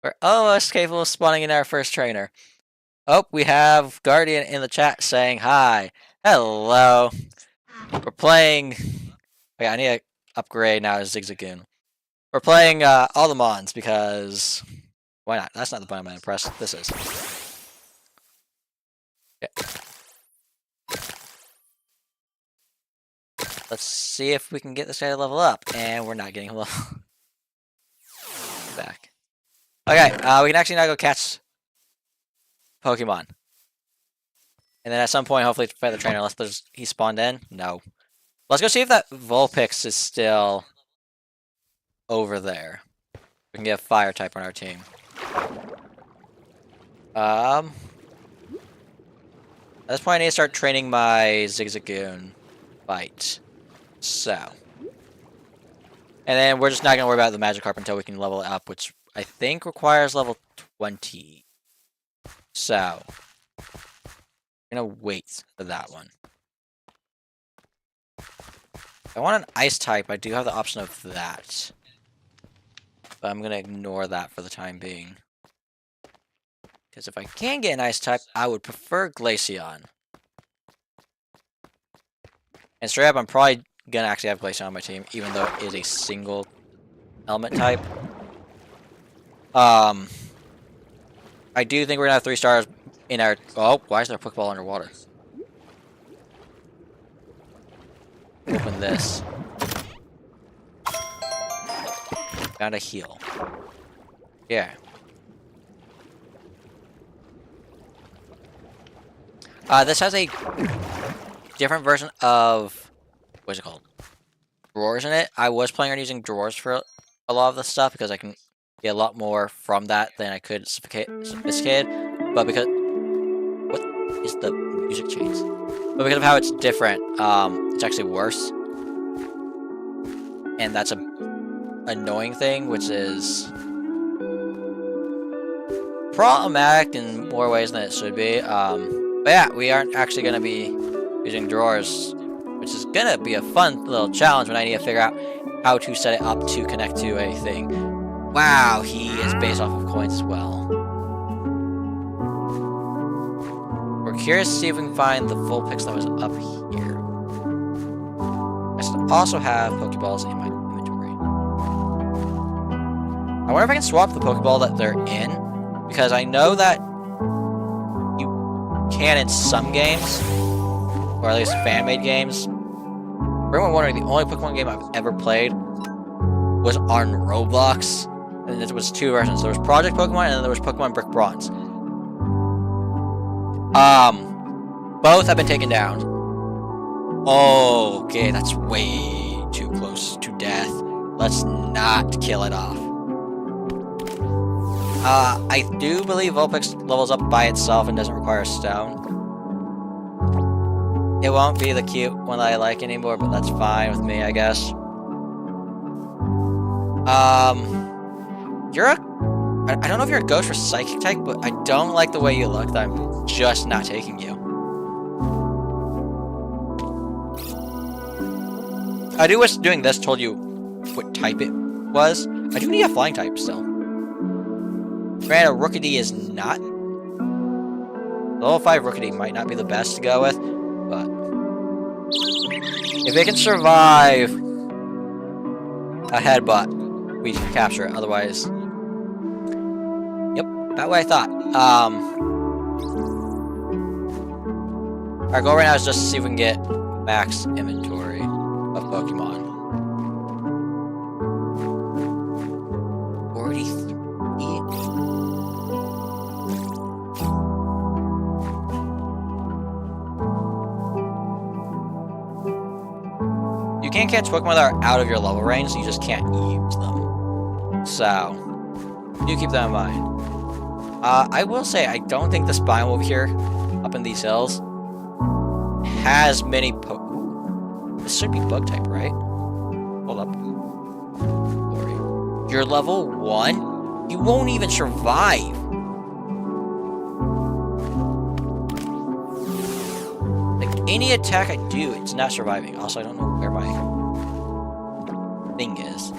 We're almost capable of spawning in our first trainer. Oh, we have Guardian in the chat saying hi. Hello. We're playing. Okay, I need to upgrade now to Zigzagoon. We're playing All The Mons because why not? That's not the button I'm gonna press. This is. Okay. Let's see if we can get this guy to level up, and we're not getting him level back. Okay, we can actually now go catch Pokemon. And then at some point, hopefully, fight the trainer, unless he spawned in. No. Let's go see if that Vulpix is still over there. We can get a fire type on our team. At this point, I need to start training my Zigzagoon fight. So. And then we're just not going to worry about the Magikarp until we can level it up, which I think requires level 20. So. I'm going to wait for that one. If I want an Ice type, I do have the option of that. But I'm going to ignore that for the time being. Because if I can get an Ice type, I would prefer Glaceon. And straight up, I'm probably going to actually have Glaceon on my team, even though it is a single element type. I do think we're going to have 3 stars in our... Oh, why is there a Pokeball underwater? Open this. Gotta heal. Yeah. This has a different version of... What's it called? Drawers in it. I was planning on using drawers for a lot of the stuff because I can get a lot more from that than I could sophisticated. But because... What is the music chains? But because of how it's different, it's actually worse. And that's a annoying thing, which is problematic in more ways than it should be. But yeah, we aren't actually going to be using drawers, which is going to be a fun little challenge when I need to figure out how to set it up to connect to a thing. Wow, he is based off of coins as well. We're curious to see if we can find the Vulpix that was up here. I still also have Pokeballs in my inventory. I wonder if I can swap the Pokeball that they're in, because I know that you can in some games, or at least fan-made games. For anyone wondering, the only Pokemon game I've ever played was on Roblox, and it was 2 versions. There was Project Pokemon, and then there was Pokemon Brick Bronze. Both have been taken down. Oh, okay, that's way too close to death. Let's not kill it off. I do believe Vulpix levels up by itself and doesn't require a stone. It won't be the cute one that I like anymore, but that's fine with me, I guess. You're a... I don't know if you're a ghost or psychic type, but I don't like the way you look that I'm just not taking you. I do wish doing this told you what type it was. I do need a flying type still. Granted, Rookidee is not. Level 5 Rookidee might not be the best to go with, but if it can survive a headbutt, we can capture it. Otherwise, yep, about what I thought. Our goal right now is just to see if we can get max inventory of Pokemon. 43. You can't catch Pokemon that are out of your level range, so you just can't use them. So, do keep that in mind. I will say, I don't think this biome over here, up in these hills, has many This should be bug type, right? Hold up. You're level 1? You won't even survive. Like, any attack I do, it's not surviving. Also, I don't know where my thing is.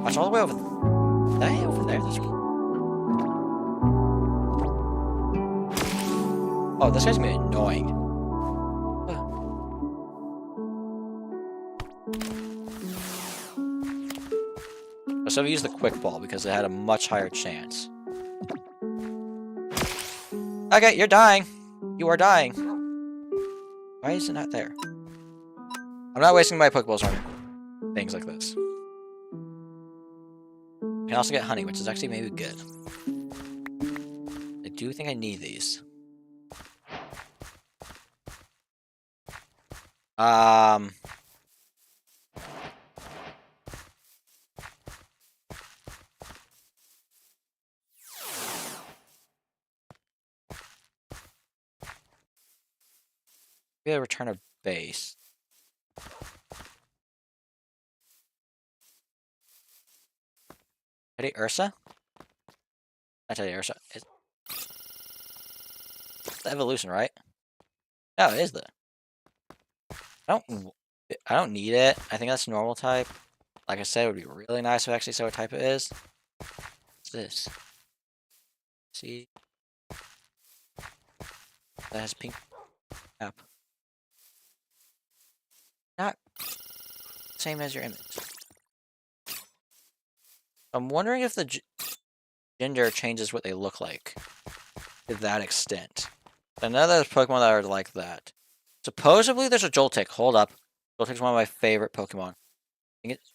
Watch all the way over. Is that over there? Oh, this guy's gonna be annoying. So I use the quick ball because it had a much higher chance. Okay, you're dying. You are dying. Why is it not there? I'm not wasting my Pokeballs on things like this. I can also get honey, which is actually maybe good. I do think I need these. Maybe I'll return a base. Teddy Ursa? Not Teddy Ursa. It's the evolution, right? No, it is the. I don't need it. I think that's normal type. Like I said, it would be really nice if I actually saw what type it is. What's this? See? That has pink cap. Not same as your image. I'm wondering if the gender changes what they look like to that extent. I know there's Pokemon that are like that. Supposedly there's a Joltik. Hold up. Joltik's one of my favorite Pokemon. I think it's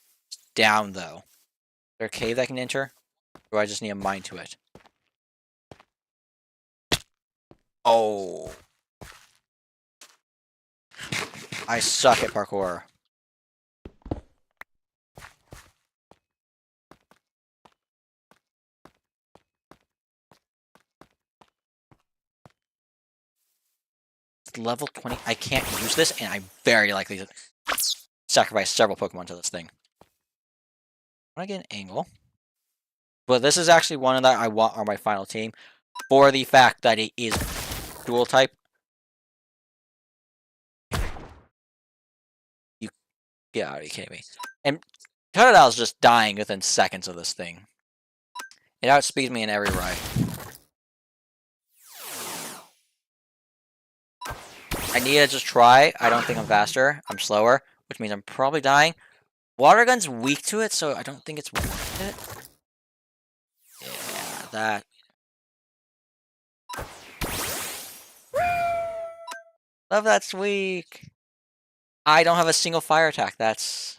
down though. Is there a cave I can enter? Or do I just need a mine to it? Oh. I suck at parkour. It's level 20. I can't use this, and I'm very likely to sacrifice several Pokemon to this thing. I want to get an angle. But this is actually one that I want on my final team for the fact that it is dual type. You get out, are you kidding me? And Totodile is just dying within seconds of this thing. It outspeeds me in every ride. I need to just try. I don't think I'm faster. I'm slower, which means I'm probably dying. Water Gun's weak to it, so I don't think it's worth it. Yeah, that. Love that's weak. I don't have a single fire attack. That's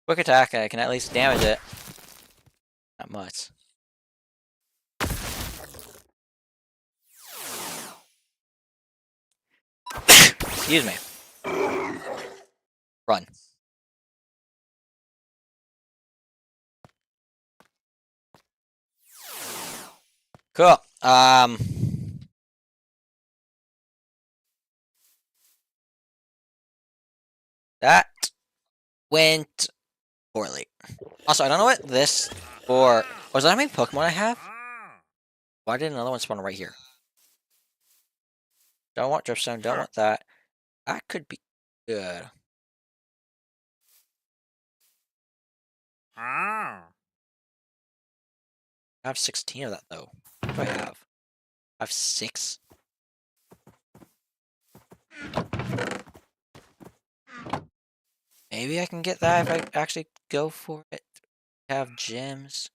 quick attack. I can at least damage it. Not much. Excuse me. Run. Cool. That went poorly. Also, I don't know what this or was that how many Pokemon I have? Why did another one spawn right here? Don't want Dripstone, don't want that. That could be good. I have 16 of that though. What do I have? I have 6. Maybe I can get that if I actually go for it. Have gyms.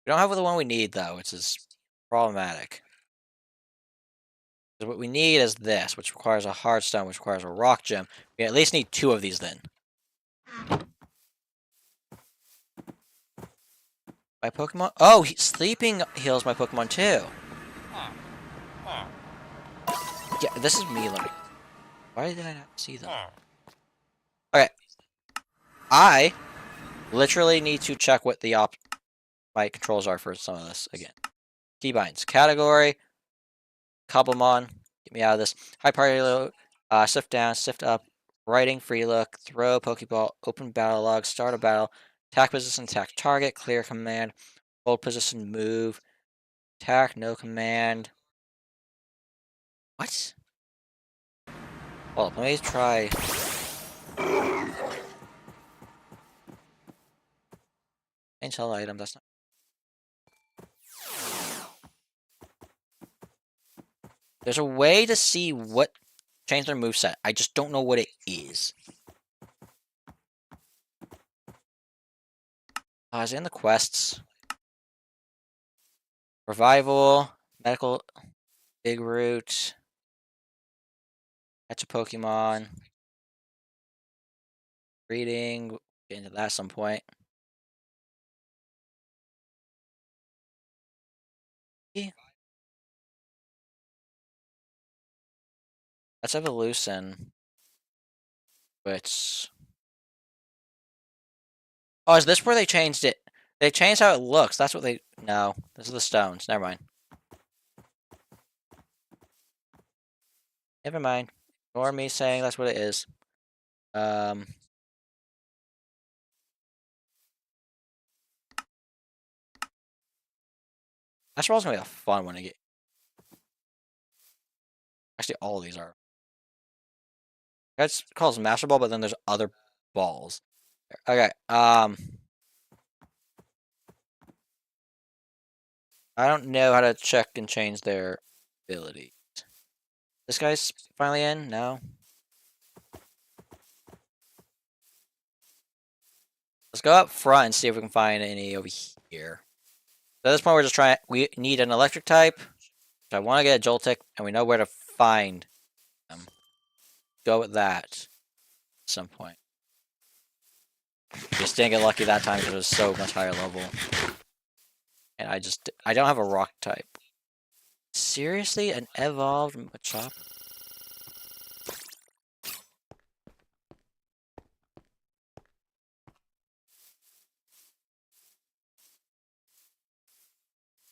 We don't have the one we need though, which is problematic. What we need is this, which requires a hard stone, which requires a rock gem. We at least need 2 of these then. My Pokemon. Oh, sleeping heals my Pokemon too. Yeah, this is me learning. Why did I not see them? Okay. I literally need to check what the my controls are for some of this again. Keybinds. Category. Cobblemon. Get me out of this. High party load. Sift down, sift up. Writing, free look. Throw, Pokeball. Open battle log. Start a battle. Attack position, attack target. Clear command. Hold position, move. Attack, no command. What? Hold up, let me try. Change hell item, that's not... There's a way to see what... Change their moveset. I just don't know what it is. Is it in the quests? Revival, medical, big root, catch a Pokemon, breeding, we'll get into that at some point. That's evolution, which... Oh, is this where they changed it? They changed how it looks. That's what they... No, this is the stones. Never mind. Never mind. Ignore me saying that's what it is. Master Ball's gonna be a fun one to get. Actually, all of these are. That's calls Master Ball, but then there's other balls. Okay. I don't know how to check and change their abilities. This guy's finally in? No. Let's go up front and see if we can find any over here. So at this point, we're just trying. We need an electric type. So I want to get a Joltik, and we know where to find them. Go with that at some point. Just didn't get lucky that time because it was so much higher level. And I don't have a rock type. Seriously? An evolved Machop?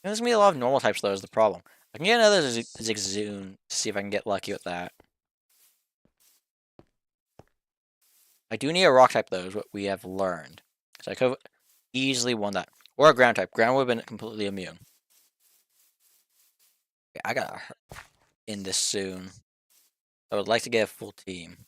There's gonna be a lot of normal types though, is the problem. I can get another Zigzagoon to see if I can get lucky with that. I do need a rock type though, is what we have learned. So I could have easily won that. Or a ground type. Ground would have been completely immune. Okay, I gotta end this soon. I would like to get a full team.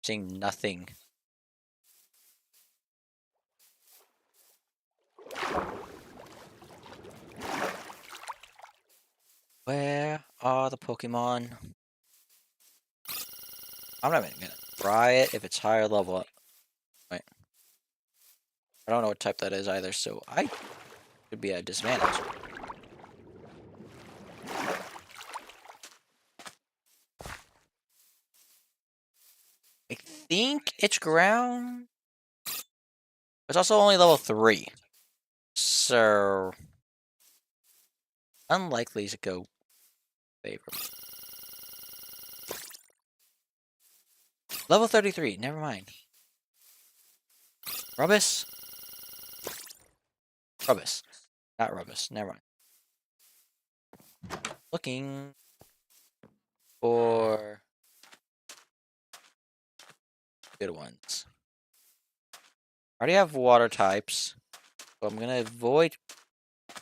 Seeing nothing. Where are the Pokemon? I'm not even gonna try it if it's higher level. Wait. I don't know what type that is either, so I could be at a disadvantage. I think it's ground. It's also only level 3. So unlikely to go favorable. Level 33, never mind. Rubbish? Rubbish. Not rubbish, never mind. Looking for good ones. I already have water types, so I'm gonna avoid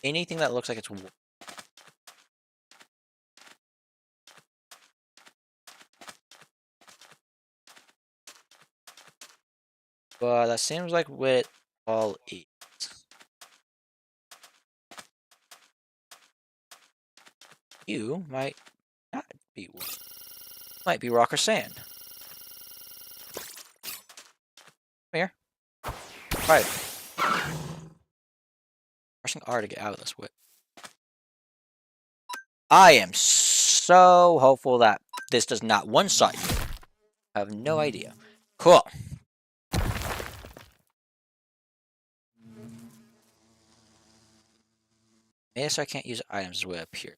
anything that looks like it's water. But that seems like what it all is. You might not be one. Might be rock or sand. Come here. Right. Pressing R to get out of this whip. I am so hopeful that this does not one-shot you. I have no idea. Cool. Maybe so I can't use items way up here.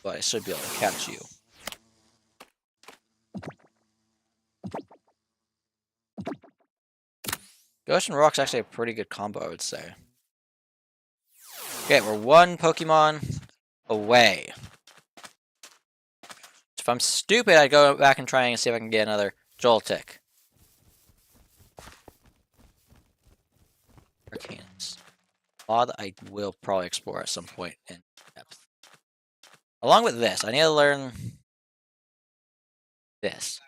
But I should be able to catch you. Ghost and Rock's actually a pretty good combo, I would say. Okay, we're one Pokemon away. If I'm stupid, I'd go back and try and see if I can get another Joltik. Hurricanes. law that I will probably explore at some point in depth. Along with this, I need to learn this.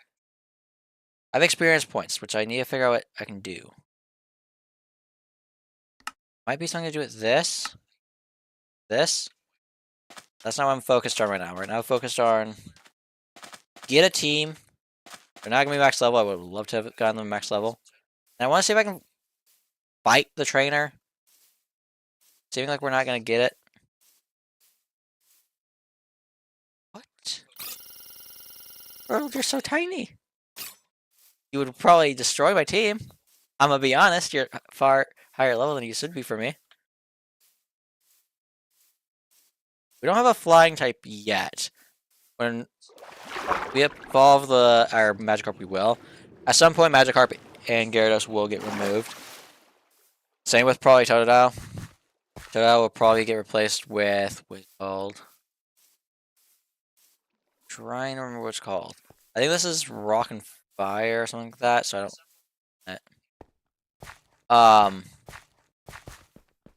I have experience points, which I need to figure out what I can do. Might be something to do with this. This. That's not what I'm focused on right now. Right now I'm focused on get a team. They're not going to be max level. I would love to have gotten them max level. And I want to see if I can fight the trainer. Seeming like we're not going to get it. What? Bro, you're so tiny. You would probably destroy my team. I'm going to be honest. You're far higher level than you should be for me. We don't have a flying type yet. When we evolve our Magikarp, we will. At some point, Magikarp and Gyarados will get removed. Same with probably Totodile. Totodile will probably get replaced with what's called. Trying to remember what it's called. I think this is Rock and Fire or something like that. So I don't.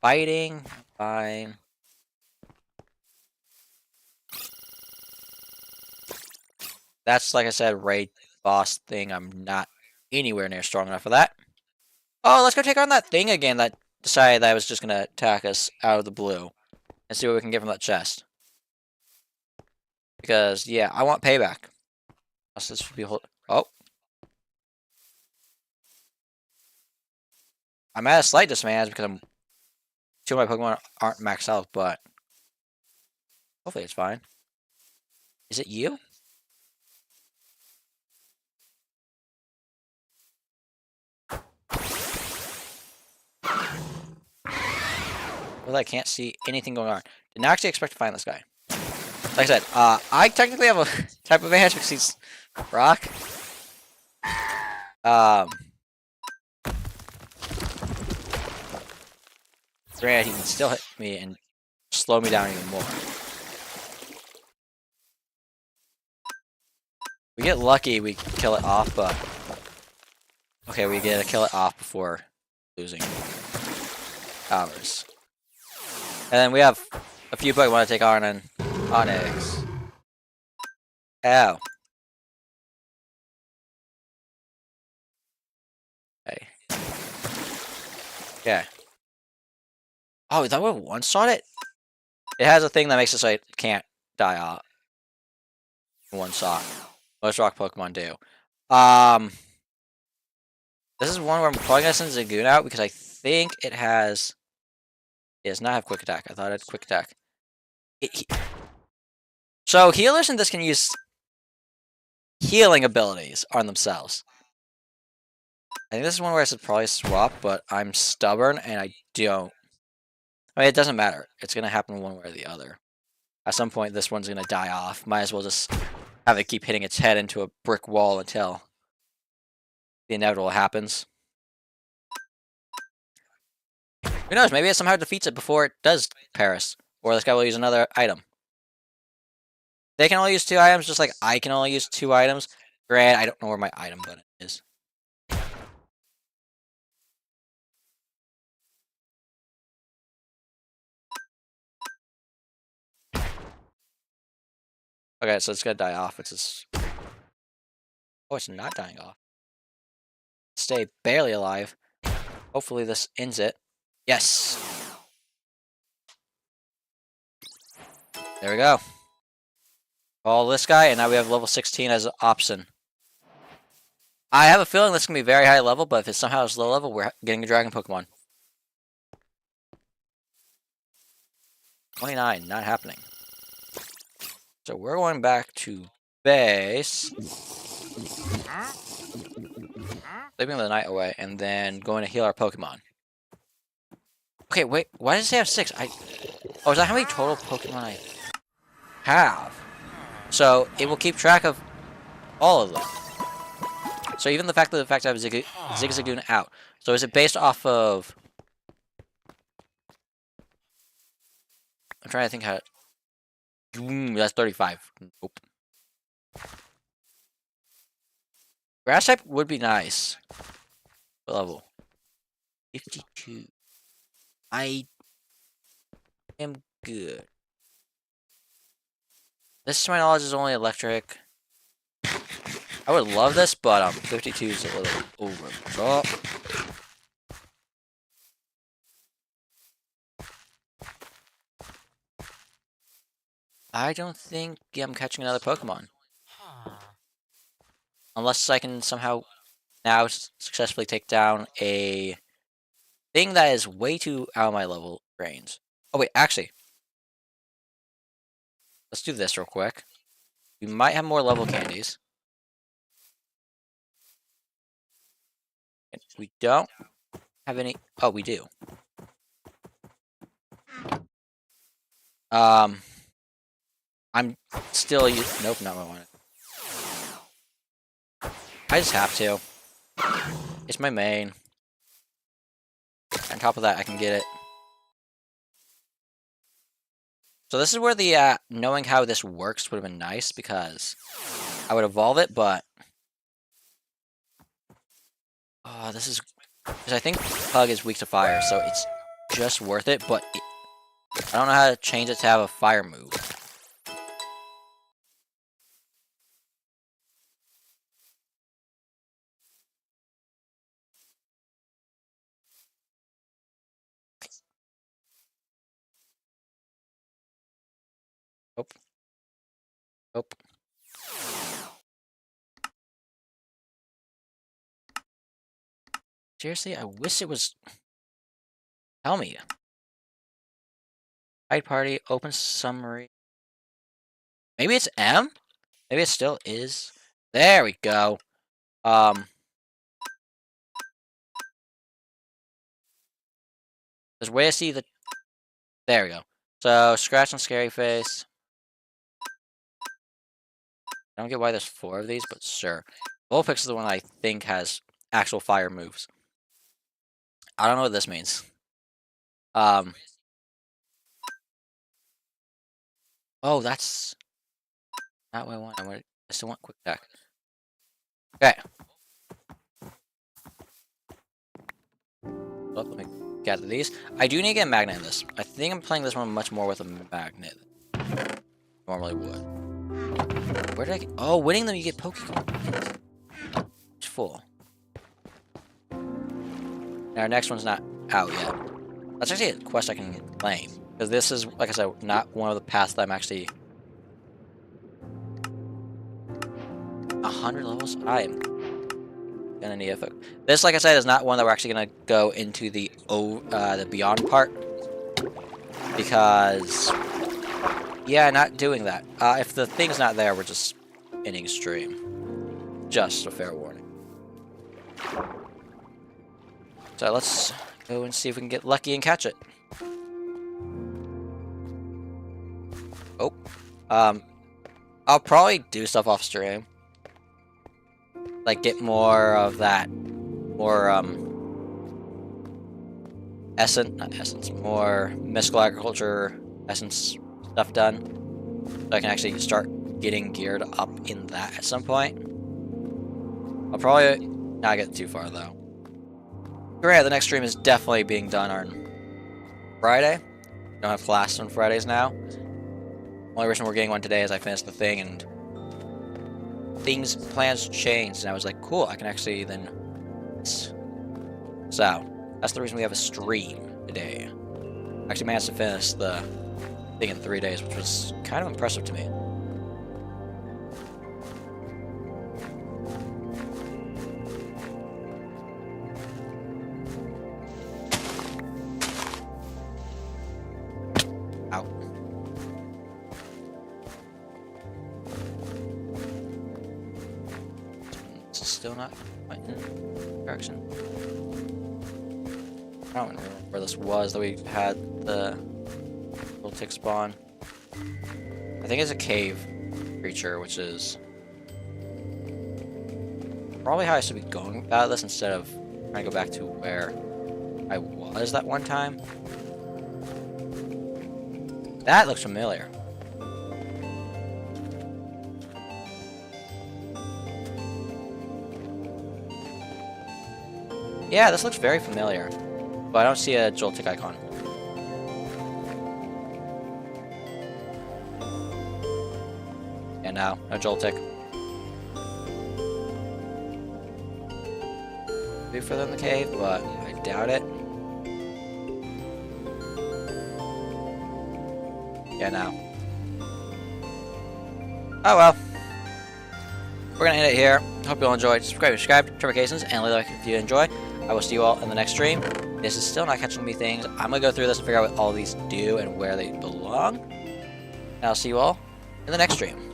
Fighting, fine. That's like I said, raid boss thing. I'm not anywhere near strong enough for that. Oh, let's go take on that thing again that decided that it was just gonna attack us out of the blue. And see what we can get from that chest. Because, yeah, I want payback. This should be oh. I'm at a slight disadvantage because two of my Pokemon aren't maxed out, but hopefully it's fine. Is it you? Well, I can't see anything going on. Did not actually expect to find this guy. Like I said, I technically have a type of advantage because he's rock. Granted, he can still hit me and slow me down even more. We get lucky, we kill it off, but okay, we get to kill it off before losing ours. And then we have a few Pokemon to take on and Onyx. Ow. Okay. Okay. Oh, is that what one-shot it? It has a thing that makes it so it can't die off. One shot. Most rock Pokemon do. This is one where I'm probably gonna send Zagoon out because I think it has. It does not have quick attack. I thought it had quick attack. So healers in this can use healing abilities on themselves. I think this is one where I should probably swap, but I'm stubborn and I don't. I mean, it doesn't matter. It's gonna happen one way or the other. At some point, this one's gonna die off. Might as well just have it keep hitting its head into a brick wall until the inevitable happens. Who knows? Maybe it somehow defeats it before it does Paris. Or this guy will use another item. They can only use 2 items, just like I can only use 2 items. Granted, I don't know where my item button is. Okay, so it's gonna die off. It's just... Oh, it's not dying off. Stay barely alive. Hopefully this ends it. Yes! There we go. Call this guy, and now we have level 16 as an option. I have a feeling this is going to be very high level, but if it somehow is low level, we're getting a dragon Pokemon. 29, not happening. So we're going back to base. Leaving the night away, and then going to heal our Pokemon. Okay, wait, why does it say I have 6? Oh, is that how many total Pokemon I have? So it will keep track of all of them. So even the fact that I have Zigzagoon out. So is it based off of... I'm trying to think how... That's 35. Nope. Grass type would be nice. What level? 52. I am good. This, to my knowledge, is only electric. I would love this, but 52 is a little over the top. I don't think I'm catching another Pokemon. Unless I can somehow now successfully take down a thing that is way too out of my level range. Oh wait, actually, let's do this real quick. We might have more level candies. We don't have any. Oh, we do. I'm still. Nope, not what I wanted. I just have to. It's my main. On top of that, I can get it. So this is where the knowing how this works would have been nice, because I would evolve it, but oh, this is because I think Pug is weak to fire, so it's just worth it. But I don't know how to change it to have a fire move. Nope. Nope. Seriously, I wish it was. Tell me. Hide party, open summary. Maybe it's M? Maybe it still is. There we go. There's a way to see the. There we go. So, Scratch and Scary Face. I don't get why there's 4 of these, but sure. Vulpix is the one I think has actual fire moves. I don't know what this means. Oh, that's not what I want. I still want quick attack. Okay. Well, let me gather these. I do need to get a magnet in this. I think I'm playing this one much more with a magnet than normally would. Where did I get? Oh, winning them you get Pokemon. It's full. Now, our next one's not out yet. That's actually a quest I can claim. Because this is, like I said, not one of the paths that I'm actually... 100 levels? I am gonna need a... This, like I said, is not one that we're actually gonna go into the Beyond part. Because... yeah, not doing that. If the thing's not there, we're just ending stream. Just a fair warning. So let's go and see if we can get lucky and catch it. Oh. I'll probably do stuff off stream. Like get more of that. More, more mystical agriculture essence stuff done. So I can actually start getting geared up in that at some point. I'll probably not get too far though. Granted, the next stream is definitely being done on Friday. We don't have class on Fridays now. Only reason we're getting one today is I finished the thing and plans changed, and I was like, cool, I can actually then. So that's the reason we have a stream today. I actually managed to finish the thing in 3 days, which was kind of impressive to me. Ow. It's still not quite in the direction. I don't remember where this was that we had the little tick spawn. I think it's a cave creature, which is probably how I should be going about this instead of trying to go back to where I was that one time. That looks familiar. Yeah, this looks very familiar. But I don't see a Joltik icon. And now, no Joltik. Be further in the cave, but I doubt it. Yeah, now. Oh well. We're gonna end it here. Hope you all enjoyed. Subscribe, turn notifications, and leave a like if you enjoy. I will see you all in the next stream. This is still not catching me things. I'm gonna go through this and figure out what all these do and where they belong. And I'll see you all in the next stream.